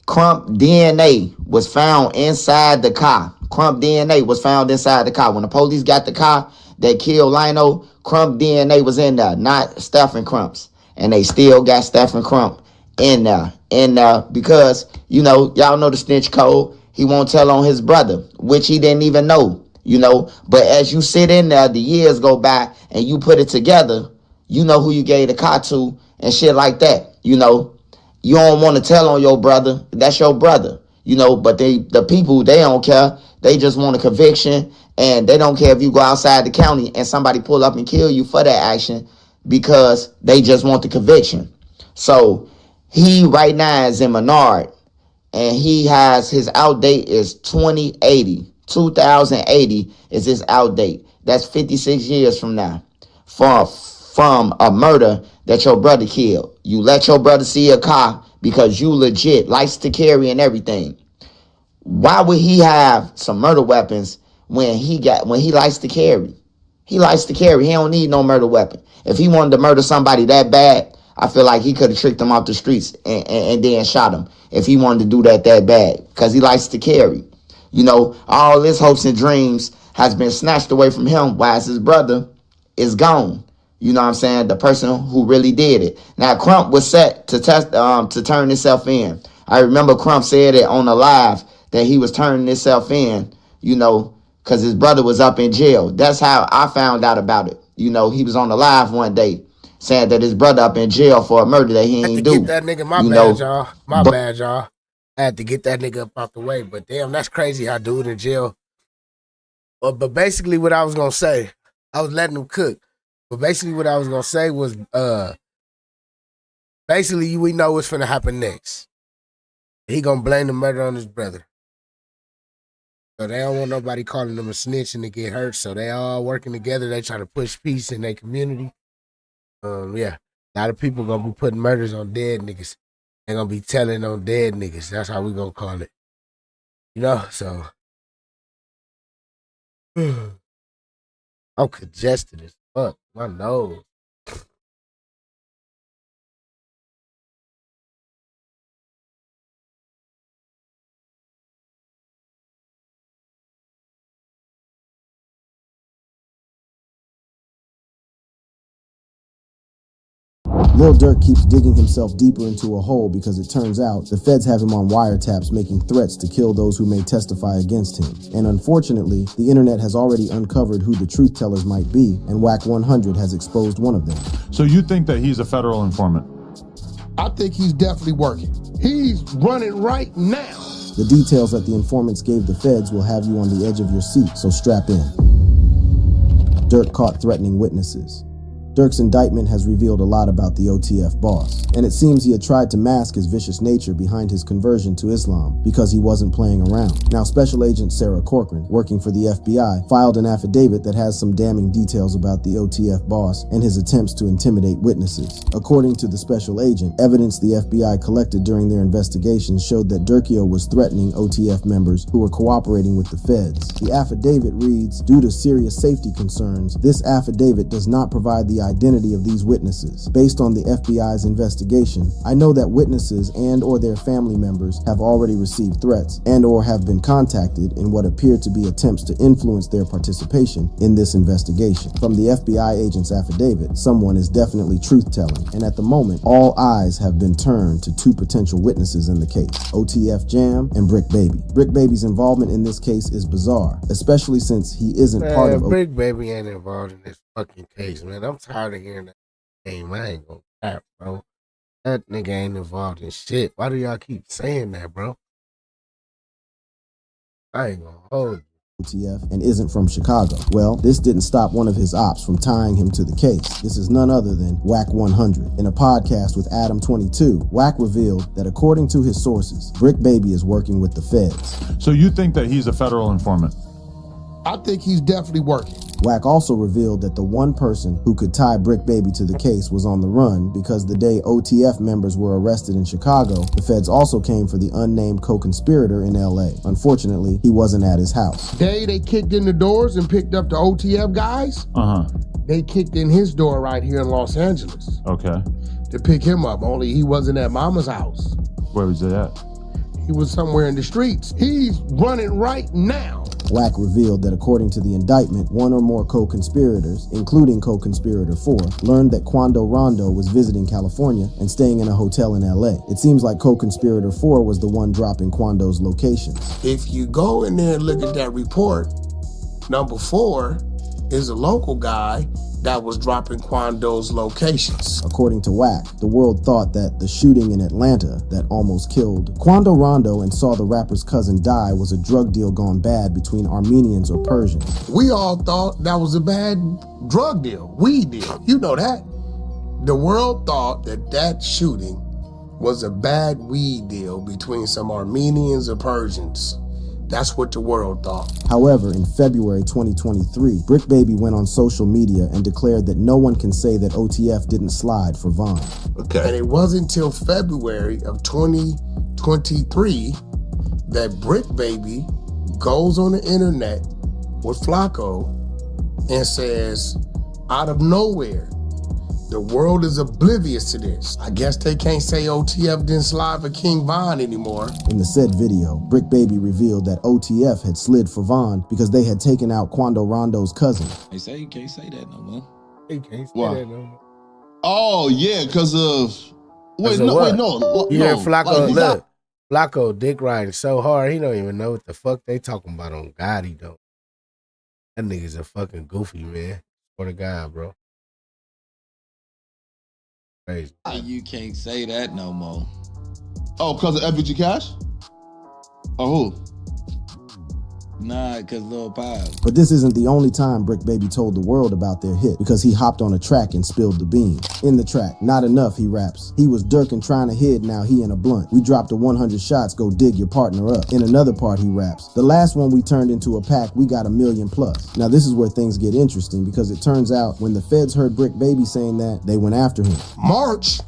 Crump DNA was found inside the car. Crump DNA was found inside the car. When the police got the car that killed Lino, Crump DNA was in there, not Stephen Crump's. And they still got Stephen Crump in there. Because, y'all know the snitch code. He won't tell on his brother, which he didn't even know. But as you sit in there, the years go by and you put it together, you know who you gave the car to and shit like that. You don't want to tell on your brother. That's your brother, but the people, they don't care. They just want a conviction and they don't care if you go outside the county and somebody pull up and kill you for that action. because they just want the conviction. So he right now is in Menard, and he has his out date is 2080. 2080 is his out date. That's 56 years from now. From a murder that your brother killed. You let your brother see a car because you legit likes to carry and everything. Why would he have some murder weapons when he likes to carry? He likes to carry. He don't need no murder weapon. If he wanted to murder somebody that bad, I feel like he could have tricked them off the streets and then shot him if he wanted to do that bad, because he likes to carry. You know, all his hopes and dreams has been snatched away from him, while his brother is gone. You know what I'm saying? The person who really did it. Now, Crump was set to turn himself in. I remember Crump said it on the live that he was turning himself in, you know, because his brother was up in jail. That's how I found out about it. You know, he was on the live one day saying that his brother up in jail for a murder that he ain't do. Get that nigga, my bad, y'all. My bad, y'all. I had to get that nigga up out the way. But damn, that's crazy how dude in jail. But basically what I was going to say, I was letting him cook. But basically what I was going to say was, basically we know what's finna happen next. He going to blame the murder on his brother. So they don't want nobody calling them a snitch and to get hurt. So they all working together. They try to push peace in their community. Yeah. A lot of people going to be putting murders on dead niggas. They're going to be telling on dead niggas. That's how we going to call it. You know, so. I'm congested as fuck. My nose. Lil Durk keeps digging himself deeper into a hole because it turns out the feds have him on wiretaps making threats to kill those who may testify against him. And unfortunately, the internet has already uncovered who the truth tellers might be, and WAC 100 has exposed one of them. So you think that he's a federal informant? I think he's definitely working. He's running right now. The details that the informants gave the feds will have you on the edge of your seat, so strap in. Durk caught threatening witnesses. Durk's indictment has revealed a lot about the OTF boss, and it seems he had tried to mask his vicious nature behind his conversion to Islam because he wasn't playing around. Now, Special Agent Sarah Corcoran, working for the FBI, filed an affidavit that has some damning details about the OTF boss and his attempts to intimidate witnesses. According to the special agent, evidence the FBI collected during their investigation showed that Durkio was threatening OTF members who were cooperating with the feds. The affidavit reads, "Due to serious safety concerns, this affidavit does not provide the identity of these witnesses. Based on the FBI's investigation, I know that witnesses and or their family members have already received threats and or have been contacted in what appear to be attempts to influence their participation in this investigation. From the FBI agent's affidavit, someone is definitely truth-telling, and at the moment, all eyes have been turned to two potential witnesses in the case, OTF Jam and Brick Baby. Brick Baby's involvement in this case is bizarre, especially since he isn't part of Brick Baby ain't involved in this fucking case, man. I'm tired of hearing that name. I ain't gonna cap, bro. That nigga ain't involved in shit. Why do y'all keep saying that, bro? I ain't gonna hold you. OTF and isn't from Chicago. Well, this didn't stop one of his ops from tying him to the case. This is none other than WAC 100. In a podcast with Adam 22, WAC revealed that according to his sources, Brick Baby is working with the feds. So you think that he's a federal informant? I think he's definitely working. WAC also revealed that the one person who could tie Brick Baby to the case was on the run because the day OTF members were arrested in Chicago, the feds also came for the unnamed co-conspirator in LA. Unfortunately, he wasn't at his house. Day they kicked in the doors and picked up the OTF guys, they kicked in his door right here in Los Angeles. Okay. To pick him up, only he wasn't at Mama's house. Where was it at? He was somewhere in the streets. He's running right now. WAC revealed that according to the indictment, one or more co-conspirators, including co-conspirator 4, learned that Quando Rondo was visiting California and staying in a hotel in LA. It seems like co-conspirator 4 was the one dropping Quando's location. If you go in there and look at that report, number 4 is a local guy that was dropping Quando's locations. According to WAC, the world thought that the shooting in Atlanta that almost killed Quando Rondo and saw the rapper's cousin die was a drug deal gone bad between Armenians or Persians. We all thought that was a bad drug deal, weed deal. You know that. The world thought that shooting was a bad weed deal between some Armenians or Persians. That's what the world thought. However, in February 2023, Brick Baby went on social media and declared that no one can say that OTF didn't slide for Von. Okay. And it wasn't until February of 2023 that Brick Baby goes on the internet with Flacco and says, out of nowhere, the world is oblivious to this. I guess they can't say OTF didn't slide for King Von anymore. In the said video, Brick Baby revealed that OTF had slid for Von because they had taken out Quando Rondo's cousin. They say you can't say that no more. You can't say Why? that no more. Oh yeah, because of wait no. You hear Flacco? Like, Look, Flacco dick riding so hard he don't even know what the fuck they talking about on God. He don't. That nigga's a fucking goofy, man. Swear to God, bro. Crazy. You can't say that no more. Oh, because of FBG Cash? Or who? Nah, because Lil Pipe. But this isn't the only time Brick Baby told the world about their hit, because he hopped on a track and spilled the beans. In the track, Not Enough, he raps. He was Durkin trying to hit, now he in a blunt. We dropped a 100 shots, go dig your partner up. In another part, he raps. The last one we turned into a pack, we got 1 million plus. Now this is where things get interesting, because it turns out when the feds heard Brick Baby saying that, they went after him. March,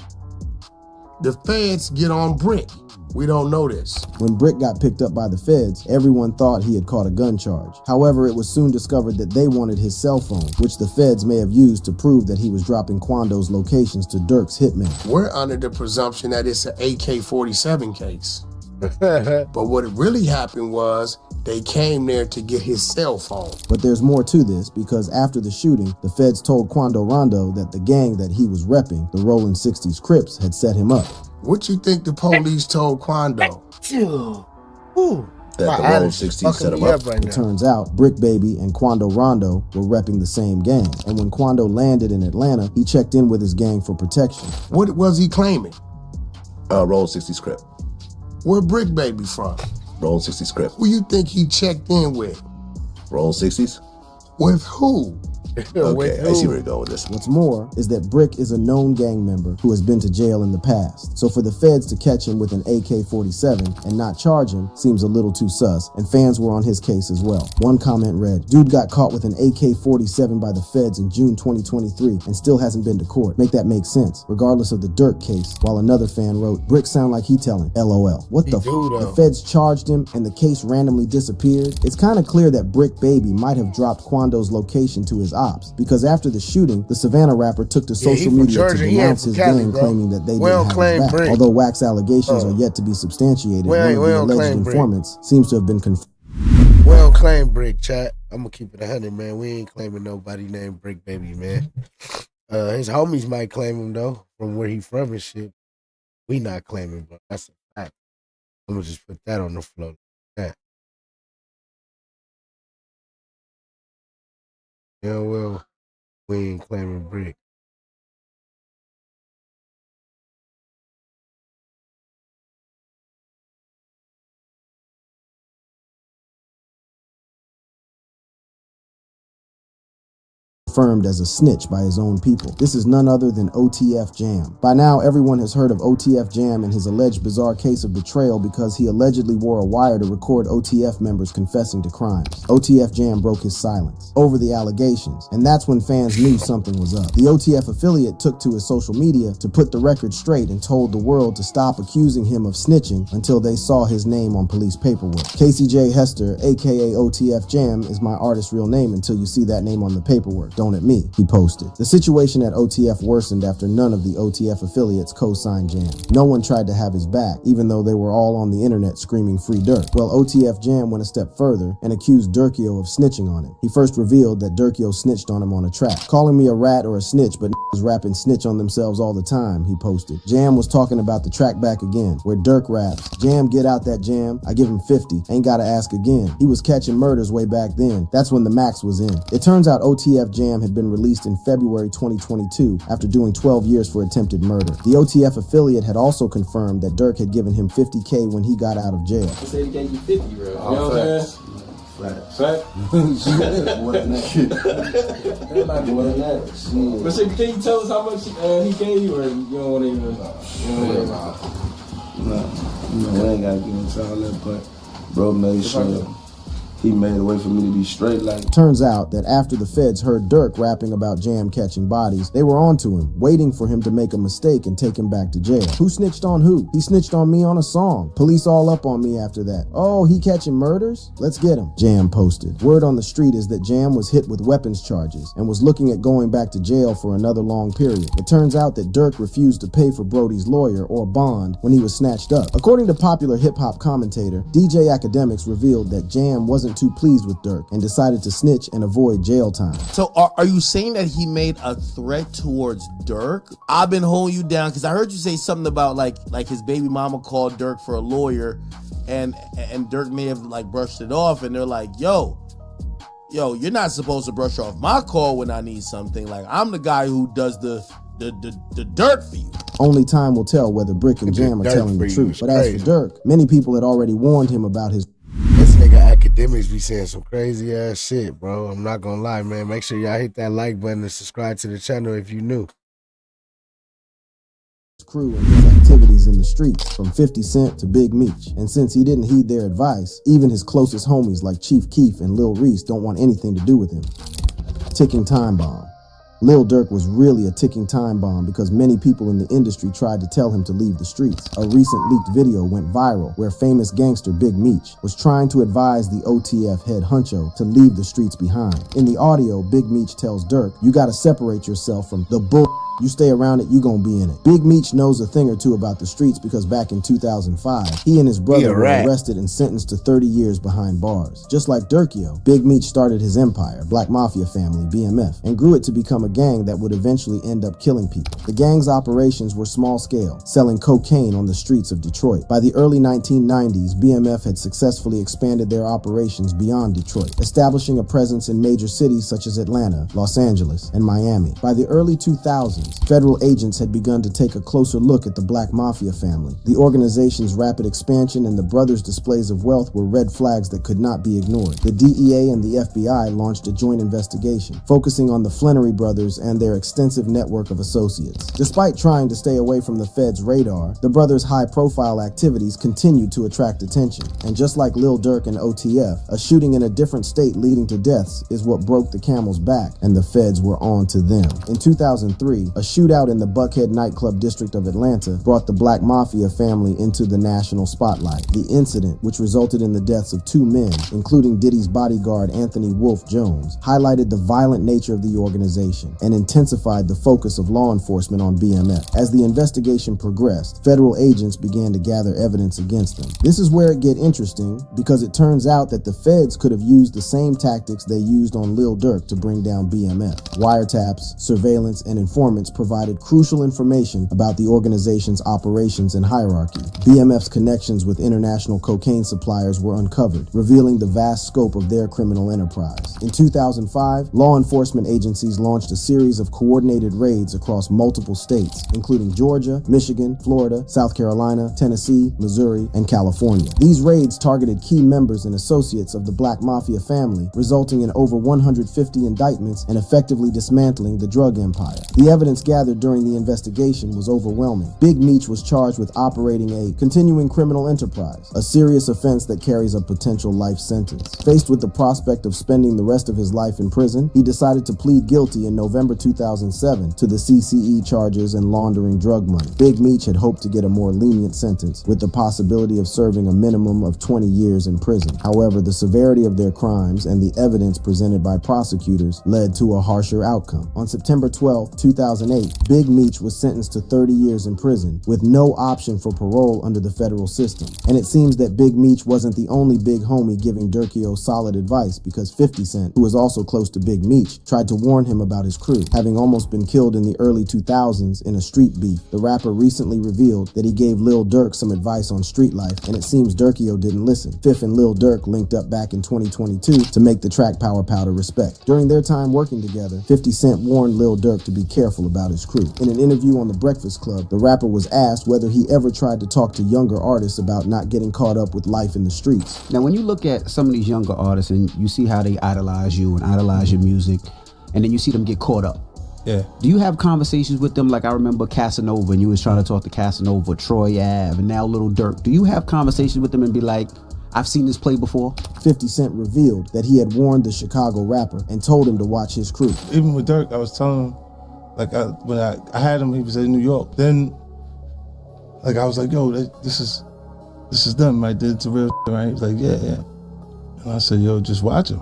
the feds get on Brick. We don't know this. When Brick got picked up by the feds, everyone thought he had caught a gun charge. However, it was soon discovered that they wanted his cell phone, which the feds may have used to prove that he was dropping Quando's locations to Durk's hitman. We're under the presumption that it's an AK-47 case. But what really happened was they came there to get his cell phone. But there's more to this, because after the shooting, the feds told Quando Rondo that the gang that he was repping, the Rollin' 60s Crips, had set him up. What you think the police told Quando? That the Rollin' 60s set him up. It turns out, Brick Baby and Quando Rondo were repping the same gang. And when Quando landed in Atlanta, he checked in with his gang for protection. What was he claiming? Rollin' 60s Crip. Where Brick Baby from? Rollin' 60s Crip. Who you think he checked in with? Rollin' 60s? With who? Okay, I see where you're going with this. What's more is that Brick is a known gang member who has been to jail in the past. So for the feds to catch him with an AK-47 and not charge him seems a little too sus, and fans were on his case as well. One comment read, "Dude got caught with an AK-47 by the feds in June 2023 and still hasn't been to court. Make that make sense, regardless of the Durk case." While another fan wrote, "Brick sound like he telling, LOL. What the f***? The feds charged him and the case randomly disappeared." It's kind of clear that Brick Baby might have dropped Quando's location to his ops, because after the shooting, the Savannah rapper took to social media to denounce his gang, claiming that they didn't have his back. Although wax allegations are yet to be substantiated, one of the alleged informants seems to have been confirmed. We don't claim Brick, chat. I'm gonna keep it 100, man. We ain't claiming nobody named Brick Baby, man. His homies might claim him though, from where he from and shit. We not claiming, bro. That's a fact. I'm gonna just put that on the floor. That. Yeah, well, we ain't claiming Brick. Confirmed as a snitch by his own people. This is none other than OTF Jam. By now, everyone has heard of OTF Jam and his alleged bizarre case of betrayal because he allegedly wore a wire to record OTF members confessing to crimes. OTF Jam broke his silence over the allegations, and that's when fans knew something was up. The OTF affiliate took to his social media to put the record straight and told the world to stop accusing him of snitching until they saw his name on police paperwork. Casey J. Hester, aka OTF Jam, is my artist's real name until you see that name on the paperwork. Don't at me, he posted. The situation at OTF worsened after none of the OTF affiliates co-signed Jam. No one tried to have his back, even though they were all on the internet screaming free Durk. Well, OTF Jam went a step further and accused Durkio of snitching on him. He first revealed that Durkio snitched on him on a track. "Calling me a rat or a snitch, but was rapping snitch on themselves all the time," he posted. Jam was talking about the track back again, where Durk raps, "Jam, get out that jam. I give him 50. Ain't gotta ask again." He was catching murders way back then. That's when the max was in. It turns out OTF Jam had been released in February 2022 after doing 12 years for attempted murder. The OTF affiliate had also confirmed that Durk had given him $50K when he got out of jail. He said he gave you 50, bro. You know what I'm saying? Fact. More than that. More than that. Shit. But shit, can you tell us how much he gave you, or you don't want to even? No, I ain't gotta get into all that, but bro made sure he made a way for me to be straight. Like, Turns out that after the feds heard Durk rapping about Jam catching bodies, they were onto him, waiting for him to make a mistake and take him back to jail. Who snitched on who? He snitched on me on a song. Police all up on me after that. Oh, he catching murders? Let's get him. Jam posted. Word on the street is that Jam was hit with weapons charges and was looking at going back to jail for another long period. It turns out that Durk refused to pay for Brody's lawyer or bond when he was snatched up. According to popular hip-hop commentator DJ Academics revealed that Jam wasn't too pleased with Durk and decided to snitch and avoid jail time. So are you saying that he made a threat towards Durk? I've been holding you down because I heard you say something about like his baby mama called Durk for a lawyer, and Durk may have like brushed it off, and they're like, yo, you're not supposed to brush off my call when I need something. Like, I'm the guy who does the dirt for you. Only time will tell whether Brick and Jam are telling the truth. But as for Durk, many people had already warned him about his... This nigga Academics be saying some crazy ass shit, bro. I'm not gonna lie, man. Make sure y'all hit that like button and subscribe to the channel if you new. crew and his activities in the streets, from 50 Cent to Big Meech. And since he didn't heed their advice, even his closest homies like Chief Keef and Lil Reese don't want anything to do with him. Ticking time bomb. Lil Durk was really a ticking time bomb because many people in the industry tried to tell him to leave the streets. A recent leaked video went viral where famous gangster Big Meech was trying to advise the OTF head honcho to leave the streets behind. In the audio, Big Meech tells Durk, "You gotta separate yourself from the bull. You stay around it, you gonna be in it." Big Meech knows a thing or two about the streets because back in 2005, he and his brother were arrested and sentenced to 30 years behind bars. Just like Durkio, Big Meech started his empire, Black Mafia Family, BMF, and grew it to become a gang that would eventually end up killing people. The gang's operations were small scale, selling cocaine on the streets of Detroit. By the early 1990s, BMF had successfully expanded their operations beyond Detroit, establishing a presence in major cities such as Atlanta, Los Angeles, and Miami. By the early 2000s, federal agents had begun to take a closer look at the Black Mafia family. The organization's rapid expansion and the brothers' displays of wealth were red flags that could not be ignored. The DEA and the FBI launched a joint investigation, focusing on the Flannery brothers and their extensive network of associates. Despite trying to stay away from the Fed's radar, the brothers' high-profile activities continued to attract attention. And just like Lil Durk and OTF, a shooting in a different state leading to deaths is what broke the camel's back, and the feds were on to them. In 2003, a shootout in the Buckhead nightclub district of Atlanta brought the Black Mafia family into the national spotlight. The incident, which resulted in the deaths of 2 men, including Diddy's bodyguard Anthony Wolf Jones, highlighted the violent nature of the organization and intensified the focus of law enforcement on BMF. As the investigation progressed, federal agents began to gather evidence against them. This is where it gets interesting, because it turns out that the feds could have used the same tactics they used on Lil Durk to bring down BMF. Wiretaps, surveillance, and informants provided crucial information about the organization's operations and hierarchy. BMF's connections with international cocaine suppliers were uncovered, revealing the vast scope of their criminal enterprise. In 2005, law enforcement agencies launched a series of coordinated raids across multiple states, including Georgia, Michigan, Florida, South Carolina, Tennessee, Missouri, and California. These raids targeted key members and associates of the Black Mafia family, resulting in over 150 indictments and effectively dismantling the drug empire. The evidence gathered during the investigation was overwhelming. Big Meech was charged with operating a continuing criminal enterprise, a serious offense that carries a potential life sentence. Faced with the prospect of spending the rest of his life in prison, he decided to plead guilty in November 2007 to the CCE charges and laundering drug money. Big Meech had hoped to get a more lenient sentence, with the possibility of serving a minimum of 20 years in prison. However, the severity of their crimes and the evidence presented by prosecutors led to a harsher outcome. On September 12, 2008, Big Meech was sentenced to 30 years in prison with no option for parole under the federal system. And it seems that Big Meech wasn't the only big homie giving Durkio solid advice, because 50 Cent, who was also close to Big Meech, tried to warn him about his crew, having almost been killed in the early 2000s in a street beef. The rapper recently revealed that he gave Lil Durk some advice on street life, and it seems Durkio didn't listen. Fifth and Lil Durk linked up back in 2022 to make the track Power Powder Respect. During their time working together, 50 Cent warned Lil Durk to be careful about his crew. In an interview on The Breakfast Club, the rapper was asked whether he ever tried to talk to younger artists about not getting caught up with life in the streets. Now, when you look at some of these younger artists and you see how they idolize you and idolize your music, and then you see them get caught up. Yeah. Do you have conversations with them? Like I remember Casanova, and you was trying to talk to Casanova, Troy Ave, and now Lil Durk. Do you have conversations with them and be like, I've seen this play before? 50 Cent revealed that he had warned the Chicago rapper and told him to watch his crew. Even with Durk, I was telling him, like when I had him, he was in New York. Then, like I was like, yo, this is them, right? It's a real shit, right? He was like, yeah. And I said, yo, just watch him.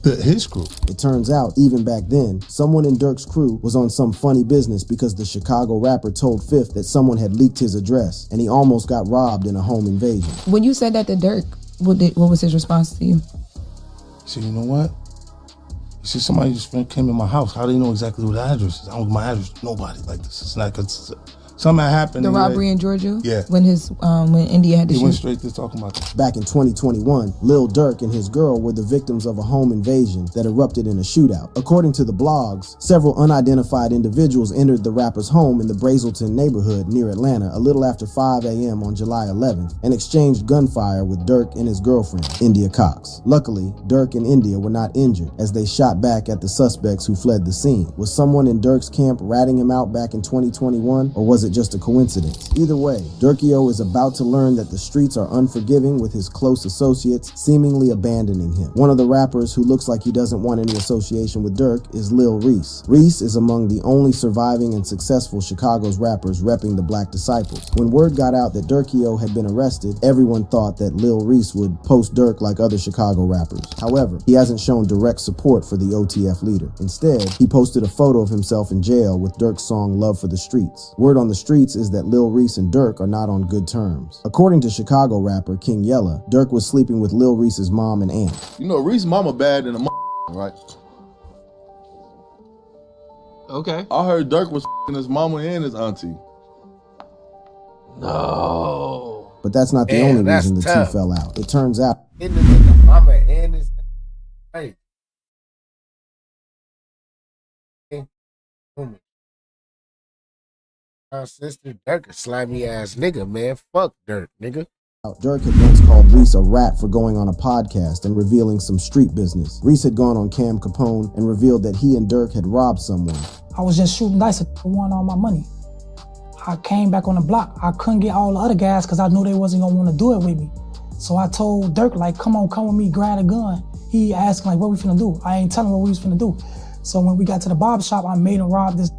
His crew. It turns out, even back then, someone in Durk's crew was on some funny business because the Chicago rapper told Fifth that someone had leaked his address, and he almost got robbed in a home invasion. When you said that to Durk, what was his response to you? He said, you know what? He said, somebody just came in my house. How do you know exactly what the address is? I don't give my address to nobody. Like, this is not, because something happened. The robbery in Georgia? Yeah. When India had to shoot? He went straight to talking about that. Back in 2021, Lil Durk and his girl were the victims of a home invasion that erupted in a shootout. According to the blogs, several unidentified individuals entered the rapper's home in the Brazelton neighborhood near Atlanta a little after 5 a.m. on July 11th and exchanged gunfire with Durk and his girlfriend, India Cox. Luckily, Durk and India were not injured as they shot back at the suspects who fled the scene. Was someone in Durk's camp ratting him out back in 2021, or was it just a coincidence? Either way, Durkio is about to learn that the streets are unforgiving, with his close associates seemingly abandoning him. One of the rappers who looks like he doesn't want any association with Durk is Lil Reese. Reese is among the only surviving and successful Chicago's rappers repping the Black Disciples. When word got out that Durkio had been arrested, everyone thought that Lil Reese would post Durk like other Chicago rappers. However, he hasn't shown direct support for the OTF leader. Instead, he posted a photo of himself in jail with Durk's song Love for the Streets. Word on the streets is that Lil Reese and Durk are not on good terms. According to Chicago rapper King Yella, Durk was sleeping with Lil Reese's mom and aunt. You know, Reese's mama bad than a right? Okay. I heard Durk was his mama and his auntie. No. But that's not the only reason the two fell out. It turns out In the nigga mama and his hey. My sister Durk a slimy ass nigga, man. Fuck Durk, nigga. Durk had once called Reese a rat for going on a podcast and revealing some street business. Reese had gone on Cam Capone and revealed that he and Durk had robbed someone. I was just shooting dice for wanting all my money. I came back on the block. I couldn't get all the other guys because I knew they wasn't gonna want to do it with me. So I told Durk, like, come with me, grab a gun. He asked, like, what we finna do? I ain't telling him what we was finna do. So when we got to the barber shop, I made him rob this,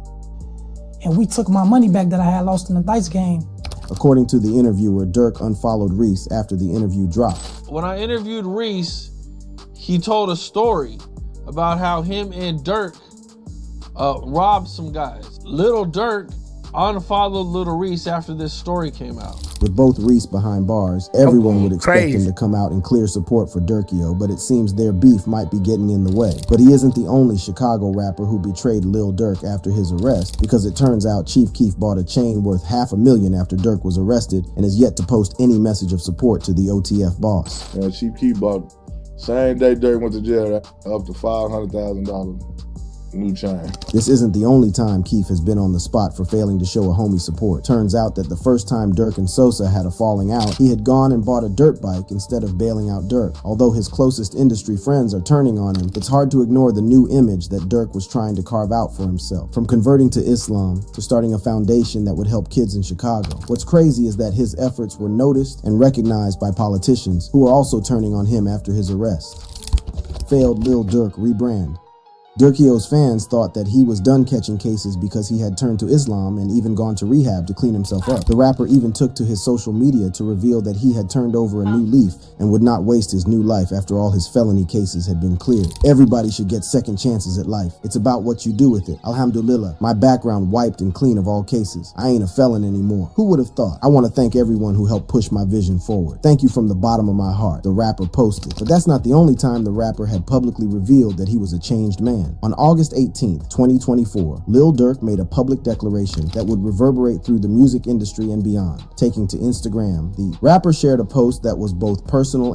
and we took my money back that I had lost in the dice game. According to the interviewer, Durk unfollowed Reese after the interview dropped. When I interviewed Reese, he told a story about how him and Durk robbed some guys. Lil Durk unfollowed Lil Reese after this story came out. With both Reese behind bars, everyone would expect him to come out and clear support for Durkio, but it seems their beef might be getting in the way. But he isn't the only Chicago rapper who betrayed Lil Durk after his arrest, because it turns out Chief Keef bought a chain worth $500,000 after Durk was arrested and is yet to post any message of support to the OTF boss. Yeah, Chief Keef bought, same day Durk went to jail, up to $500,000. New chain. This isn't the only time Keef has been on the spot for failing to show a homie support. Turns out that the first time Durk and Sosa had a falling out, he had gone and bought a dirt bike instead of bailing out Durk. Although his closest industry friends are turning on him, it's hard to ignore the new image that Durk was trying to carve out for himself. From converting to Islam to starting a foundation that would help kids in Chicago. What's crazy is that his efforts were noticed and recognized by politicians who are also turning on him after his arrest. Failed Lil Durk rebrand. Durkio's fans thought that he was done catching cases because he had turned to Islam and even gone to rehab to clean himself up. The rapper even took to his social media to reveal that he had turned over a new leaf and would not waste his new life after all his felony cases had been cleared. Everybody should get second chances at life. It's about what you do with it. Alhamdulillah, my background wiped and clean of all cases. I ain't a felon anymore. Who would have thought? I want to thank everyone who helped push my vision forward. Thank you from the bottom of my heart, the rapper posted. But that's not the only time the rapper had publicly revealed that he was a changed man. On August 18th, 2024, Lil Durk made a public declaration that would reverberate through the music industry and beyond. Taking to Instagram, the rapper shared a post that was both personal